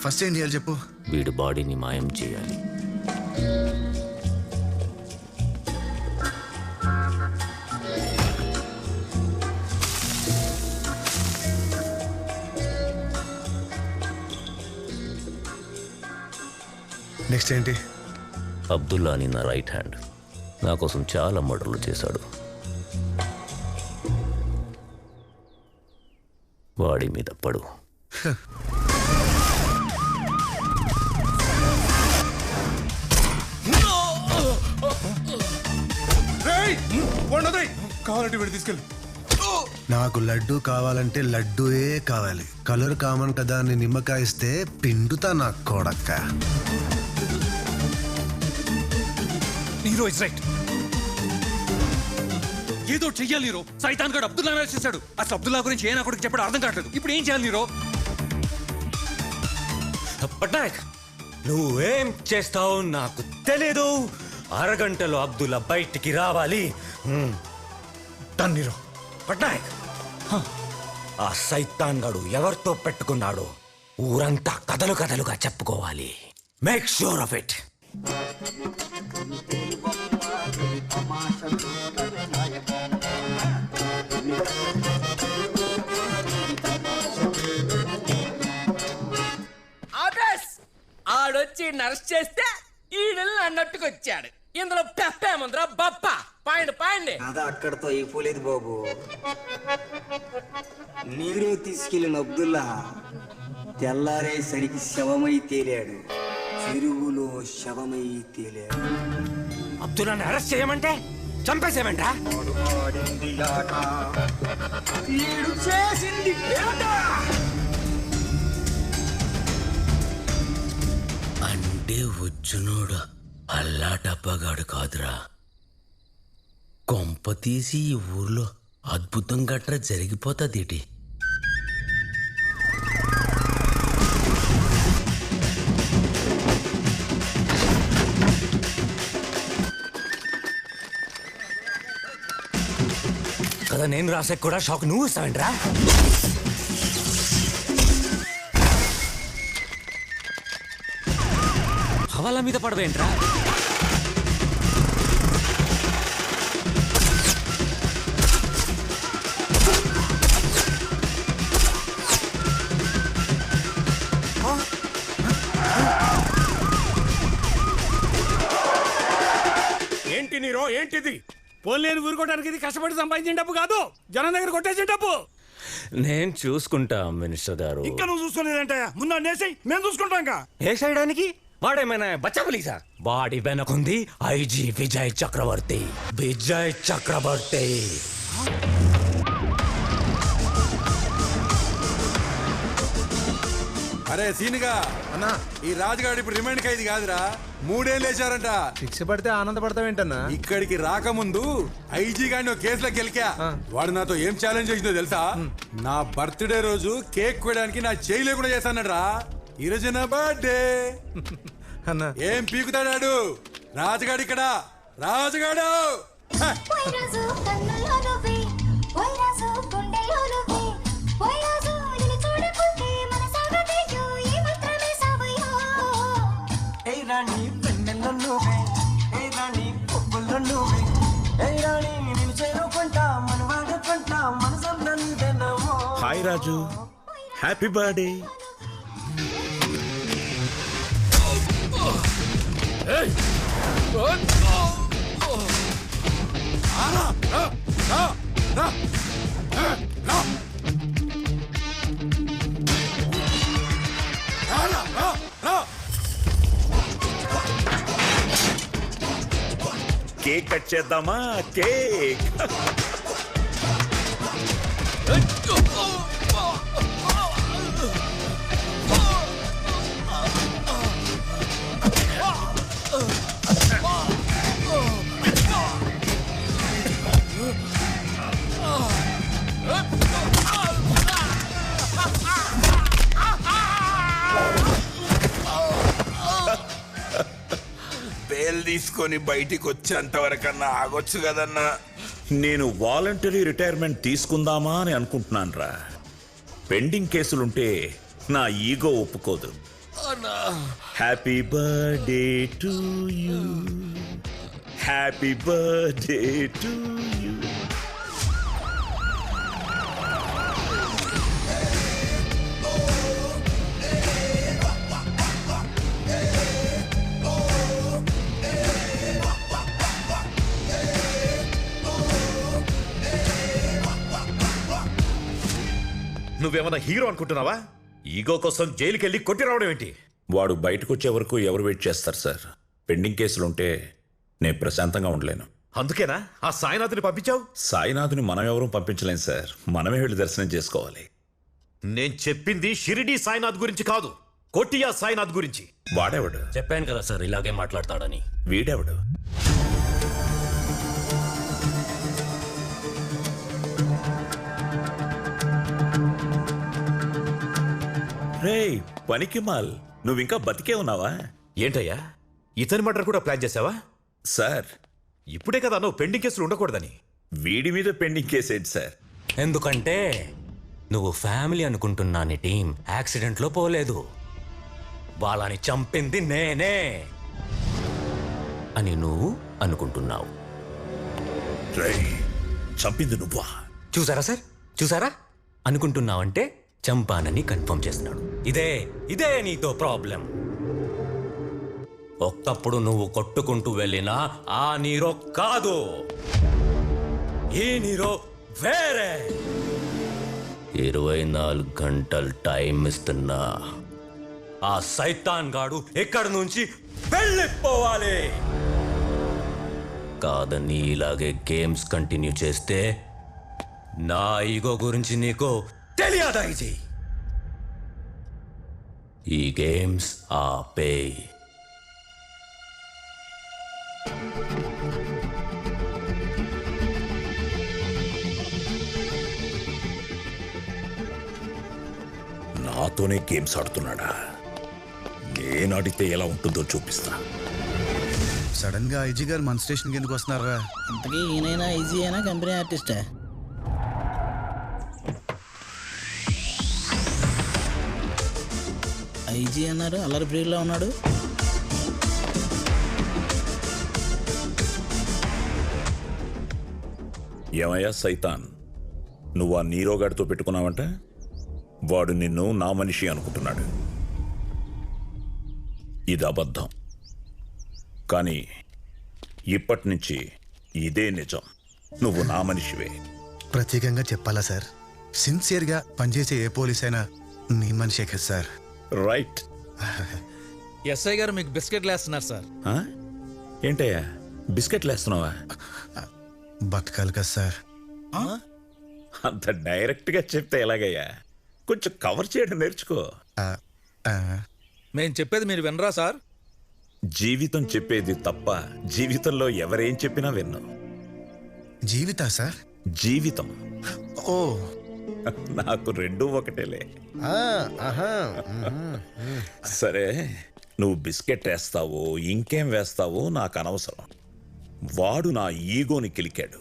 ఫస్ట్ ఏం చేయాలి చెప్పు? వీడి బాడీని మాయం చేయాలి. నెక్స్ట్ ఏంటి? అబ్దుల్లా అని నా రైట్ హ్యాండ్, నా కోసం చాలా మర్డర్లు చేశాడు. వాడి మీద పడు. కావాలంటే వీడు తీసుకెళ్ళి. నాకు లడ్డు కావాలంటే లడ్డూయే కావాలి. కలర్ కామన్ కదా అని నిమ్మకాయ ఇస్తే పిండుతా నా కొడక్క. Hero is right. ఏదో చెయ్యాలి హీరో. సైతాన్ గడు అబ్దుల్లా చేశాడు. అసలు అబ్దుల్లా గురించి ఏ నా కొడుకు చెప్పడం అర్థం కావట్లేదు. ఇప్పుడు ఏం చేయాలి హీరో? పట్నాయక్, నువ్వేం చేస్తావు నాకు తెలీదు. అరగంటలో అబ్దుల్లా బయటికి రావాలి. తన్నీరో పట్నాయక్, ఆ సైతాన్ గడు ఎవరితో పెట్టుకున్నాడు ఊరంతా కథలు కథలుగా చెప్పుకోవాలి. Make sure of it. ఆడొచ్చి నర్స్ చేస్తే ఈడెల్ని అన్నట్టుకొచ్చాడు. ఇందులో పెప్పేముందిరా బప్ప. పాయండి పాయండి. అది అక్కడతో అయిపోలేదు బాబు. నీరు తీసుకెళ్లిన అబ్దుల్లా తెల్లారేసరికి శవమై తేలాడు. చెరువులో శవమై తేలాడు. అబ్దుల్లాని అరెస్ట్ చేయమంటే చంపేసేమంటా? అంటే వచ్చునోడు అల్లాటప్పగాడు కాదురా. కొంప తీసి ఈ ఊర్లో అద్భుతం గట్రా జరిగిపోతుంది. కదా నేను రాసే కూడా షాక్ నువ్వు ఇస్తావేంట్రా? హవాలా మీద పడవేంట్రా? ఏంటి నీరో? ఏంటిది? పోలేని ఊరుకోవడానికి ఇది కష్టపడి సంపాదించిన డబ్బు కాదు, జనం దగ్గర కొట్టేసిన డబ్బు. నేను చూసుకుంటా మినిస్టర్ గారు. ఇంకా నువ్వు చూసుకోలేదంటే ముందు నేసి మేము చూసుకుంటాం. వేసేయడానికి వాడేమైనా బచ్చపులీసా? వాడి వెనకుంది ఐజీ విజయ్ చక్రవర్తి. విజయ్ చక్రవర్తి. అరే సీనుగా అన్నా, ఈ రాజుగాడు ఇప్పుడు రిమైండ్ ఖైదీ కాదురా, 3 ఏళ్ళు వేశారంట. శిక్ష పడితే ఆనందపడతావేంటన్నా? ఇక్కడికి రాకముందు ఐజీ గాని ఒక కేసులో గెలికా. వాడు నాతో ఏం ఛాలెంజ్ చేసిందో తెలుసా? నా బర్త్డే రోజు కేక్ కోయడానికి నా చేయి లేకుండా చేస్తానరా. ఈరోజు నా బర్త్డే అన్నా. ఏం పీకుతాడాడు రాజుగాడు ఇక్కడ. రాజుగాడు హాయ్ రాజు, హ్యాపీ బర్త్డే. కేక్ కట్ చేద్దామా? కేక్ బెయిల్ తీసుకొని బయటికి వచ్చేంత వరకన్నా ఆగొచ్చు కదన్నా. నేను వాలంటరీ రిటైర్మెంట్ తీసుకుందామా అని అనుకుంటున్నాను రా. పెండింగ్ కేసులుంటే నా ఈగో ఒప్పుకోదు. Happy birthday to you, happy birthday to you. నువ్వేమన్నా హీరో అనుకుంటున్నావా? ఈగో కోసం జైలుకి వెళ్ళి కొట్టి రావడం ఏంటి? వాడు బయటకు వచ్చే వరకు ఎవరు వెయిట్ చేస్తారు సార్? పెండింగ్ కేసులుంటే నేను ప్రశాంతంగా ఉండలేను. అందుకేనా ఆ సాయినాథ్ని పంపించావు? సాయినాథ్ని మనం ఎవరూ పంపించలేం సార్, మనమే వెళ్ళి దర్శనం చేసుకోవాలి. నేను చెప్పింది షిరిడి సాయినాథ్ గురించి కాదు, కోటియా సాయినాథ్ గురించి. వాడెవడు? చెప్పాను కదా సార్ ఇలాగే మాట్లాడతాడని. వీడెవడు? రేయ్ పనికిమాల్, నువ్వింకా బతికే ఉన్నావా? ఏంటయ్యా ఇతని మర్డర్ కూడా ప్లాన్ చేసావా? సార్ ఇప్పుడే కదా నువ్వు పెండింగ్ కేసులు ఉండకూడదని. వీడి మీద పెండింగ్ కేసు ఏంటి సార్? ఎందుకంటే నువ్వు ఫ్యామిలీ అనుకుంటున్నా నీ టీం యాక్సిడెంట్లో పోలేదు, వాళ్ళని చంపింది నేనే అని నువ్వు అనుకుంటున్నావు. చంపింది నువ్వా? చూసారా సార్, చూసారా? అనుకుంటున్నావంటే చంపానని కన్ఫర్మ్ చేస్తున్నాడు. ఇదే నీతో ప్రాబ్లం. ఒక్కప్పుడు నువ్వు కొట్టుకుంటూ వెళ్ళినా ఆ నీరో కాదు, ఈ నీరో వేరే. 24 గంటలు టైం ఇస్తున్నా ఆ సైతాన్ గాడు ఎక్కడి నుంచి వెళ్ళిపోవాలి. కాదని ఇలాగే గేమ్స్ కంటిన్యూ చేస్తే నా ఈగో గురించి నీకు తెలియదా? ఈ గేమ్స్ ఆపే. నాతోనే గేమ్స్ ఆడుతున్నాడా? నేను ఆడితే ఎలా ఉంటుందో చూపిస్తా. సడన్ గా ఐజీ గారు మన స్టేషన్కి ఎందుకు వస్తున్నారా? ఇంతకీ ఈయనైనా ఐజీ అయినా కంపెనీ ఆర్టిస్టా? ఐజీ అన్నారు, అల్లరి ఫ్రీలో ఉన్నాడు. ఏమయ్యా సైతాన్, నువ్వు ఆ నీరోగాడితో పెట్టుకున్నావంట? వాడు నిన్ను నా మనిషి అనుకుంటున్నాడు. ఇది అబద్ధం. కానీ ఇప్పటి నుంచి ఇదే నిజం. నువ్వు నా మనిషివే. ప్రత్యేకంగా చెప్పాలా సార్? సిన్సియర్గా పనిచేసే ఏ పోలీస్ అయినా నీ మనిషే కదా సార్. రైట్. ఎస్ఐ గారు మీకు బిస్కెట్లు వేస్తున్నారు సార్. ఏంటయ్యా బిస్కెట్లు వేస్తున్నావా? బతకాలి కదా సార్. అంత డైరెక్ట్గా చెప్తే ఎలాగయ్యా? కొంచెం కవర్ చేయడం నేర్చుకో. మేము చెప్పేది మీరు వినరా సార్? జీవితం చెప్పేది తప్ప జీవితంలో ఎవరేం చెప్పినా విన్ను. జీవితా సార్? జీవితం. ఓ నాకు రెండూ ఒకటేలే. సరే, నువ్వు బిస్కెట్ వేస్తావో ఇంకేం వేస్తావో నాకు అనవసరం. వాడు నా ఈగోని కిలికాడు.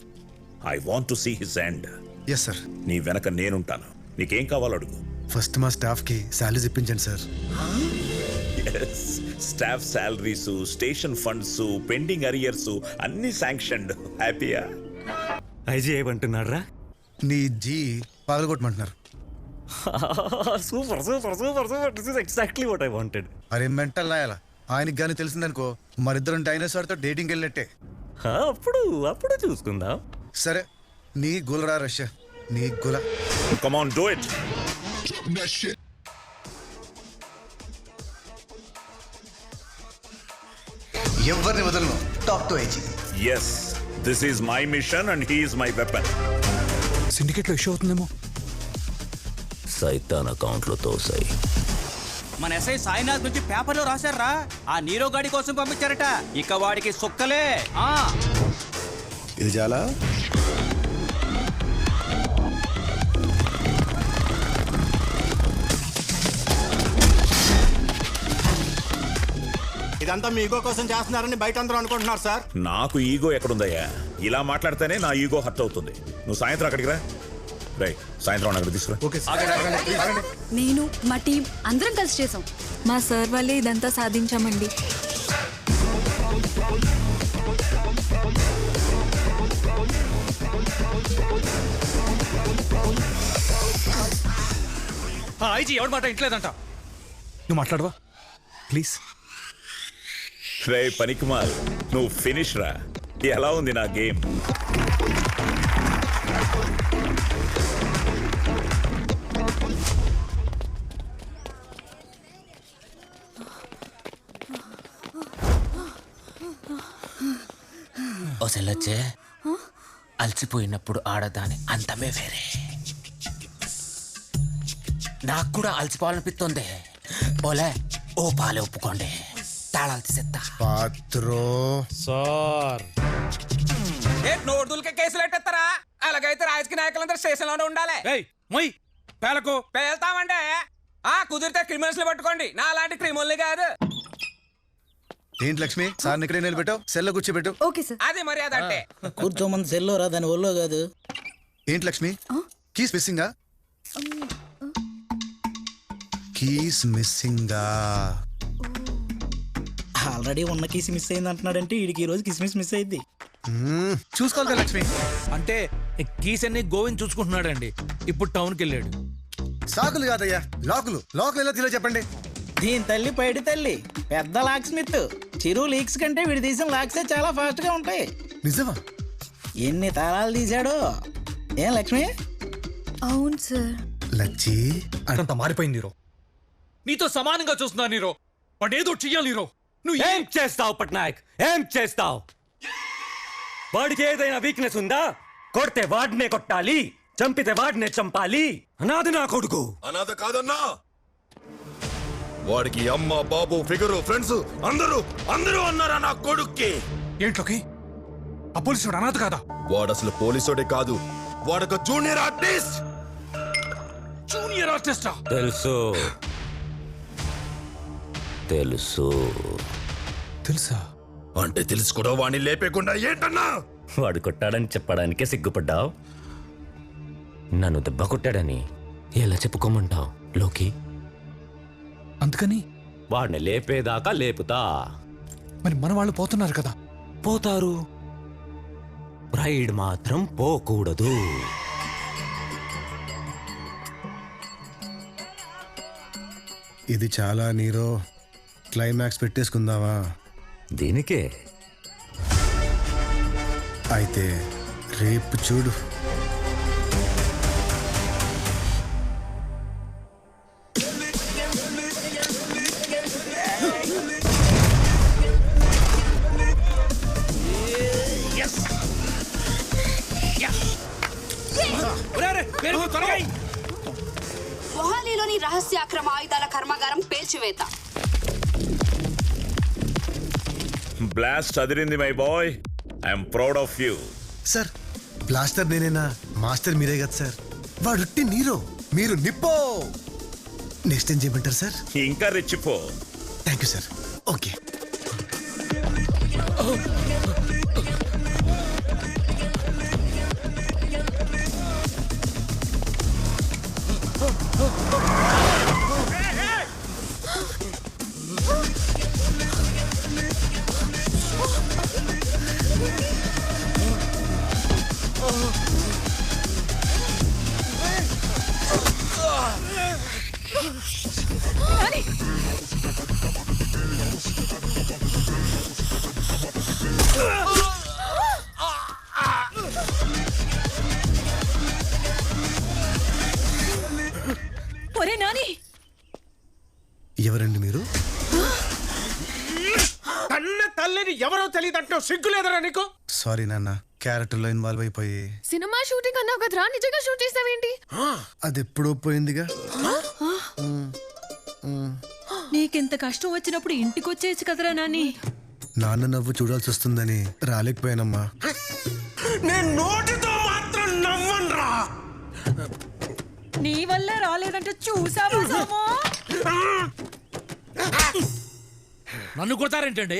I want to see his end. Yes sir. నీ వెనక నేనుంటాను. నీకేం కావాలో అడుగు. ఫస్ట్ మా స్టాఫ్ కి శాలరీస్ ఇప్పించండి సార్. Staff salaries, station funds, pending arrears అన్ని శాంక్షన్డ్. హ్యాపీయా? ఐజీ ఏమంటున్నారా? నీ జీ పగలగొట్టమంటున్నారు. Super super super super. This is exactly what I wanted. అరే మెంటల్ నాయాల, ఆయనకి కానీ తెలిసిందనుకో మరిద్దరం డైనోసార్తో డేటింగ్ వెళ్ళినట్టే. అప్పుడు చూసుకుందాం. సరే, నీ గులరా రష్యా, నీ గుల. Come on, do it. ఎవరిని వదలను. Talk to IG. Yes, this is my mission and he is my weapon. సిండికేట్లో ఇష్యూ అవుతుందేమో. సైతాన్ అకౌంట్లో తోసాయి. మన ఎస్ఐ సాయినాథ్ నుంచి పేపర్లో రాశారా, ఆ నీరో గాడి కోసం పంపించారట. ఇక వాడికి సుక్కలే. ఇది చాలా ఇదంతా మీ ఈగో కోసం చేస్తున్నారని బయట అందరూ అనుకుంటున్నారు సార్. నాకు ఈగో ఎక్కడుందయ్యా? ఇలా మాట్లాడితేనే నా ఈగో హర్ట్ అవుతుంది. నువ్వు సాయంత్రం అక్కడికి రా. రైట్, సాయంత్రం అక్కడ తీసుకురా. నేను మా టీం అందరం కలిసి చేసాం. మా సార్ వాళ్ళే ఇదంతా సాధించామండి. ఐజీ ఎవరి మాట ఇంట్లేదంట. నువ్వు మాట్లాడవా ప్లీజ్? రే పనికిమాల్, నువ్వు ఫినిష్ రా. ఎలా ఉంది నా గేమ్? ఓ సెల్లొచ్చే అలసిపోయినప్పుడు ఆడదాని అంతమే వేరే. నాకు కూడా అలసిపోవాలనిపిస్తుంది. ఓలే ఓ పాలే ఒప్పుకోండి, తాళాలు తీసేస్తా. పాత్రో సార్ నోటులకే కేసులు ఎట్టేస్తారా? అలాగైతే రాజకీయ నాయకులందరూ స్టేషన్ లోనే ఉండాలి. మొయ్ పేలకు పేల్తామంటే కుదిరితే క్రిమినల్స్ పట్టుకోండి, నా లాంటి క్రిమినల్ కాదు. ఏంటి లక్ష్మి, సార్ ఇక్కడే నిలబెట్టావు, సెల్లో కూర్చోబెట్టు. Okay sir. అది మర్యాద అంటే. కూర్చోమంది సెల్లోరా, దాని ఒళ్ళో కాదు. ఏంటి లక్ష్మి, కీస్ మిస్సింగా? కీస్ మిస్సింగా? ఆల్రెడీ ఉన్న కీస్ మిస్ అయింది అంటున్నాడంటే వీడికి ఈ రోజు కిస్మిస్ మిస్ అయింది. చూసుకోవాలి కదా లక్ష్మి. అంటే కీస్ అన్ని గోవింద్ చూసుకుంటున్నాడండి. ఇప్పుడు టౌన్కి వెళ్ళాడు. సాకులు కాదయ్యా, లాకులు. లాకులు ఎలా తీలో చెప్పండి. దీని తల్లి పైడి తల్లి పెద్ద లాక్ స్మిత్. చిరు లీక్స్ కంటే వీడి తీసిన లాక్సే చాలా ఫాస్ట్ గా ఉంటాయి. నిజమా? ఎన్ని తాళాలు తీశాడు ఏం లక్ష్మి? అవును సార్. లచ్చి అదంతా మారిపోయింది నీరో. నీతో సమానంగా చూస్తున్నా నీరో. వాడేదో చెయ్యాలి నీరో. నువ్వు ఏం చేస్తావు పట్నాయక్? ఏం చేస్తావు? వాడికి ఏదైనా వీక్నెస్ ఉందా? కొడితే వాడినే కొట్టాలి, చంపితే వాడినే చంపాలి. అనాది నా కొడుకు. అనాథ కాదన్నా, వాడికి అమ్మ బాబు ఫిగరు ఫ్రెండ్స్ అందరూ అన్నారా నా కొడుక్కి. ఏంట్లోకి ఆ పోలీసు అనాథ కాదా? వాడు అసలు పోలీసుడే కాదు, వాడొక జూనియర్ ఆర్టిస్ట్. జూనియర్ ఆర్టిస్టా? తెలుసు తెలుసు. తెలుసా? అంటే తెలుసు కూడా వాడిని లేపేకుండా ఏంటన్నా? వాడు కొట్టాడని చెప్పడానికే సిగ్గుపడ్డావు. నన్ను దెబ్బ కొట్టాడని ఎలా చెప్పుకోమంటావు లోకి? అందుకని వాడిని లేపేదాకా లేపుతా. మరి మన వాళ్ళు పోతున్నారు కదా? పోతారు, ప్రైడ్ మాత్రం పోకూడదు. ఇది చాలా నీరో. క్లైమాక్స్ పెట్టేసుకుందావా? దీనికే అయితే రేపు చూడు. మొహాలీలోని రహస్య అక్రమ ఆయుధాల కర్మాగారం పేల్చివేత. బ్లాస్ట్ అదిరింది my boy. I'm proud of you. Sir blaster నేనేనా? మాస్టర్ మీరే కదా సార్. వాడుట్టి నీరో, మీరు నిప్పో. నెక్స్ట్ ఏం చేయమంటారు సార్? ఇంకా రెచ్చిపో. Thank you sir. ఓకే. ఒరే నాని, ఎవరండి మీరు? కన్న తల్లిని ఎవరో తెలియదంటావు, సిగ్గు లేదరా నీకు? సారీ నాన్న, క్యారెక్టర్లో ఇన్వాల్వ్ అయిపోయి. సినిమా షూటింగ్ అన్నావు కదరా, నిజంగా షూట్ చేసావేంటి? అది ఎప్పుడో పోయిందిగా. నీకెంత కష్టం వచ్చినప్పుడు ఇంటికి వచ్చేయచ్చు కదరా నాని. నాన్న నవ్వు చూడాల్సి వస్తుందని రాలేకపోయానమ్మా. నేను నోటితో మాత్రం నవ్వనురా. నీ వల్లే రాలేదంటే చూసావా సామో? నన్ను కొడతారేంటండి?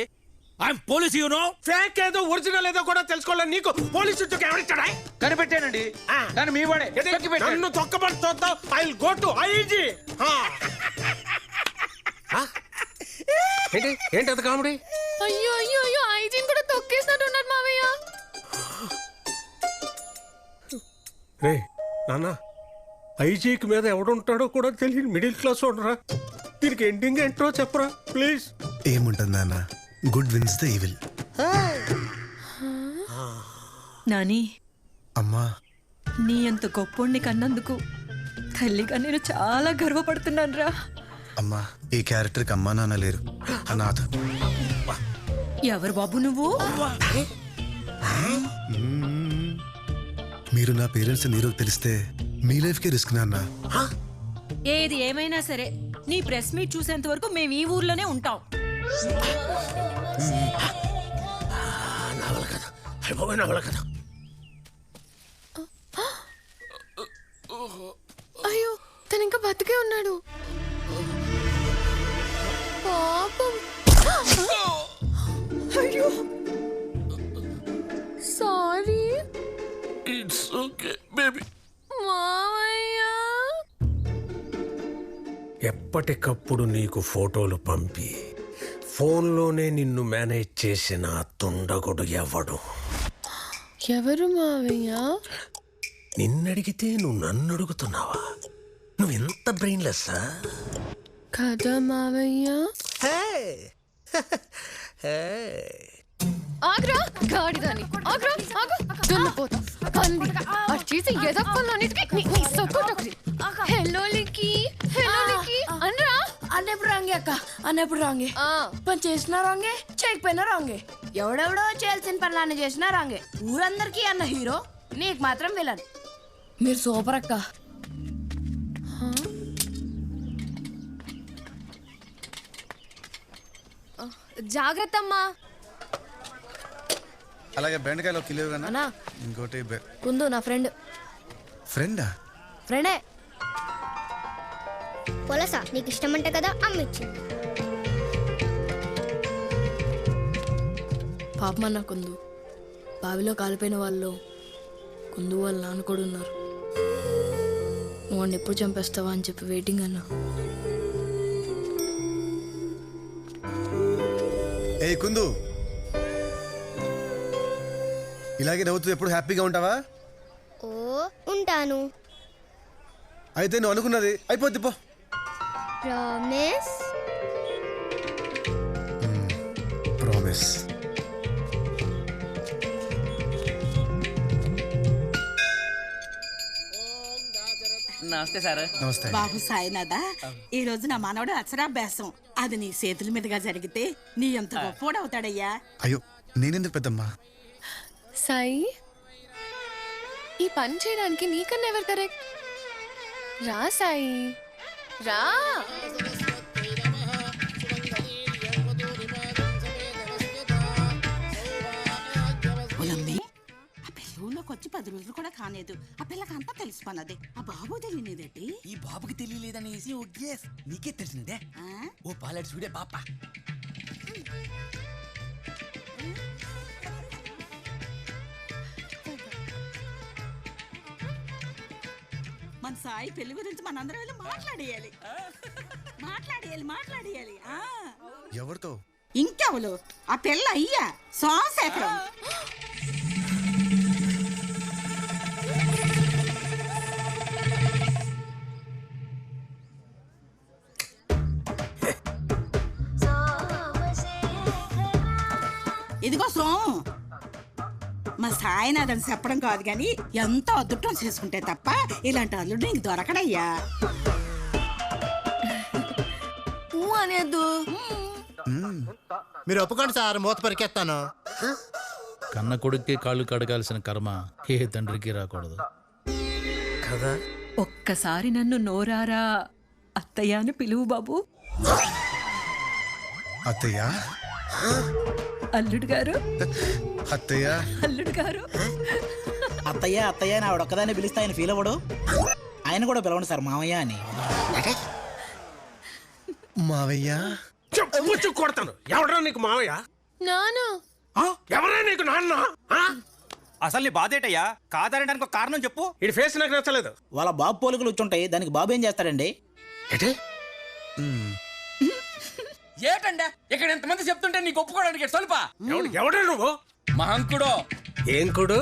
I'm police, you know. Fake ఏదో ఒరిజినల్ ఏదో కూడా తెలుసుకోవాలి. నీకు పోలీసు ఉద్యోగం ఎవరిచ్చాడా? కనిపెట్టానండి, నన్ను మీ వాడే నన్ను తొక్కబడి చూద్దాం. I will go to IG. ఏంటి అది కామెడీ? అయ్యో అయ్యో అయ్యో, ఐజీని కూడా తొక్కేసినట్టున్నారు మావయ్య. రే నాన్న, ఐజీకి మీద ఎవడుంటాడో కూడా తెలియదు. మిడిల్ క్లాస్ ఉండరా. దీనికి ఎండింగ్ ఏంటో చెప్పరా ప్లీజ్. ఏముంటుంది నాన్న, good wins the evil. Nani, అమ్మా నీ అంత గొప్పోడిని కన్నందుకు తల్లిగా నేను చాలా గర్వపడుతున్నాను రా. అమ్మా, ఈ క్యారెక్టర్కి అమ్మా నాన్న లేరు, అనాథ. ఎవరు బాబు నువ్వు? మీరు నా పేరెంట్స్ నీరు తెలిస్తే మీ లైఫ్కే రిస్క్ నాన్న. ఏది ఏమైనా సరే నీ ప్రెస్ మీట్ చూసేంత వరకు మేము ఈ ఊర్లోనే ఉంటాం. అయ్యో తను ఇంకా బతికే ఉన్నాడు. పాపం. అయ్యో సారీ. It's okay baby. మావయ్య ఎప్పటికప్పుడు నీకు ఫోటోలు పంపి ఫోన్లోనే నిన్ను మేనేజ్ చేసిన తుండగుడు ఎవడు? ఎవరు మావయ్య? నిన్నడిగితే నువ్వు నన్ను అడుగుతున్నావా? నువ్వు ఎంత బ్రెయిన్లెస్సా? కదా మావయ్య. ఆగ్రా గాడిదాని ఆగ్రా ఆగు దున్నపోతా పంది అది చేసి ఎదప్పలన్నిటికీ నీ సొక్కటొకటి. హలో లికి హలో లికి అనరా. అన్నెప్పుడు రాంగే అక్క, అన్నెప్పుడు రాంగే. పని చేసినా రాంగే, చేయకపోయినా రాంగే. ఎవడెవడో చేయాల్సిన పనులన్నీ చేసినా రాంగే. ఊరందరికీ అన్న హీరో, నీకు మాత్రం విలన్. మీరు సూపర్ అక్క. జాగ్రత్త అమ్మా. అలాగే బెండకాయలు కిలో అన్నా ఇంకోటి కుందు నా ఫ్రెండ్. ఫ్రెండా? ఫ్రెండే. పొలసా నీకు ఇష్టమంట కదా అమ్మిచ్చింది. పాపమన్నా కుందు, బావిలో కాలిపోయిన వాళ్ళు కుందు వాళ్ళ నాన్న కూడా ఉన్నారు. నువ్వు వాడిని ఎప్పుడు చంపేస్తావా అని చెప్పి వెయిటింగ్ అన్నా. ఏ కుందు, ఇలాగే నవ్వుతూ ఎప్పుడు హ్యాపీగా ఉంటావా? ఓ ఉంటాను. అయితే నువ్వు అనుకున్నది అయిపోద్ది పో. ప్రామిస్. ప్రామిస్. నమస్తే సార్. నమస్తే బాబు సాయినాథా, ఈ రోజు నా మనవడు అక్షరాభ్యాసం. అది నీ చేతుల మీదుగా జరిగితే నీ ఎంత గొప్పోడు అవుతాడయ్యా. అయ్యో నేనెందుకు పెద్దమ్మా. సాయి, ఈ పని చేయడానికి నీకన్నా ఎవరు కరెక్ట్? రా సాయి రా. ఆ పిల్లలోకి వచ్చి 10 రోజులు కూడా కాలేదు. ఆ పిల్లకి అంతా తెలిసిపోన్నది. ఆ బాబు తెలియలేదేటి? ఈ బాబుకి తెలియలేదనేసి నీకే తెలిసిందే. ఓ పాలెట్ చూడే పాప. మన సాయి పెళ్లి గురించి మనందరం వెళ్ళి మాట్లాడేయాలి. మాట్లాడేయాలి. ఎవరితో? ఇంకెవరు? ఆ పిల్ల అయ్యా సోమశేఖరం. ఇదిగో సోము, మా సాయినాథని చెప్పడం కాదు కానీ ఎంతో అదృష్టం చేసుకుంటే తప్ప ఇలాంటి అల్లుడు నీకు దొరకడయ్యా. అనేద్దు. మీరు ఒప్పుకోండి సార్, మూత పరికెత్తాను. కన్న కొడుక్కి కాళ్ళు కడగాల్సిన కర్మ ఏ తండ్రికి రాకూడదు కదా. ఒక్కసారి నన్ను నోరారా అత్తయ్య అని పిలువు బాబు. అత్తయ్య. అల్లుడు గారు. అత్తయ్య. అల్లుడు గారు. అత్తయ్య అని ఆవిడొక్కదాన్ని పిలిస్తే ఆయన ఫీల్ అవ్వడు. ఆయన కూడా పిలవండి సార్ మామయ్య అని. మావయ్య చెప్పు కొడతాను. ఎవడరా నీకు మావయ్య? నానా. ఎవరా నీకు నాన్న? అసలు నీ బాధ ఏంటయ్యా? కాదనడానికి ఒక కారణం చెప్పు. ఈ ఫేస్ నాకు నచ్చలేదు. వాళ్ళ బాబు పోలికలు వచ్చుంటాయి, దానికి బాబు ఏం చేస్తాడండి? ఏటండా ఇక్కడ ఎంతమంది చెప్తుంటే నీకు ఒప్పుకోవడానికి స్వల్ప. ఎవడా నువ్వు? మహంకుడో. ఏం కుడు?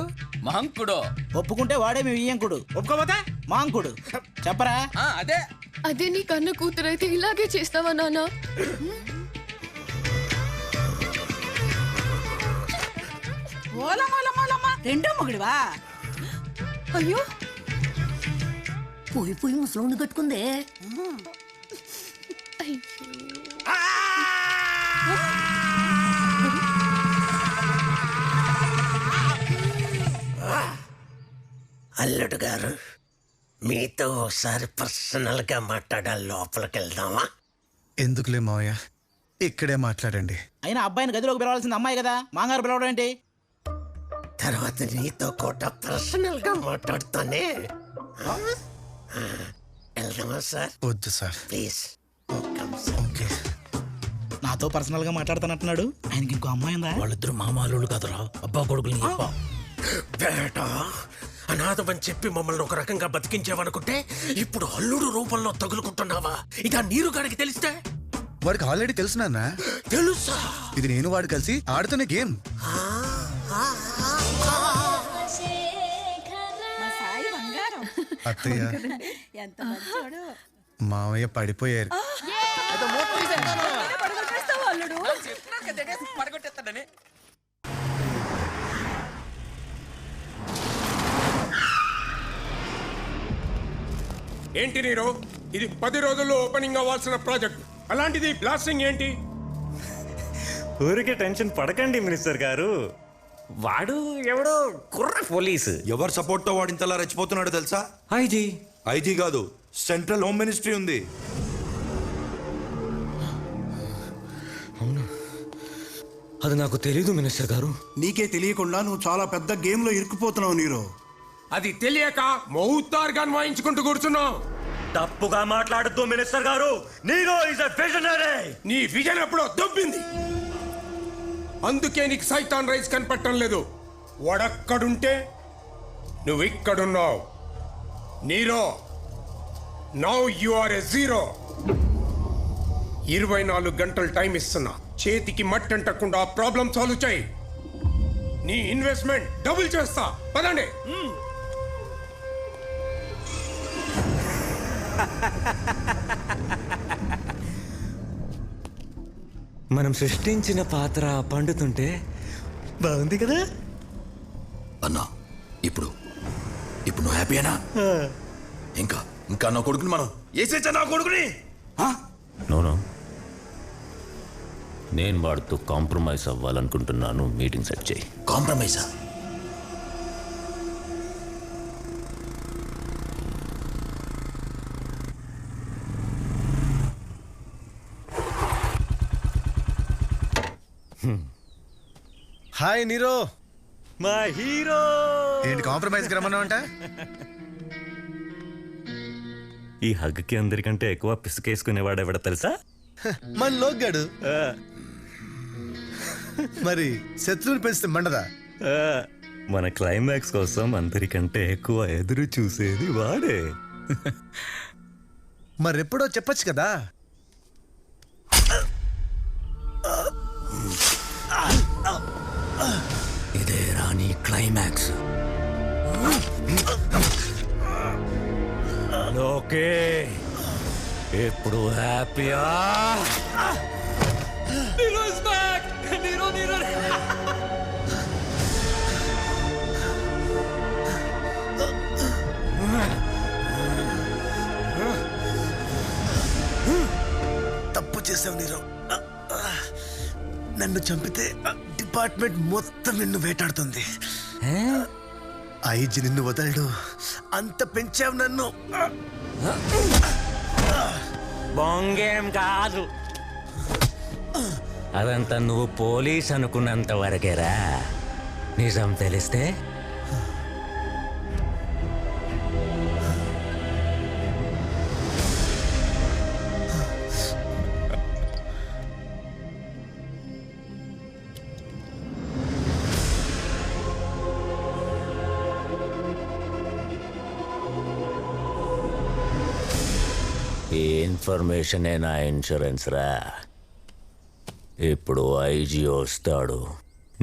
మహంకుడో. ఒప్పుకుంటే వాడే మీ వియ్యంకుడు, ఒప్పుకోపోతే మాంకుడు. చెప్పరా? అదే అదే నీ కన్న కూతురైతే ఇలాగే చేస్తావా నాన్న? రెండో మొగుడివా? అయ్యో పోయి ముసలోని కట్టుకుందే. అల్లుడు గారు మీతో ఒకసారి పర్సనల్ గా మాట్లాడాలి, లోపలికి వెళ్దామా? ఎందుకులే మావయ్య, ఇక్కడే మాట్లాడండి. అయినా అబ్బాయిని గదిలోకి పిలవాల్సింది అమ్మాయి కదా, మాంగారు పిలవడం ఏంటి? తర్వాత నీతో కూడా పర్సనల్ గా మాట్లాడుతానే. వెళ్దామా సార్? వద్దు సార్ ప్లీజ్. ఓకే. నాతో పర్సనల్ గా మాట్లాడుతానంటున్నాడు. ఆయనకి ఇంకో అమ్మాయి ఉందా? వాళ్ళిద్దరు మామాలు కదరా, అబ్బా కొడుకులు. బేటా అనాథమని చెప్పి మమ్మల్ని ఒక రకంగా బతికించేవనుకుంటే ఇప్పుడు అల్లుడు రూపంలో తగులుకుంటున్నావా? ఇక నీరు గారికి తెలిస్తే? వాడికి ఆల్రెడీ తెలుసు నాన్న. తెలుసా? ఇది నేను వాడు కలిసి ఆడుతున్న గేమ్. అత్తయ్య మావయ్య పడిపోయారు. ఏంటి నీరు, ఇది 10 రోజుల్లో ఓపెనింగ్ అవ్వాల్సిన ప్రాజెక్ట్, అలాంటిది బ్లాస్టింగ్ ఏంటి? ఊరికే టెన్షన్ పడకండి మినిస్టర్ గారు. వాడు ఎవడో కుర్ర పోలీసు. ఎవరు సపోర్ట్తో వాడు ఇంతలా రెచ్చిపోతున్నాడో తెలుసా? ఐజీ కాదు, సెంట్రల్ హోమ్ మినిస్ట్రీ ఉంది. అది నాకు తెలీదు మినిస్టర్ గారు. నీకే తెలియకుండా నువ్వు చాలా పెద్ద గేమ్ లో ఇరుక్కుపోతున్నావు నీరు. అది తెలియక మౌతార్గా వాయించుకుంటూ కూర్చున్నావు. తప్పుగా మాట్లాడుతూ మినిస్టర్ గారు. Nero is a visionary. నీ విజన్ ఎప్పుడో దొబ్బింది, అందుకే నీకు సైతాన్ రైస్ కనపడటం లేదు. వాడక్కడుంటే నువ్వు ఇక్కడున్నావు. Nero, now you are a zero. 24 గంటలు టైం ఇస్తున్నా, చేతికి మట్టి అంటకుండా ప్రాబ్లం సాల్వ్ చేయి. నీ ఇన్వెస్ట్మెంట్ డబుల్ చేస్తా. పదండి. మనం సృష్టించిన పాత్ర పండుతుంటే బాగుంది కదా అన్నా. ఇప్పుడు నువ్వు హ్యాపీనా? ఇంకా నా కొడుకుని మనం వేసేచ్చా? నా కొడుకుని నోనో, నేను వాడితో కాంప్రమైజ్ అవ్వాలనుకుంటున్నాను. మీటింగ్ సెట్ చేయి. కాంప్రమైజా? హాయ్ నీరో, మా హీరో. ఏంటి కాంప్రమైజ్ రమ్మన్నావంట? ఈ హగ్కి అందరికంటే ఎక్కువ పిసుకేసుకునేవాడు ఎవడ తెలుసా? మన లోగ్గాడు. మరి శత్రువుని పెంచితే మండదా? మన క్లైమాక్స్ కోసం అందరికంటే ఎక్కువ ఎదురు చూసేది వాడే. మరెప్పుడో చెప్పొచ్చు కదా. ఇదే రాని క్లైమాక్స్. ఓకే, ఇప్పుడు హ్యాపీయా? తప్పు చేసావు నీరో. నన్ను చంపితే డిపార్ట్మెంట్ మొత్తం నిన్ను వేటాడుతుంది. ఐజీ నిన్ను వదలడు. అంత పెంచావు నన్ను. బొంగేం కాదు, అదంతా నువ్వు పోలీస్ అనుకున్నంత వరకేరా. నిజం తెలిస్తే ఈ ఇన్ఫర్మేషనే నా ఇన్సూరెన్స్ రా. ఇప్పుడు ఐజీ వస్తాడు,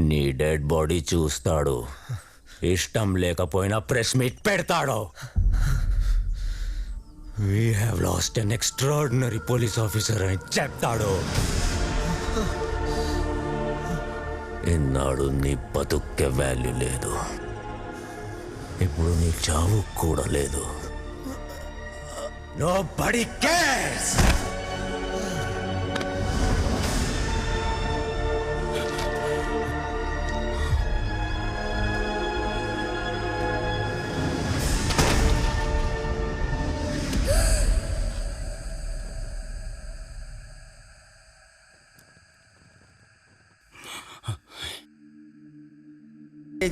నీ డెడ్ బాడీ చూస్తాడు, ఇష్టం లేకపోయినా ప్రెస్ మీట్ పెడతాడు. We have lost an extraordinary police officer అని చెప్తాడు. ఇన్నాడు నీ బతుక్కే వాల్యూ లేదు, ఇప్పుడు నీ చావు కూడా లేదు. Nobody cares!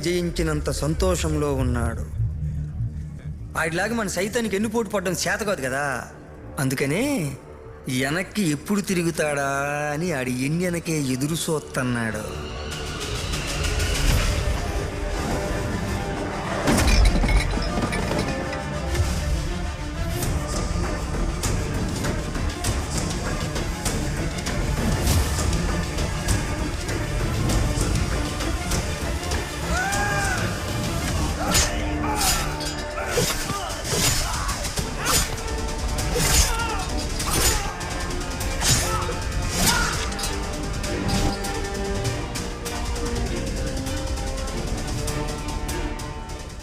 జయించినంత సంతోషంలో ఉన్నాడు. ఆడిలాగా మన సైతానికి ఎన్నుపోటు పడడం చేత కాదు కదా, అందుకనే వెనక్కి ఎప్పుడు తిరుగుతాడా అని ఆడి ఎన్నెనకే ఎదురు చూస్తున్నాడు.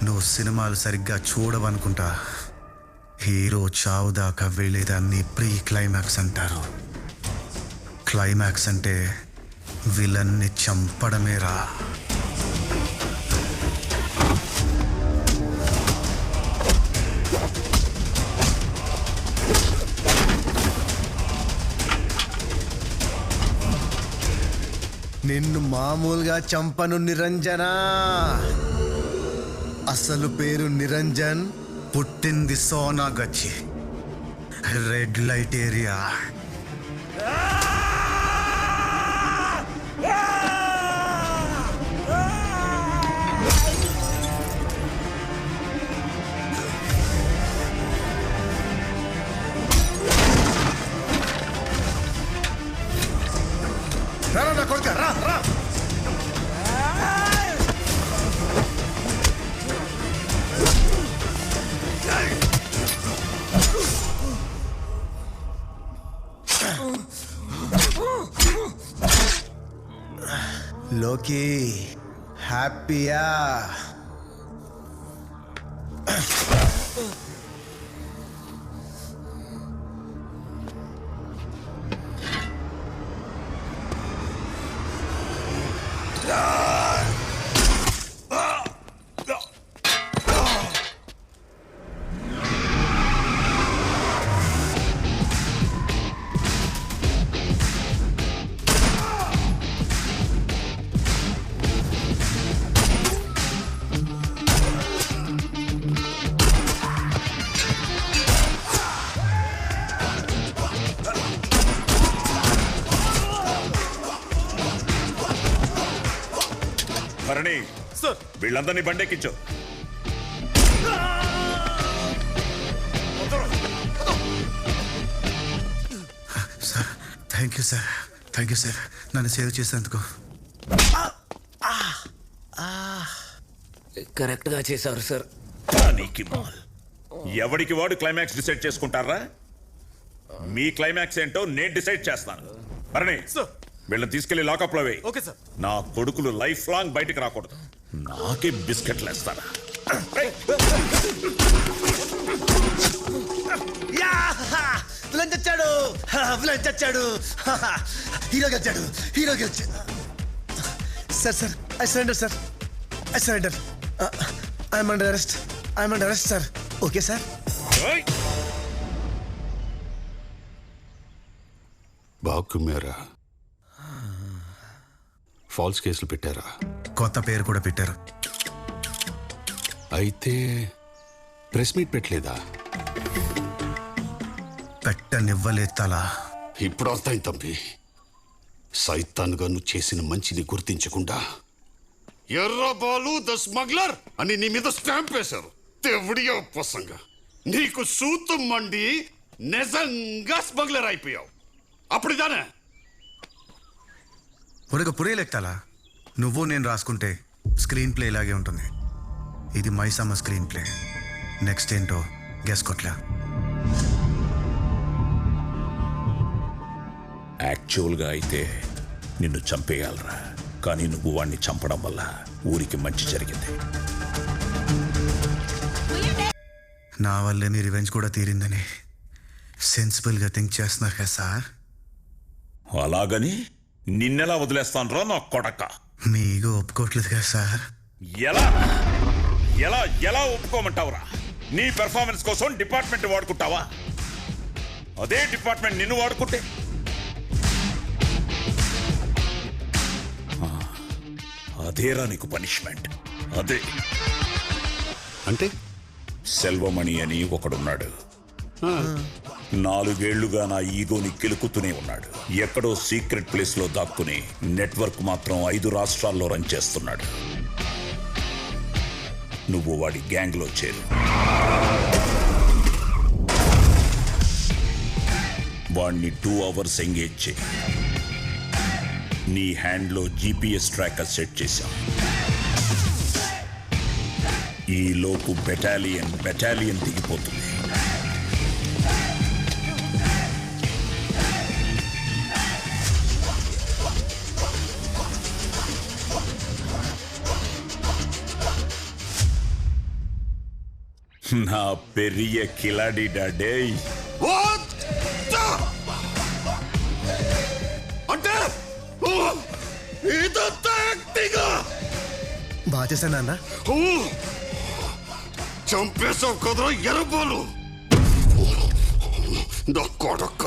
నువ్వు సినిమాలు సరిగ్గా చూడవనుకుంటా. హీరో చావు దాకా వెళ్ళేదాన్ని ప్రీ క్లైమాక్స్ అంటారు. క్లైమాక్స్ అంటే విలన్ని చంపడమేరా. నిన్ను మామూలుగా చంపను నిరంజన. అసలు పేరు నిరంజన్, పుట్టింది సోనాగచ్చి, రెడ్ లైట్ ఏరియా. రా కొడుక రా రా. లోకి హ్యాపీయా? భరణి, వీళ్ళందరినీ బండెక్కించు. Sir thank you sir, thank you sir, నన్ను సేవ్ చేసేందుకు. కరెక్ట్గా చేశారు సార్. ఎవడికి వాడు క్లైమాక్స్ డిసైడ్ చేసుకుంటారా? మీ క్లైమాక్స్ ఏంటో నేను డిసైడ్ చేస్తాను. భరణి, వీళ్ళని తీసుకెళ్లి లాకప్ లో వేయి. Okay sir. నా కొడుకులు లైఫ్ లాంగ్ బయటికి రాకూడదు. నాకే బిస్కెట్లు వేస్తారా? విలన్ చచ్చాడు, విలన్ చచ్చాడు, హీరో గెలిచాడు, హీరో గెలిచాడు. Sir sir I surrender sir, I surrender. I'm under arrest, I'm under arrest sir. Okay sir. బాకు మేరా ఫాల్స్ కేసులు పెట్టారా? కొత్త పేరు కూడా పెట్టారు. అయితే ప్రెస్ మీట్ పెట్టలేదా? పెట్టనివ్వలేదు తలా. ఇప్పుడు అర్థం తంపి. సైతాన్గా నువ్వు చేసిన మంచిని గుర్తించకుండా ఎర్రబాలు ద స్మగ్లర్ అని నీ మీద స్టాంప్ వేశారు. తెవుడియో పసంగా నీకు సూతం మండి నిజంగా స్మగ్లర్ అయిపోయావు. అప్పుడుదానే ఒడగ పురేలెక్తాలా. నువ్వు నేను రాసుకుంటే స్క్రీన్ ప్లే ఇలాగే ఉంటుంది. ఇది మైసమ్మ స్క్రీన్ ప్లే. నెక్స్ట్ ఏంటో గెస్ కొట్లా. యాక్చువల్గా అయితే నిన్ను చంపేయాలరా, కానీ నువ్వు వాణ్ణి చంపడం వల్ల ఊరికి మంచి జరిగింది. నా వల్లే మీ రివెంజ్ కూడా తీరిందని సెన్సిబుల్గా థింక్ చేస్తున్నారు కదా సార్. అలాగని నిన్నెలా వదిలేస్తాను రా నా కొడక. మీ ఈగో ఒప్పుకోవట్లేదు కదా సార్. ఎలా ఎలా ఎలా ఒప్పుకోమంటావురా? నీ పెర్ఫార్మెన్స్ కోసం డిపార్ట్మెంట్ వాడుకుంటావా? అదే డిపార్ట్మెంట్ నిన్ను వాడుకుంటే అదేరా నీకు పనిష్మెంట్. అదే అంటే సెల్వమణి అని ఒకడున్నాడు. 4 ఏళ్లుగా నా ఈగోని కెలుకుతూనే ఉన్నాడు. ఎక్కడో సీక్రెట్ ప్లేస్ లో దాక్కుని నెట్వర్క్ మాత్రం 5 రాష్ట్రాల్లో రన్ చేస్తున్నాడు. నువ్వు వాడి గ్యాంగ్ లో చేరు. వాడిని 2 అవర్స్ ఎంగేజ్ చేయి. నీ హ్యాండ్లో GPS ట్రాకర్ సెట్ చేశాం. ఈ లోపు బెటాలియన్ దిగిపోతుంది. నా పెరియ కిలాడి డాడే. అంటే బాగా చేశాను నాన్న. చంపేశావు కదరా ఎర్రబోలు. నా కొడక్క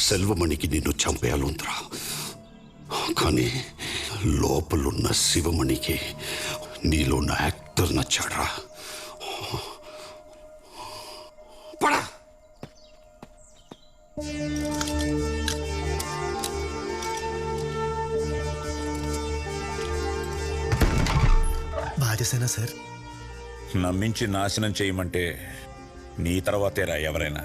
సెల్వమణికి నిన్ను చంపేయాలంతరా, కానీ లోపలున్న శివమణికి నీలో ఉన్న యాక్టర్ నచ్చాడా? పడా బాగా చేశానా సార్? నమ్మించి నాశనం చేయమంటే నీ తర్వాతేరా ఎవరైనా.